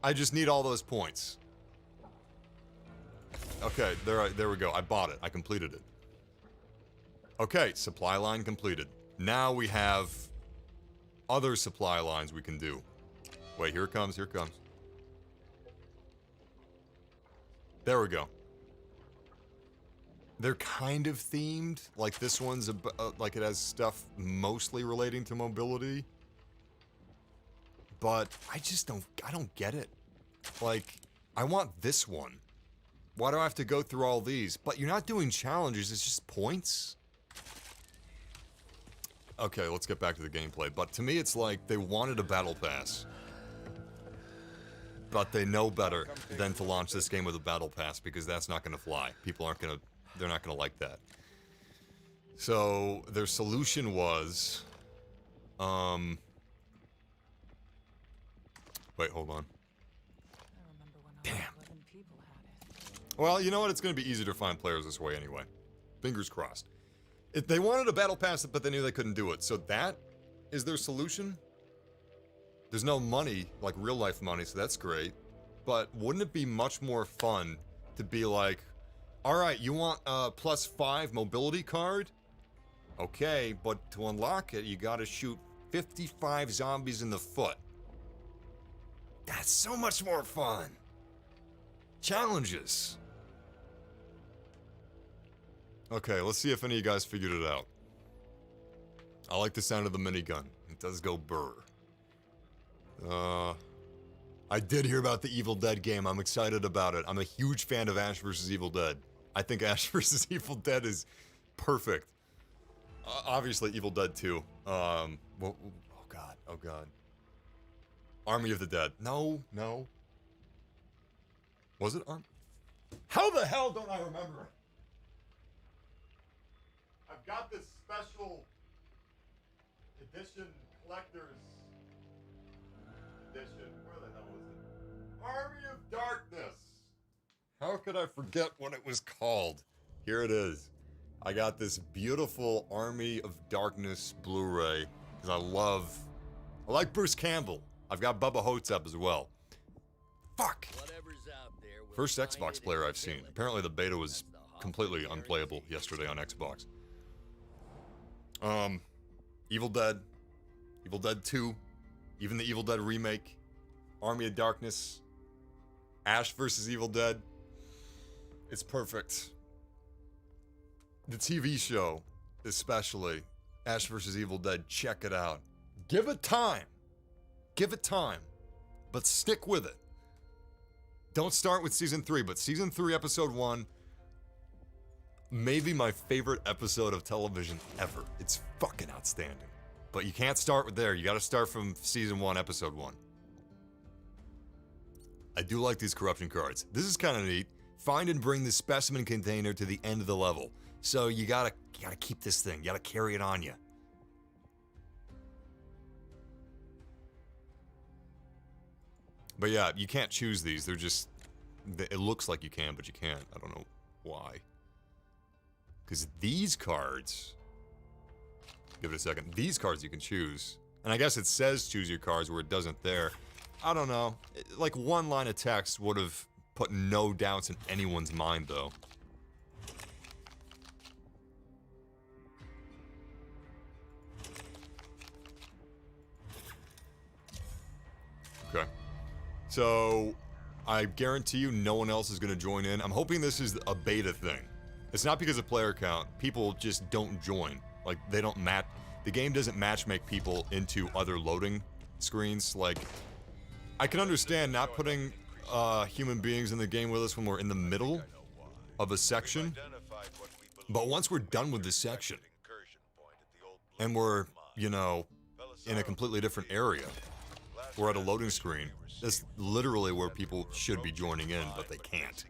A: I just need all those points. Okay, there we go. I bought it. I completed it. Okay, supply line completed. Now we have other supply lines we can do. Wait, here it comes, here it comes. There we go. They're kind of themed, like this one's, like it has stuff mostly relating to mobility. But I don't get it. Like, I want this one. Why do I have to go through all these? But you're not doing challenges, it's just points? Okay, let's get back to the gameplay. But to me, it's like they wanted a battle pass. But they know better than to launch this game with a battle pass because that's not going to fly. People aren't going to, they're not going to like that. So their solution was, wait, hold on. Damn. Well, you know what? It's going to be easier to find players this way anyway. Fingers crossed. They wanted a battle pass, but they knew they couldn't do it. So that is their solution. There's no money, like real life money, so that's great. But wouldn't it be much more fun to be like, all right, you want a +5 mobility card? Okay, but to unlock it, you gotta shoot 55 zombies in the foot. That's so much more fun. Challenges. Okay, let's see if any of you guys figured it out. I like the sound of the minigun. It does go burr. I did hear about the Evil Dead game. I'm excited about it. I'm a huge fan of Ash vs. Evil Dead. I think Ash vs. Evil Dead is perfect. Obviously, Evil Dead 2. Oh god, oh god. Army of the Dead. No. Was it How the hell don't I remember? I've got this special edition collector's edition. Where the hell is it? Army of Darkness. How could I forget what it was called? Here it is. I got this beautiful Army of Darkness Blu-ray because I like Bruce Campbell. I've got Bubba Hotep as well. Fuck. First Xbox player I've seen. Apparently the beta was completely unplayable yesterday on Xbox. Evil Dead, Evil Dead 2, even the Evil Dead remake, Army of Darkness, Ash vs. Evil Dead. It's perfect. The TV show, especially, Ash vs. Evil Dead, check it out. Give it time. Give it time. But stick with it. Don't start with Season 3, but Season 3, Episode 1, maybe my favorite episode of television ever. It's fucking outstanding. But you can't start with there. You gotta start from Season 1, Episode 1. I do like these corruption cards. This is kind of neat. Find and bring the specimen container to the end of the level. So you gotta keep this thing. You gotta carry it on you. But yeah, you can't choose these. They're just... It looks like you can, but you can't. I don't know why. Because these cards... Give it a second. These cards you can choose. And I guess it says choose your cards where it doesn't there. I don't know. Like one line of text would have put no doubts in anyone's mind, though. Okay. So, I guarantee you no one else is going to join in. I'm hoping this is a beta thing. It's not because of player count. People just don't join. Like, they don't match... The game doesn't matchmake people into other loading screens. Like, I can understand not putting human beings in the game with us when we're in the middle of a section. But once we're done with this section, and we're, you know, in a completely different area, we're at a loading screen. That's literally where people should be joining in, but they can't.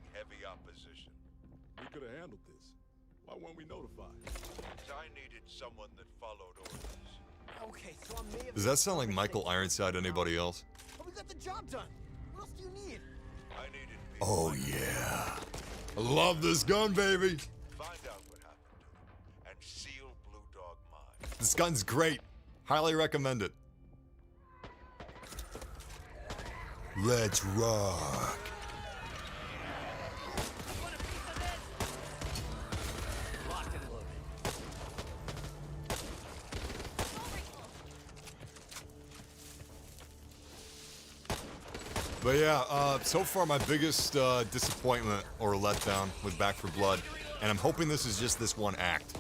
G: We could have handled this. Why weren't we notified? I needed someone that followed orders.
D: Okay, so I may have...
A: Does that sound like Michael Ironside to anybody else?
D: But we got the job done. What else do you need?
G: I needed
A: Oh yeah. I love this gun, baby.
G: find out what happened to him and seal Blue Dog mine.
A: This gun's great. Highly recommend it. Let's rock. But yeah, so far my biggest disappointment or letdown with Back 4 Blood, and I'm hoping this is just this one act,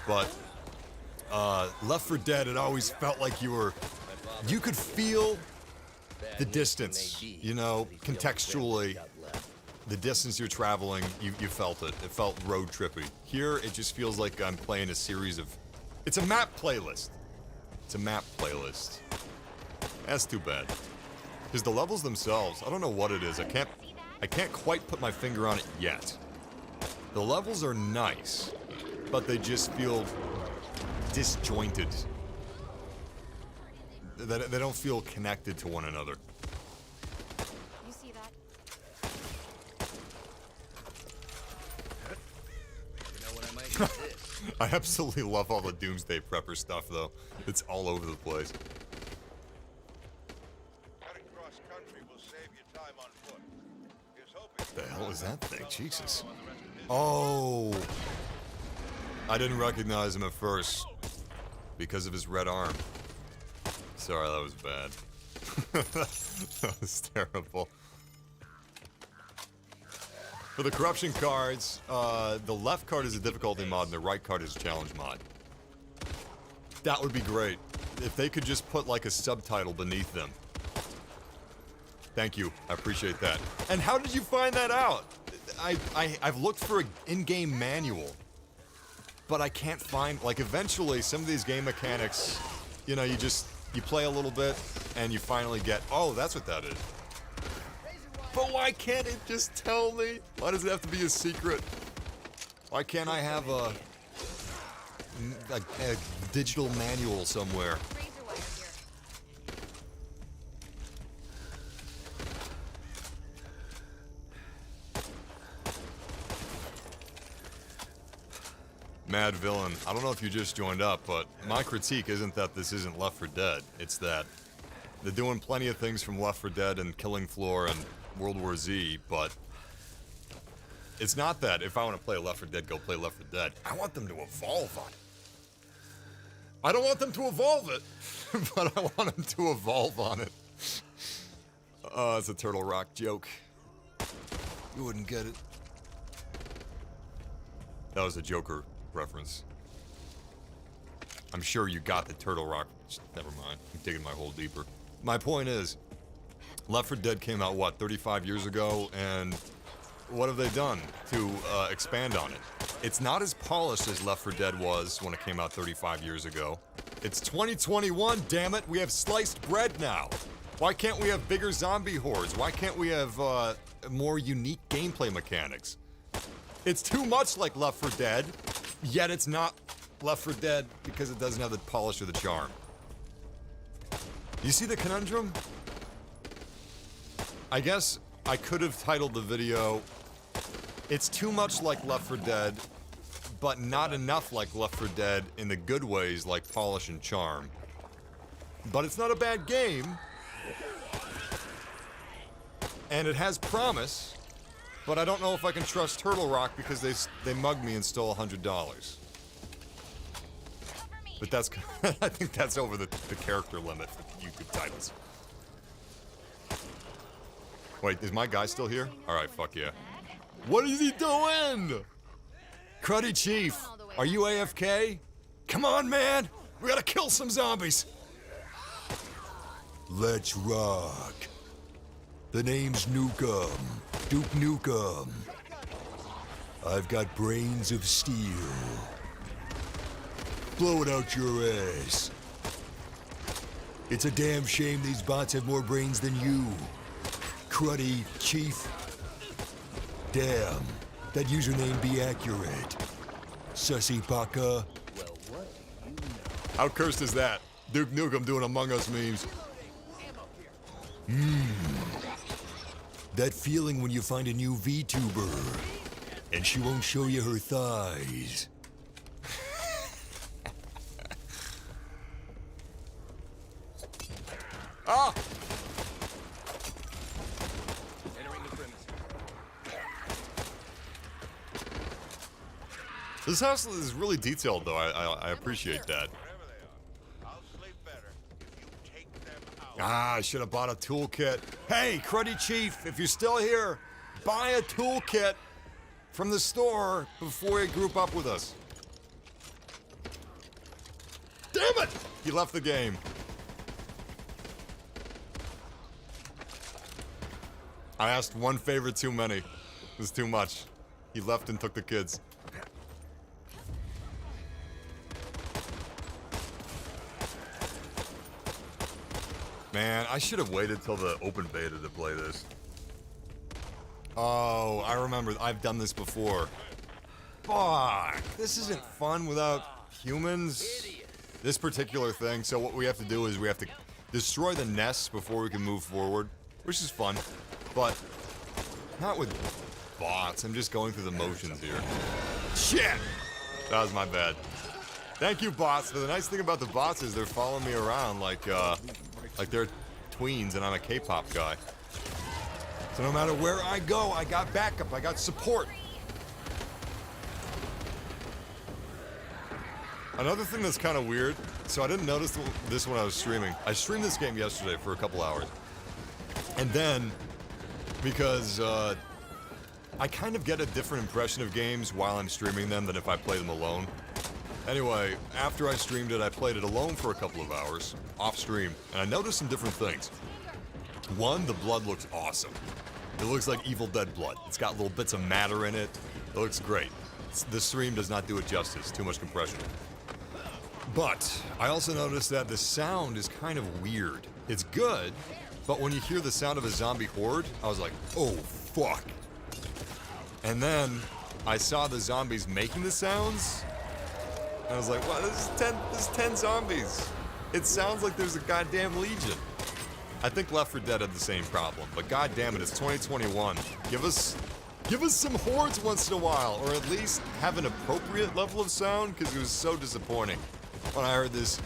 A: but Left 4 Dead, it always felt like you could feel the distance, you know, contextually, the distance you're traveling, you felt it. It felt road trippy. Here, it just feels like I'm playing a series of... It's a map playlist. It's a map playlist. That's too bad. Because the levels themselves, I don't know what it is. I can't quite put my finger on it yet. The levels are nice, but they just feel disjointed. They don't feel connected to one another.
C: You see that?
D: You know what I might use this?
A: I absolutely love all the Doomsday Prepper stuff, though. It's all over the place.
G: Cutting cross country will save you time on foot. Here's hoping.
A: The hell is that thing? Jesus. Oh. I didn't recognize him at first because of his red arm. Sorry, that was bad. That was terrible. For the corruption cards, the left card is a difficulty mod and the right card is a challenge mod. That would be great. If they could just put like a subtitle beneath them. Thank you. I appreciate that. And how did you find that out? I've looked for an in-game manual, but I can't find, like, eventually some of these game mechanics, you know, you play a little bit and you finally get, oh, that's what that is. But why can't it just tell me? Why does it have to be a secret? Why can't I have a digital manual somewhere?
C: Razor wire here.
A: Mad Villain, I don't know if you just joined up, but my critique isn't that this isn't Left 4 Dead. It's that they're doing plenty of things from Left 4 Dead and Killing Floor and World War Z, but it's not that if I want to play Left 4 Dead, go play Left 4 Dead. I want them to evolve on it. I don't want them to evolve it, but I want them to evolve on it. Oh, it's a Turtle Rock joke. You wouldn't get it. That was a Joker reference. I'm sure you got the Turtle Rock. Never mind. I'm digging my hole deeper. My point is, Left 4 Dead came out, what, 35 years ago? And what have they done to expand on it? It's not as polished as Left 4 Dead was when it came out 35 years ago. It's 2021, damn it. We have sliced bread now. Why can't we have bigger zombie hordes? Why can't we have more unique gameplay mechanics? It's too much like Left 4 Dead, yet it's not Left 4 Dead because it doesn't have the polish or the charm. You see the conundrum? I guess I could have titled the video, it's too much like Left 4 Dead, but not enough like Left 4 Dead in the good ways like polish and charm. But it's not a bad game, and it has promise. But I don't know if I can trust Turtle Rock because they mugged me and stole $100. But that's, I think that's over the character limit for YouTube titles. Wait, is my guy still here? Alright, fuck yeah. What is he doing? Cruddy Chief, are you AFK? Come on, man! We gotta kill some zombies! Let's rock. The name's Nukem. Duke Nukem. I've got brains of steel. Blow it out your ass. It's a damn shame these bots have more brains than you. Cruddy Chief. Damn, that username be accurate. Sussy Baka.
D: Well, what do you know?
A: How cursed is that? Duke Nukem doing Among Us memes. That feeling when you find a new VTuber and she won't show you her thighs. Ah!
D: Entering the premises.
A: This house is really detailed, though. I appreciate that.
G: Wherever they are, I'll sleep better if you take them out.
A: Ah, I should have bought a toolkit. Hey, Cruddy Chief, if you're still here, buy a toolkit from the store before you group up with us. Damn it! He left the game. I asked one favor too many. It was too much. He left and took the kids. Man, I should have waited till the open beta to play this. Oh, I remember. I've done this before. Fuck. This isn't fun without humans. This particular thing. So what we have to do is we have to destroy the nests before we can move forward, which is fun, but not with bots. I'm just going through the motions here. Shit! That was my bad. Thank you, bots. So the nice thing about the bots is they're following me around like they're tweens and I'm a K-pop guy. So no matter where I go, I got backup, I got support. Another thing that's kind of weird, so I didn't notice this when I was streaming. I streamed this game yesterday for a couple hours. And then, because I kind of get a different impression of games while I'm streaming them than if I play them alone. Anyway, after I streamed it, I played it alone for a couple of hours, off stream, and I noticed some different things. One, the blood looks awesome. It looks like Evil Dead blood. It's got little bits of matter in it. It looks great. The stream does not do it justice. Too much compression. But I also noticed that the sound is kind of weird. It's good, but when you hear the sound of a zombie horde, I was like, oh, fuck. And then I saw the zombies making the sounds, and I was like, wow, this is 10 zombies. It sounds like there's a goddamn legion. I think Left 4 Dead had the same problem, but goddamn it, it's 2021. Give us some hordes once in a while, or at least have an appropriate level of sound, because it was so disappointing when I heard this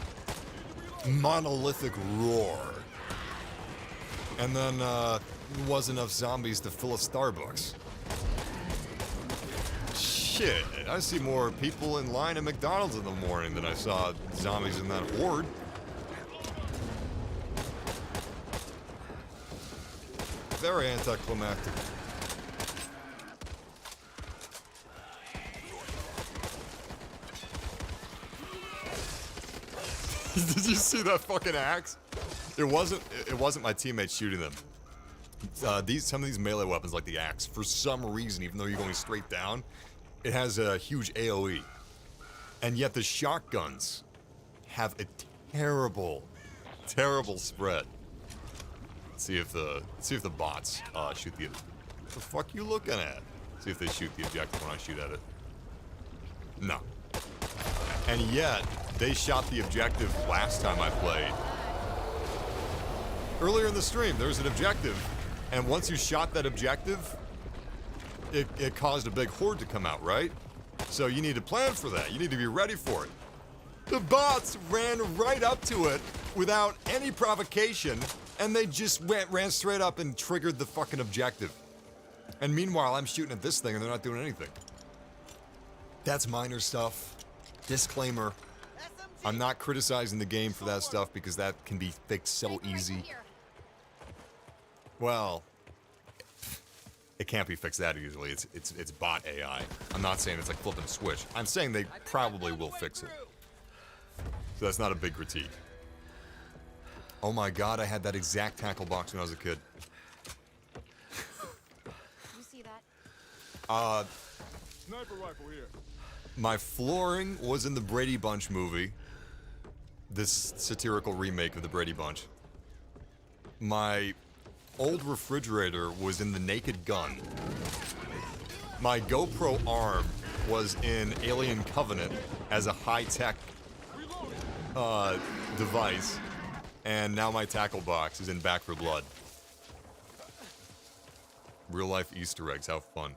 A: monolithic roar. And then, there wasn't enough zombies to fill a Starbucks. Shit, I see more people in line at McDonald's in the morning than I saw zombies in that horde. Very anticlimactic. Did you see that fucking axe? It wasn't my teammates shooting them. Some of these melee weapons, like the axe, for some reason, even though you're going straight down, it has a huge AOE. And yet the shotguns have a terrible, terrible spread. See if the bots shoot the. What the fuck you looking at? See if they shoot the objective when I shoot at it. No. And yet they shot the objective last time I played. Earlier in the stream, there was an objective, and once you shot that objective, it caused a big horde to come out, right? So you need to plan for that. You need to be ready for it. The bots ran right up to it without any provocation, and they just ran straight up and triggered the fucking objective. And meanwhile, I'm shooting at this thing and they're not doing anything. That's minor stuff. Disclaimer. I'm not criticizing the game for that stuff because that can be fixed so easy. Well, it can't be fixed that easily. It's bot AI. I'm not saying it's like flipping a switch. I'm saying they probably will fix it. So that's not a big critique. Oh my god, I had that exact tackle box when I was a kid.
C: You see that?
G: Sniper rifle here.
A: My flooring was in the Brady Bunch movie. This satirical remake of the Brady Bunch. My old refrigerator was in The Naked Gun. My GoPro arm was in Alien Covenant as a high-tech device. And now my tackle box is in Back 4 Blood. Real life Easter eggs, how fun.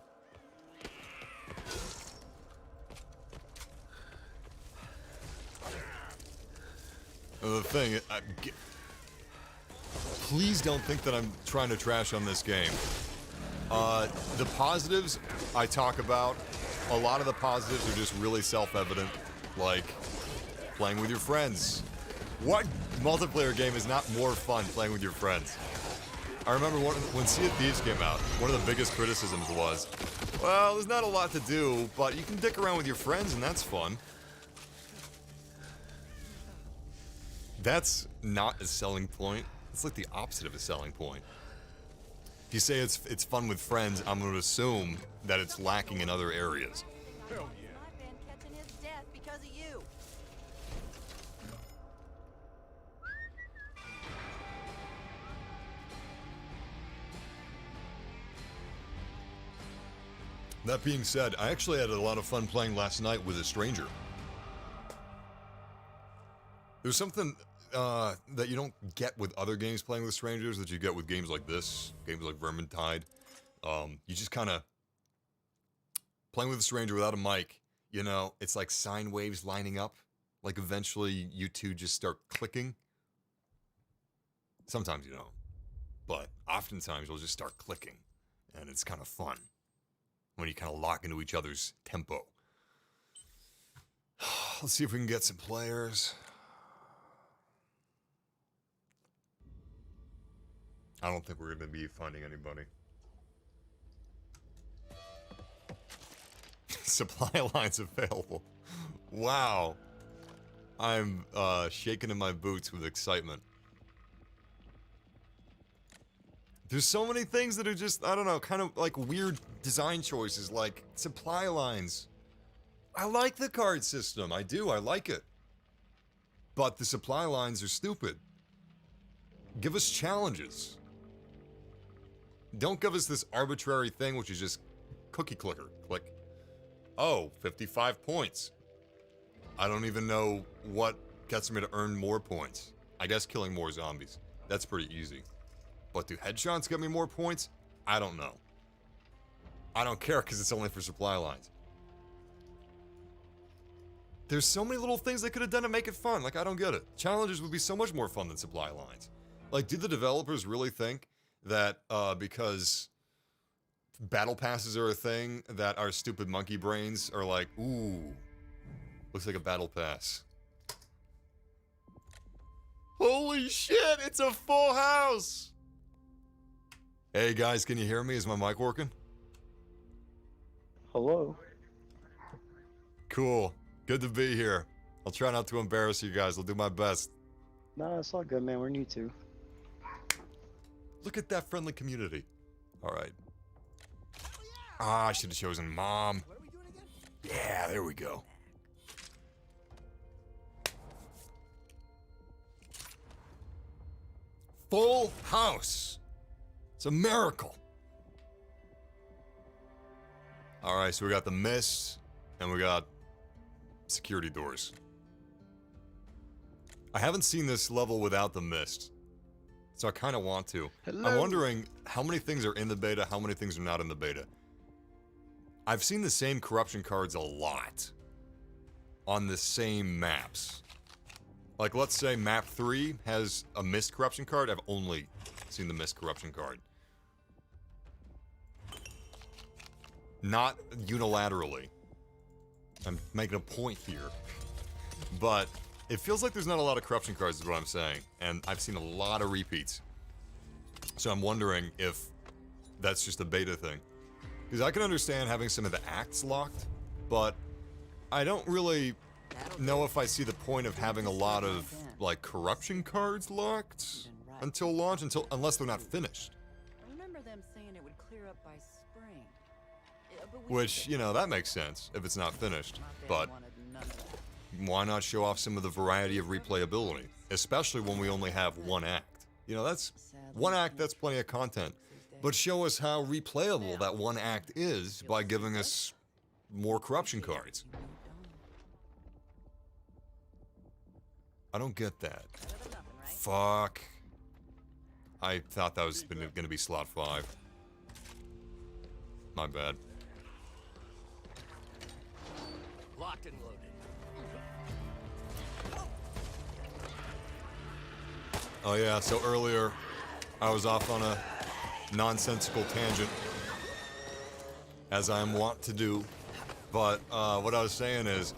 A: The thing, please don't think that I'm trying to trash on this game. The positives I talk about, a lot of the positives are just really self-evident, like playing with your friends. What multiplayer game is not more fun playing with your friends? I remember when Sea of Thieves came out, one of the biggest criticisms was, well, there's not a lot to do, but you can dick around with your friends and that's fun. That's not a selling point. It's like the opposite of a selling point. If you say it's fun with friends, I'm going to assume that it's lacking in other areas.
G: Hell yeah.
F: I've been catching his death because of you.
A: That being said, I actually had a lot of fun playing last night with a stranger. There's something that you don't get with other games playing with strangers that you get with games like this, games like Vermintide. You just kind of playing with a stranger without a mic, you know, it's like sine waves lining up. Like eventually you two just start clicking. Sometimes you don't, but oftentimes you'll just start clicking, and it's kind of fun when you kind of lock into each other's tempo. Let's see if we can get some players. I don't think we're going to be finding anybody. Supply lines available. Wow. I'm shaking in my boots with excitement. There's so many things that are just, I don't know, kind of like weird design choices, like supply lines. I like the card system. I do. I like it. But the supply lines are stupid. Give us challenges. Don't give us this arbitrary thing, which is just cookie clicker. Click. Oh, 55 points. I don't even know what gets me to earn more points. I guess killing more zombies. That's pretty easy. But do headshots get me more points? I don't know. I don't care because it's only for supply lines. There's so many little things they could have done to make it fun. Like, I don't get it. Challenges would be so much more fun than supply lines. Like, did the developers really think that because battle passes are a thing, that our stupid monkey brains are like, ooh, looks like a battle pass. Holy shit, it's a full house! Hey guys, can you hear me? Is my mic working?
J: Hello.
A: Cool. Good to be here. I'll try not to embarrass you guys. I'll do my best.
J: Nah, it's all good, man. We're new too.
A: Look at that friendly community. Alright. Ah, I should have chosen mom.
D: What are we doing again?
A: Yeah, there we go. Full house. It's a miracle. Alright, so we got the mist, and we got security doors. I haven't seen this level without the mist, so I kind of want to.
B: Hello.
A: I'm wondering how many things are in the beta, how many things are not in the beta. I've seen the same corruption cards a lot on the same maps. Like, let's say map 3 has a mist corruption card. I've only seen the mist corruption card. Not unilaterally. I'm making a point here. But it feels like there's not a lot of corruption cards is what I'm saying. And I've seen a lot of repeats. So I'm wondering if that's just a beta thing. Because I can understand having some of the acts locked, but I don't really know if I see the point of having a lot of, like, corruption cards locked until launch, unless they're not finished.
F: I remember them saying it would clear up by spring.
A: Which, you know, that makes sense if it's not finished. But why not show off some of the variety of replayability? Especially when we only have one act. You know, that's one act, that's plenty of content. But show us how replayable that one act is by giving us more corruption cards. I don't get that. Fuck. I thought that was gonna be slot 5. My bad.
D: Locked and loaded.
A: Oh yeah, so earlier I was off on a nonsensical tangent, as I am wont to do. But what I was saying is,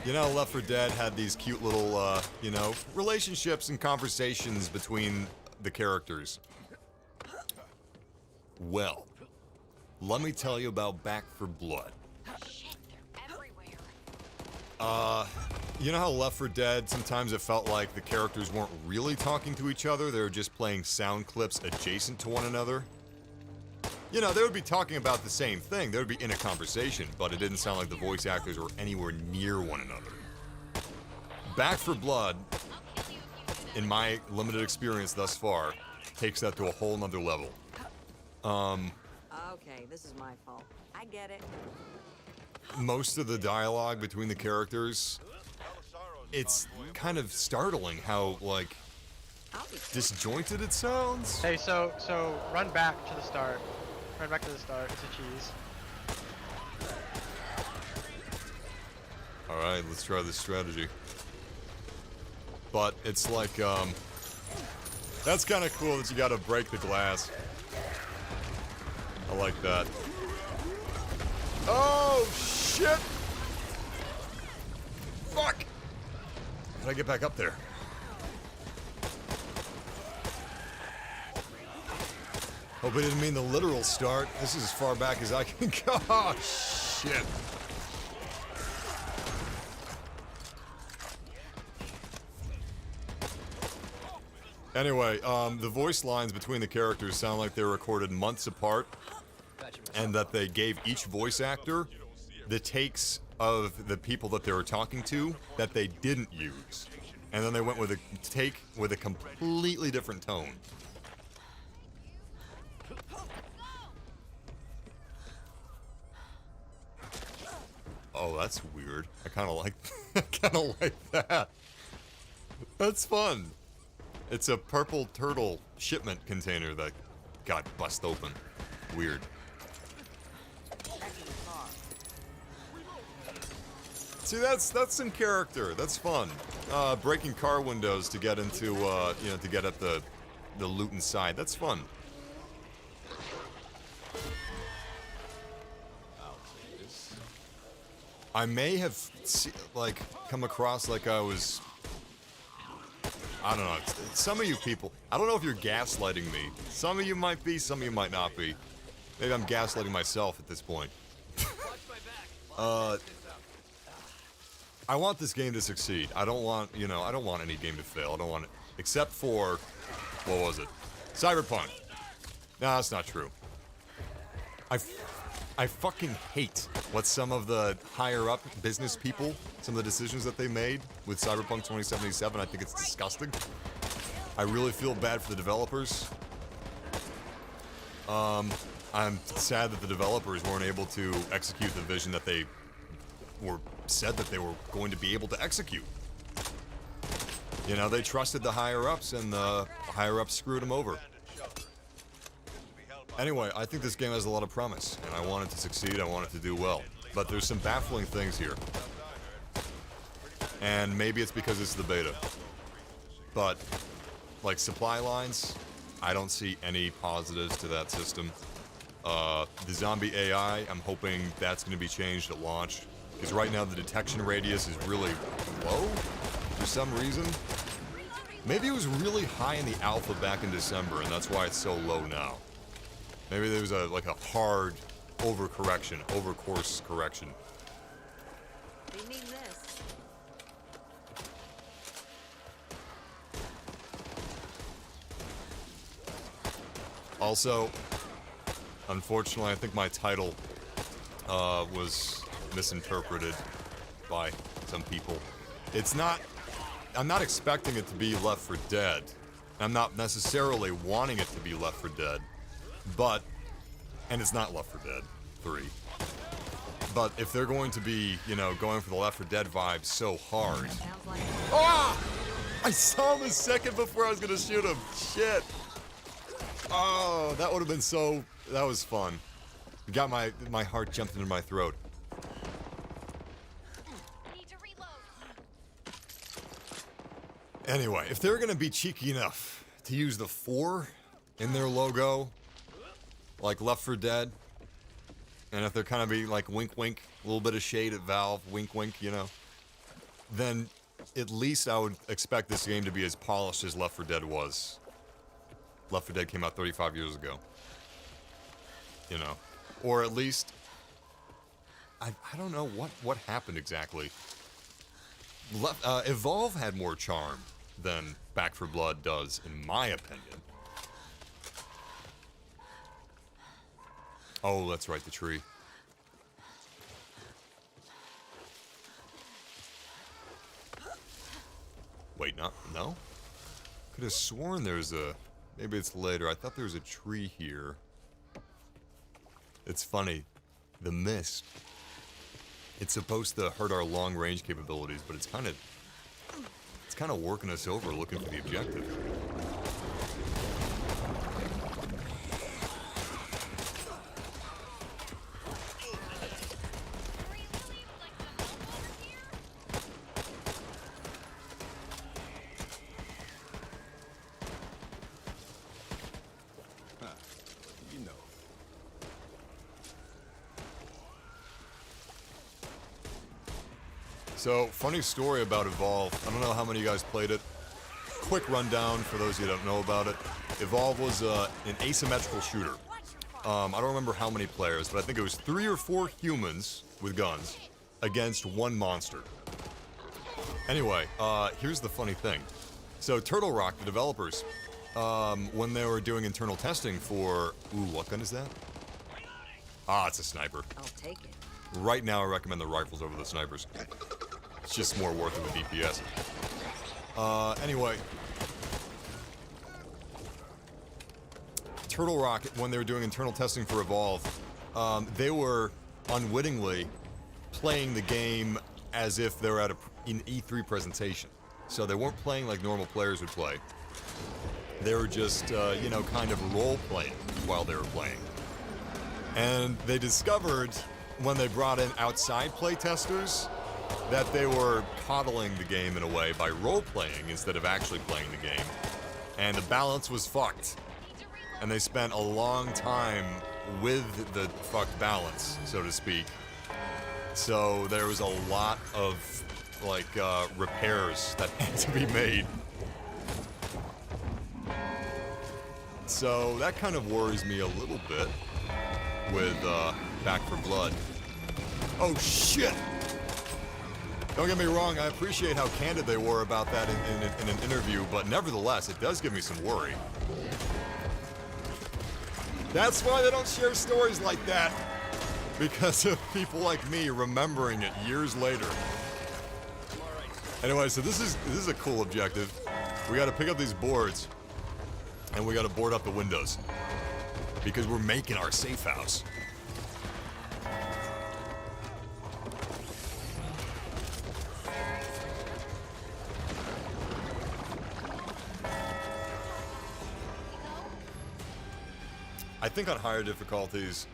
A: you know, Left 4 Dead had these cute little, you know, relationships and conversations between the characters. Well, let me tell you about Back 4 Blood.
F: Shit, they're everywhere.
A: You know how Left 4 Dead, sometimes it felt like the characters weren't really talking to each other, they were just playing sound clips adjacent to one another? you know, they would be talking about the same thing. They would be in a conversation, but it didn't sound like the voice actors were anywhere near one another. Back for Blood, in my limited experience thus far, takes that to a whole nother level.
F: Okay, this is my fault. I get it.
A: Most of the dialogue between the characters, it's kind of startling how, like, disjointed it sounds.
K: Hey, so run back to the start. Run back to the start. It's a cheese.
A: All right, let's try this strategy. But it's like, that's kind of cool that you gotta break the glass. I like that. Oh, shit! Fuck! How'd I get back up there? Hope I didn't mean the literal start. This is as far back as I can go. Oh, shit. Anyway, the voice lines between the characters sound like they were recorded months apart, and that they gave each voice actor the takes of the people that they were talking to that they didn't use. And then they went with a take with a completely different tone. Oh, that's weird. I kind of like that. That's fun. It's a purple turtle shipment container that got bust open. Weird. See, that's in character. That's fun. Breaking car windows to get into, you know, to get at the loot inside. That's fun. I may have, come across like I was... I don't know. Some of you people, I don't know if you're gaslighting me. Some of you might be, some of you might not be. Maybe I'm gaslighting myself at this point. I want this game to succeed. I don't want, you know, I don't want any game to fail. I don't want it, except for, what was it? Cyberpunk. No, that's not true. I fucking hate what some of the higher up business people, some of the decisions that they made with Cyberpunk 2077. I think it's disgusting. I really feel bad for the developers. I'm sad that the developers weren't able to execute the vision that they were said that they were going to be able to execute. You know, they trusted the higher ups, and the higher ups screwed them over. Anyway, I think this game has a lot of promise, and I want it to succeed, I want it to do well. But there's some baffling things here. And maybe it's because it's the beta. But, like supply lines, I don't see any positives to that system. The zombie AI, I'm hoping that's going to be changed at launch. Because right now the detection radius is really low, for some reason. Maybe it was really high in the alpha back in December, and that's why it's so low now. Maybe there was a hard overcorrection, overcourse correction.
F: They mean this.
A: Also, unfortunately, I think my title was misinterpreted by some people. It's not... I'm not expecting it to be Left 4 Dead. I'm not necessarily wanting it to be Left 4 Dead. But, and it's not Left 4 Dead 3. But if they're going to be, you know, going for the Left 4 Dead vibe so hard... Ah! I saw him a second before I was gonna shoot him. Shit. Oh, that would have been so... That was fun. Got my heart jumped into my throat. Anyway, if they're gonna be cheeky enough to use the 4 in their logo, like Left 4 Dead, and if they're kind of be like wink wink, a little bit of shade at Valve, wink wink, you know, then at least I would expect this game to be as polished as Left 4 Dead was. Left 4 Dead came out 35 years ago. You know, or at least, I don't know what happened exactly. Evolve had more charm than Back 4 Blood does, in my opinion. Oh, that's right, the tree. Wait, no? Could have sworn there's a... Maybe it's later. I thought there was a tree here. It's funny. The mist. It's supposed to hurt our long-range capabilities, but it's kind of working us over looking for the objective.
G: You know.
A: So, funny story about Evolve. I don't know how many of you guys played it. Quick rundown for those of you who don't know about it. Evolve was an asymmetrical shooter. I don't remember how many players, but I think it was 3 or 4 humans with guns against one monster. Anyway, here's the funny thing. So, Turtle Rock, the developers, when they were doing internal testing for... Ooh, what gun is that? Ah, it's a sniper.
F: I'll take it.
A: Right now, I recommend the rifles over the snipers. It's just more worth of the DPS. Anyway. Turtle Rock, when they were doing internal testing for Evolve, they were unwittingly playing the game as if they were at an E3 presentation. So they weren't playing like normal players would play. They were just, you know, kind of role-playing while they were playing. And they discovered, when they brought in outside play testers, that they were coddling the game in a way by role-playing instead of actually playing the game. And the balance was fucked. And they spent a long time with the fucked balance, so to speak. So there was a lot of, like, repairs that had to be made. So that kind of worries me a little bit with Back for Blood. Oh shit! Don't get me wrong, I appreciate how candid they were about that in an interview, but nevertheless, it does give me some worry. That's why they don't share stories like that. Because of people like me remembering it years later. Anyway, so this is a cool objective. We gotta pick up these boards, and we gotta board up the windows. Because we're making our safe house. I think on higher difficulties,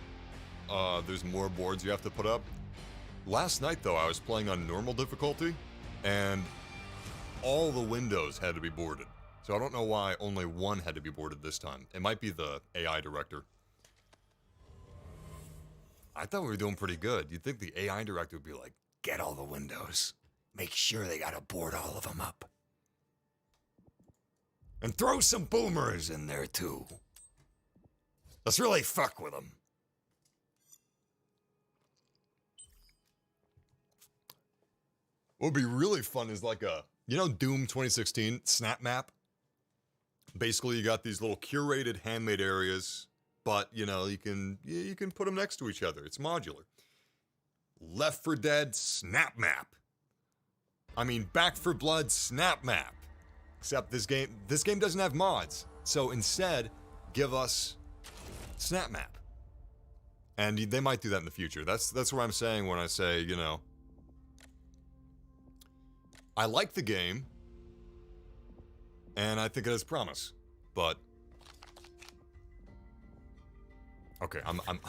A: there's more boards you have to put up. Last night, though, I was playing on normal difficulty, and all the windows had to be boarded. So I don't know why only one had to be boarded this time. It might be the AI director. I thought we were doing pretty good. You'd think the AI director would be like, get all the windows. Make sure they gotta board all of them up. And throw some boomers in there, too. Let's really fuck with them. What would be really fun is like a, you know, Doom 2016 snap map? Basically, you got these little curated handmade areas, but, you know, you can put them next to each other. It's modular. Left 4 Dead snap map. I mean, Back 4 Blood snap map. Except this game doesn't have mods. So instead, give us snap map. And they might do that in the future. That's what I'm saying when I say, you know, I like the game, and I think it has promise, but okay, I'm I've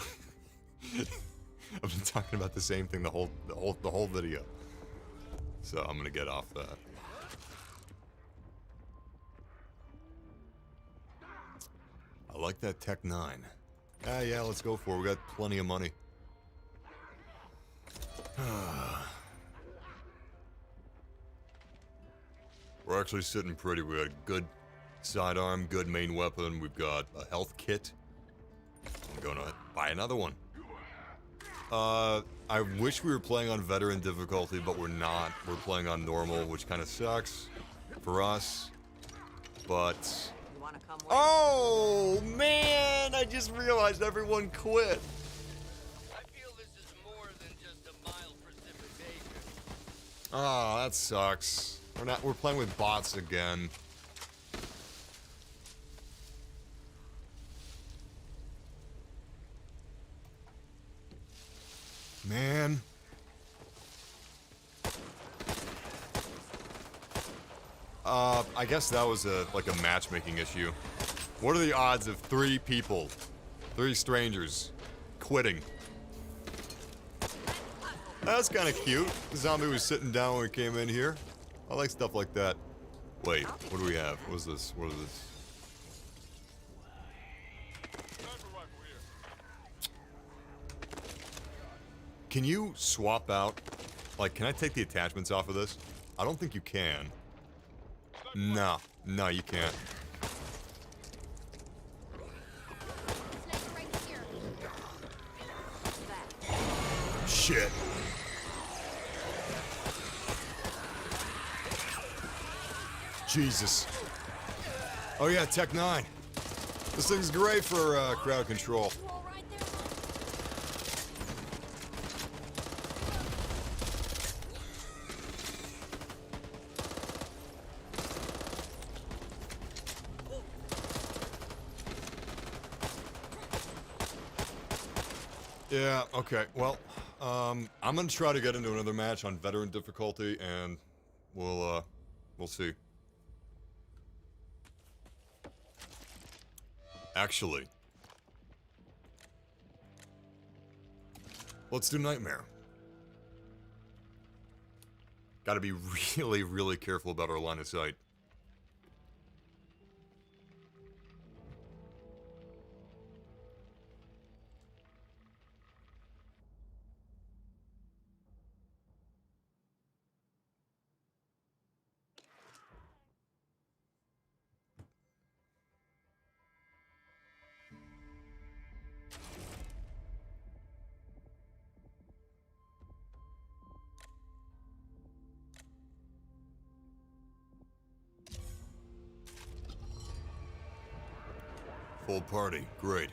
A: been talking about the same thing the whole video, so I'm gonna get off that. I like that Tech 9. Ah, yeah, let's go for it. We got plenty of money. We're actually sitting pretty. We got a good sidearm, good main weapon. We've got a health kit. I'm gonna buy another one. I wish we were playing on veteran difficulty, but we're not. We're playing on normal, which kind of sucks for us. But...
F: You wanna come with?
A: Oh, man! I just realized everyone quit. Oh, that sucks. We're playing with bots again. Man. I guess that was like a matchmaking issue. What are the odds of 3 people, 3 strangers, quitting? That's kind of cute. The zombie was sitting down when we came in here. I like stuff like that. Wait, what do we have? What is this? What is this? Can you swap out? Like, can I take the attachments off of this? I don't think you can. No. No, you can't. Shit. Jesus. Oh yeah, Tech 9. This thing's great for crowd control. Yeah, okay. Well, I'm gonna try to get into another match on veteran difficulty, and we'll see. Actually, let's do Nightmare. Gotta be really, really careful about our line of sight. Full party, great.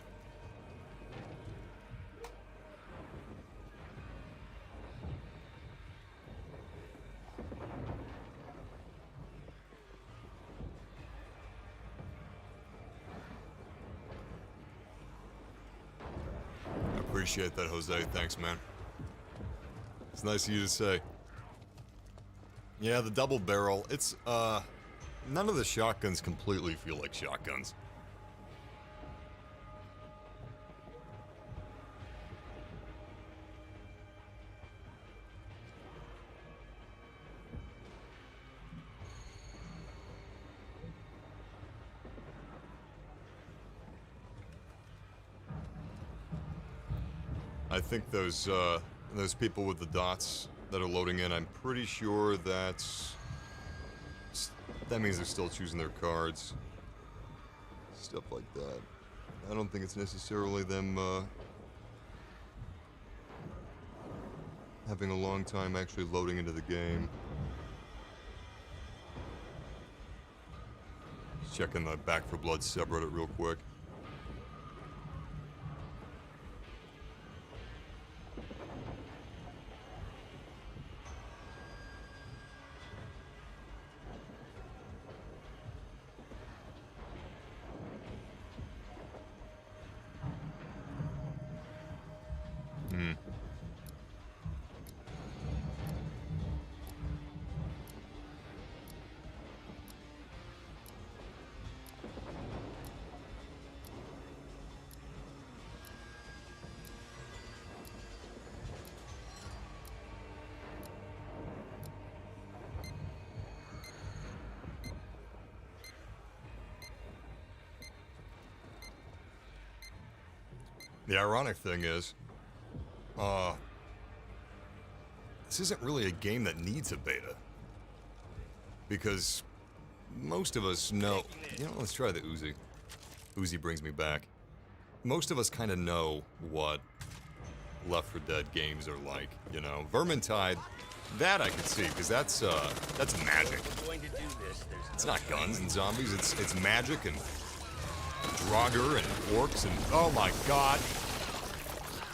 A: I appreciate that, Jose. Thanks, man. It's nice of you to say. Yeah, the double barrel, it's, none of the shotguns completely feel like shotguns. I think those people with the dots that are loading in, I'm pretty sure that means they're still choosing their cards. Stuff like that. I don't think it's necessarily them having a long time actually loading into the game. Just checking the Back for Blood subreddit real quick. The ironic thing is, this isn't really a game that needs a beta. Because most of us know, you know, let's try the Uzi. Uzi brings me back. Most of us kind of know what Left 4 Dead games are like, you know. Vermintide, that I could see, because that's magic. It's not guns and zombies, it's magic and Draugr and orcs and, oh my god.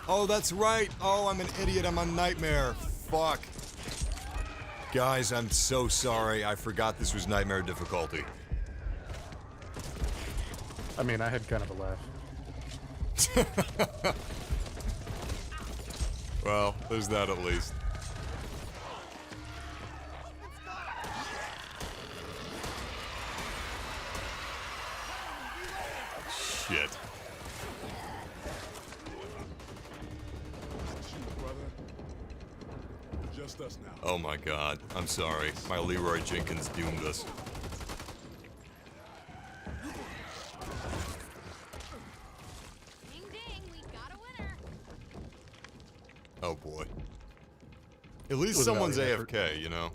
A: Oh, that's right. Oh, I'm an idiot. I'm on Nightmare. Fuck. Guys, I'm so sorry. I forgot this was nightmare difficulty.
L: I mean, I had kind of a laugh.
A: Well, there's that at least. Shit.
G: Just us now.
A: Oh my god. I'm sorry. My Leroy Jenkins doomed us.
C: Ding ding, we got a winner.
A: Oh boy. At least
L: was a
A: someone's
L: valiant
A: AFK, you know?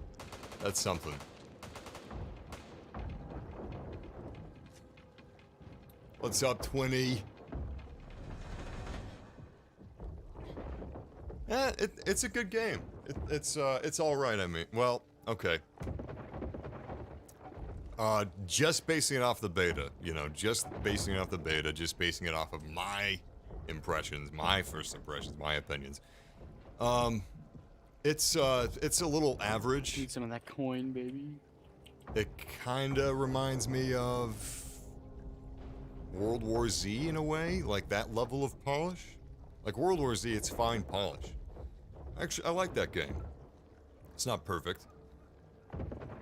A: That's something. What's up, 20? It's a good game. It's all right. I mean, well, okay. Just basing it off the beta, you know, just basing it off the beta, just basing it off of my impressions, my first impressions, my opinions. It's a little average.
J: Need some of that coin, baby.
A: It kinda reminds me of World War Z in a way, like that level of polish. Like World War Z, it's fine polish. Actually, I like that game. It's not perfect,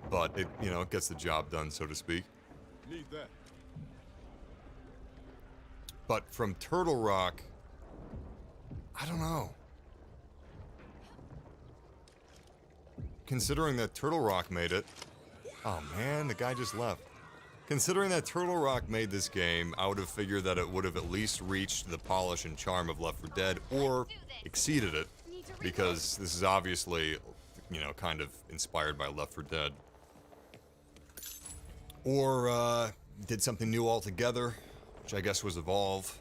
A: but it, you know, it gets the job done, so to speak.
G: Need that.
A: But from Turtle Rock, I don't know. Considering that Turtle Rock made it, oh man, the guy just left. Considering that Turtle Rock made this game, I would have figured that it would have at least reached the polish and charm of Left 4 Dead, or exceeded it, because this is obviously, you know, kind of inspired by Left 4 Dead. Or, did something new altogether, which I guess was Evolve.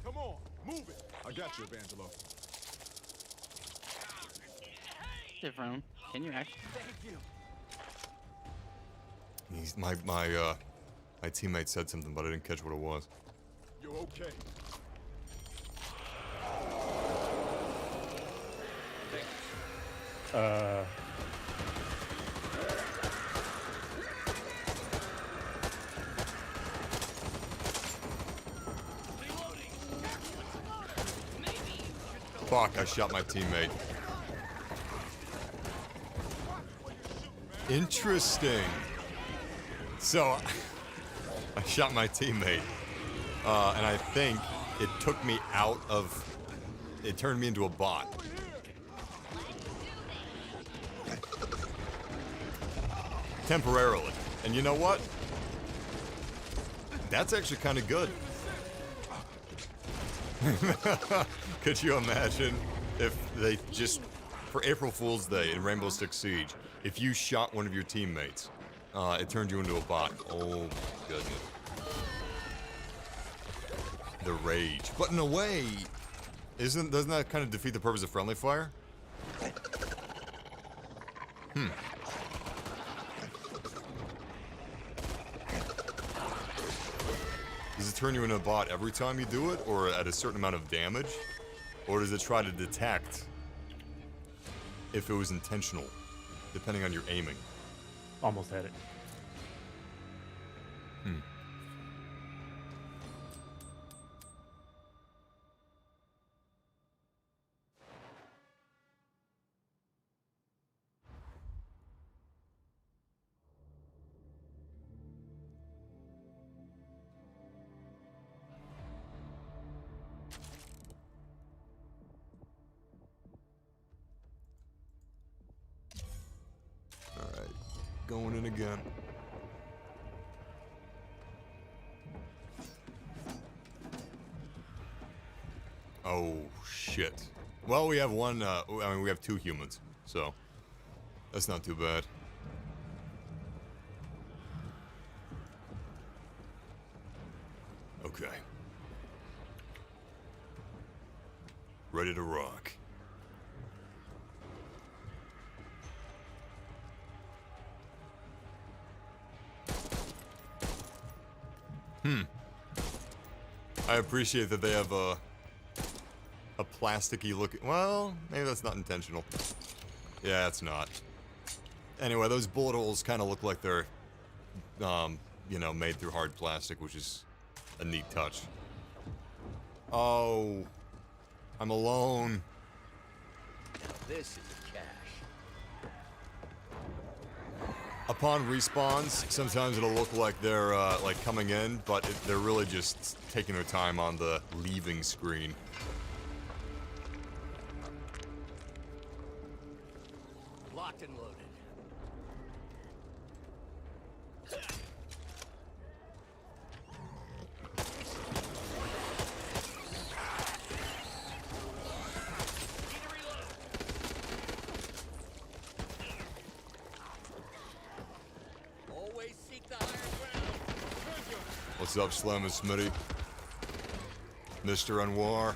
G: Come on, move it. I got you, Evangelo.
J: Different. Can you actually?
A: He's, my teammate said something, but I didn't catch what it was.
G: You're okay.
A: Fuck, I shot my teammate. Interesting. So, I shot my teammate, and I think it took me out of... It turned me into a bot. Temporarily. And you know what? That's actually kind of good. Could you imagine if they just, for April Fool's Day in Rainbow Six Siege, if you shot one of your teammates, it turned you into a bot. Oh my goodness. The rage. But in a way, doesn't that kind of defeat the purpose of friendly fire? Does it turn you into a bot every time you do it, or at a certain amount of damage? Or does it try to detect if it was intentional, depending on your aiming?
L: Almost had it.
A: Alright, going in again. Oh, shit. Well, we have one, I mean, we have two humans, so that's not too bad. Okay. Ready to rock. I appreciate that they have a plasticky looking. Well, maybe that's not intentional. Yeah, it's not. Anyway, those bullet holes kind of look like they're, you know, made through hard plastic, which is a neat touch. Oh, I'm alone.
D: Now this is a cache.
A: Upon respawns, sometimes it'll look like they're like coming in, but they're really just taking their time on the leaving screen.
D: Locked and loaded. Always seek the higher ground.
A: What's up, Slim and Smitty? Mr. Anwar.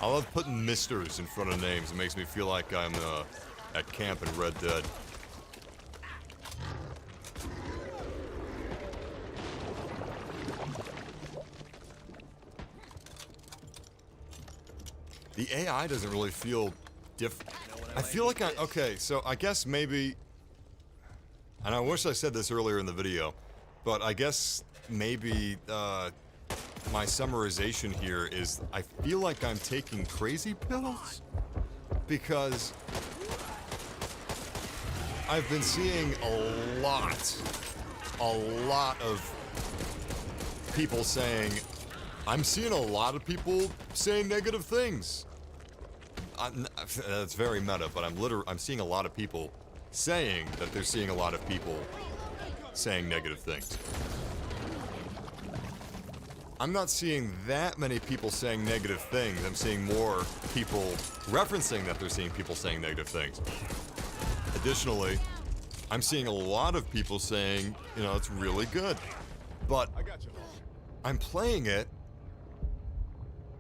A: I love putting misters in front of names. It makes me feel like I'm at camp in Red Dead. The AI doesn't really feel different. I feel like okay, so I guess maybe, and I wish I said this earlier in the video, but I guess maybe my summarization here is I feel like I'm taking crazy pills because I've been seeing a lot of people saying, I'm seeing a lot of people saying negative things. That's very meta, but I'm seeing a lot of people saying that they're seeing a lot of people saying negative things. I'm not seeing that many people saying negative things. I'm seeing more people referencing that they're seeing people saying negative things. Additionally, I'm seeing a lot of people saying, you know, it's really good. But I'm playing it,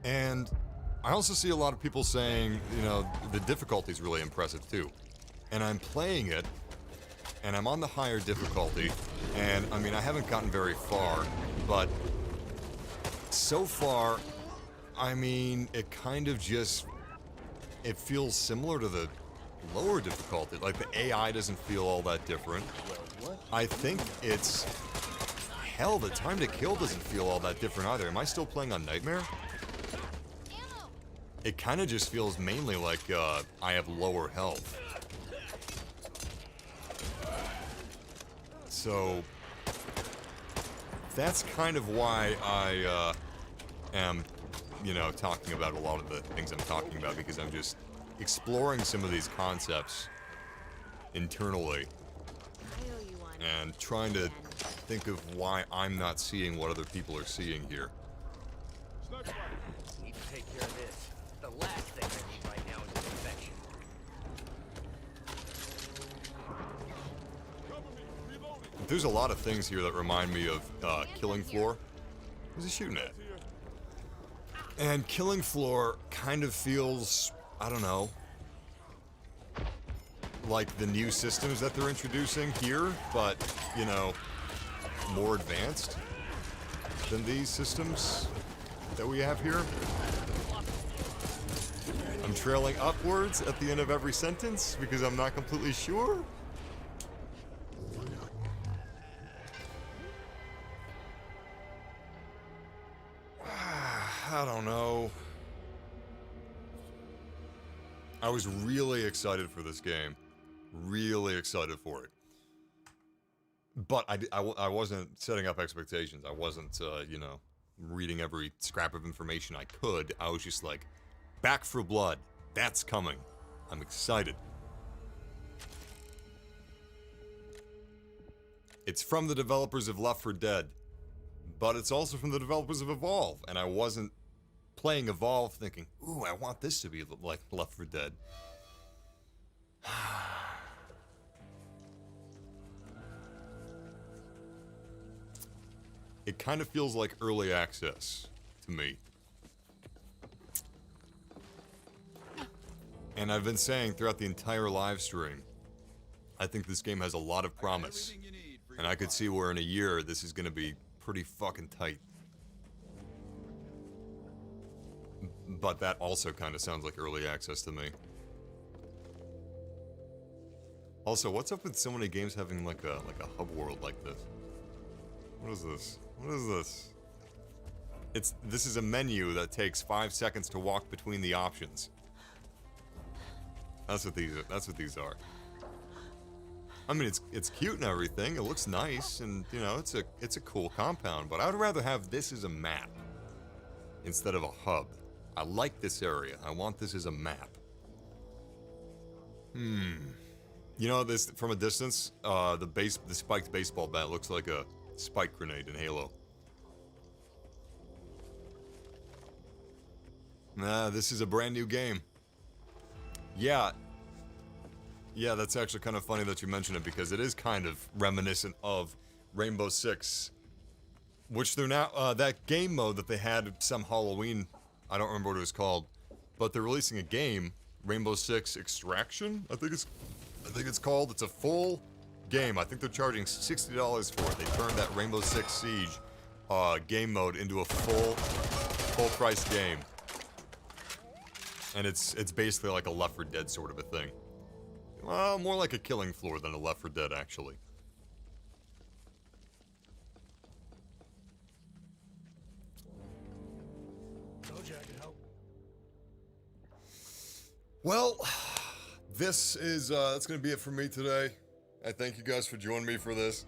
A: and I also see a lot of people saying, you know, the difficulty is really impressive too. And I'm playing it, and I'm on the higher difficulty, and I mean, I haven't gotten very far, but so far, I mean, it kind of just, it feels similar to the lower difficulty. Like, the AI doesn't feel all that different. I think it's, hell, the time to kill doesn't feel all that different either. Am I still playing on Nightmare? It kind of just feels mainly like I have lower health. So that's kind of why I am, you know, talking about a lot of the things I'm talking about, because I'm just exploring some of these concepts internally and trying to think of why I'm not seeing what other people are seeing here.
D: Need to take care of this. The last thing I need right now is an infection.
A: There's a lot of things here that remind me of Killing Floor. Who's he shooting at? And Killing Floor kind of feels, I don't know, like the new systems that they're introducing here, but, you know, more advanced than these systems that we have here. I'm trailing upwards at the end of every sentence because I'm not completely sure. I don't know. I was really excited for this game. Really excited for it. But I wasn't setting up expectations. I wasn't, you know, reading every scrap of information I could. I was just like, Back for Blood. That's coming. I'm excited. It's from the developers of Left 4 Dead. But it's also from the developers of Evolve. And I wasn't playing Evolve thinking, ooh, I want this to be like Left 4 Dead. It kind of feels like early access to me. And I've been saying throughout the entire live stream, I think this game has a lot of promise. And I could see where in a year this is going to be pretty fucking tight. But that also kind of sounds like early access to me. Also, what's up with so many games having like a hub world like this? What is this? What is this? This is a menu that takes 5 seconds to walk between the options. That's what these are. That's what these are. I mean, it's cute and everything. It looks nice, and you know, it's a cool compound. But I would rather have this as a map instead of a hub. I like this area. I want this as a map. You know, this from a distance, the spiked baseball bat looks like a spike grenade in Halo. Nah, this is a brand new game. Yeah, that's actually kind of funny that you mention it because it is kind of reminiscent of Rainbow Six, which they're now that game mode that they had some Halloween. I don't remember what it was called, but they're releasing a game, Rainbow Six Extraction. I think it's called. It's a full game. I think they're charging $60 for it. They turned that Rainbow Six Siege game mode into a full price game. And it's basically like a Left 4 Dead sort of a thing. Well, more like a Killing Floor than a Left 4 Dead, actually.
G: Told you I could help.
A: Well, this is that's gonna be it for me today. I thank you guys for joining me for this.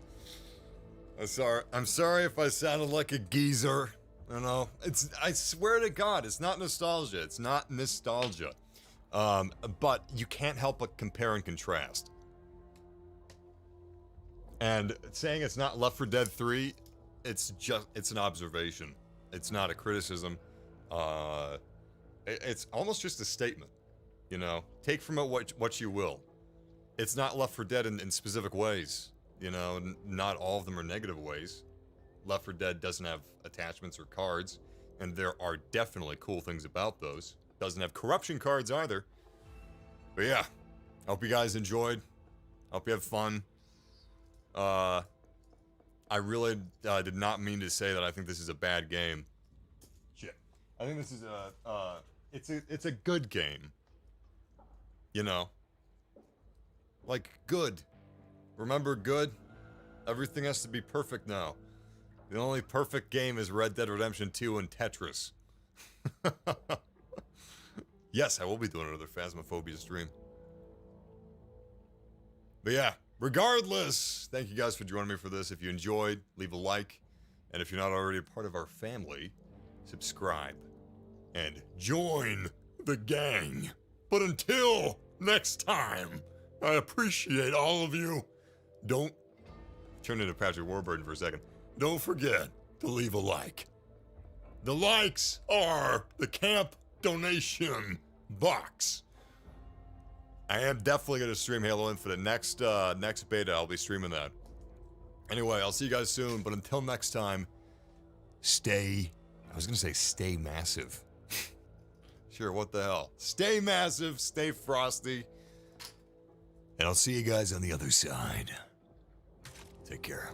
A: I'm sorry if I sounded like a geezer. You know, I swear to God, it's not nostalgia. It's not nostalgia. But you can't help but compare and contrast. And saying it's not Left 4 Dead 3, it's an observation. It's not a criticism. It's almost just a statement. You know, take from it what you will. It's not Left 4 Dead in specific ways. You know, not all of them are negative ways. Left 4 Dead doesn't have attachments or cards, and there are definitely cool things about those. Doesn't have corruption cards either. But yeah, hope you guys enjoyed. Hope you have fun. I really did not mean to say that I think this is a bad game. Shit. I think this is it's a good game. You know. Like, good. Remember good? Everything has to be perfect now. The only perfect game is Red Dead Redemption 2 and Tetris. Yes, I will be doing another Phasmophobia stream. But yeah, regardless, thank you guys for joining me for this. If you enjoyed, leave a like. And if you're not already a part of our family, subscribe. And join the gang. But until next time, I appreciate all of you. Don't turn into Patrick Warburton for a second. Don't forget to leave a like. The likes are the camp donation box. I am definitely going to stream Halo Infinite. Next beta, I'll be streaming that. Anyway, I'll see you guys soon. But until next time, stay massive. Sure, what the hell? Stay massive, stay frosty. And I'll see you guys on the other side. Take care.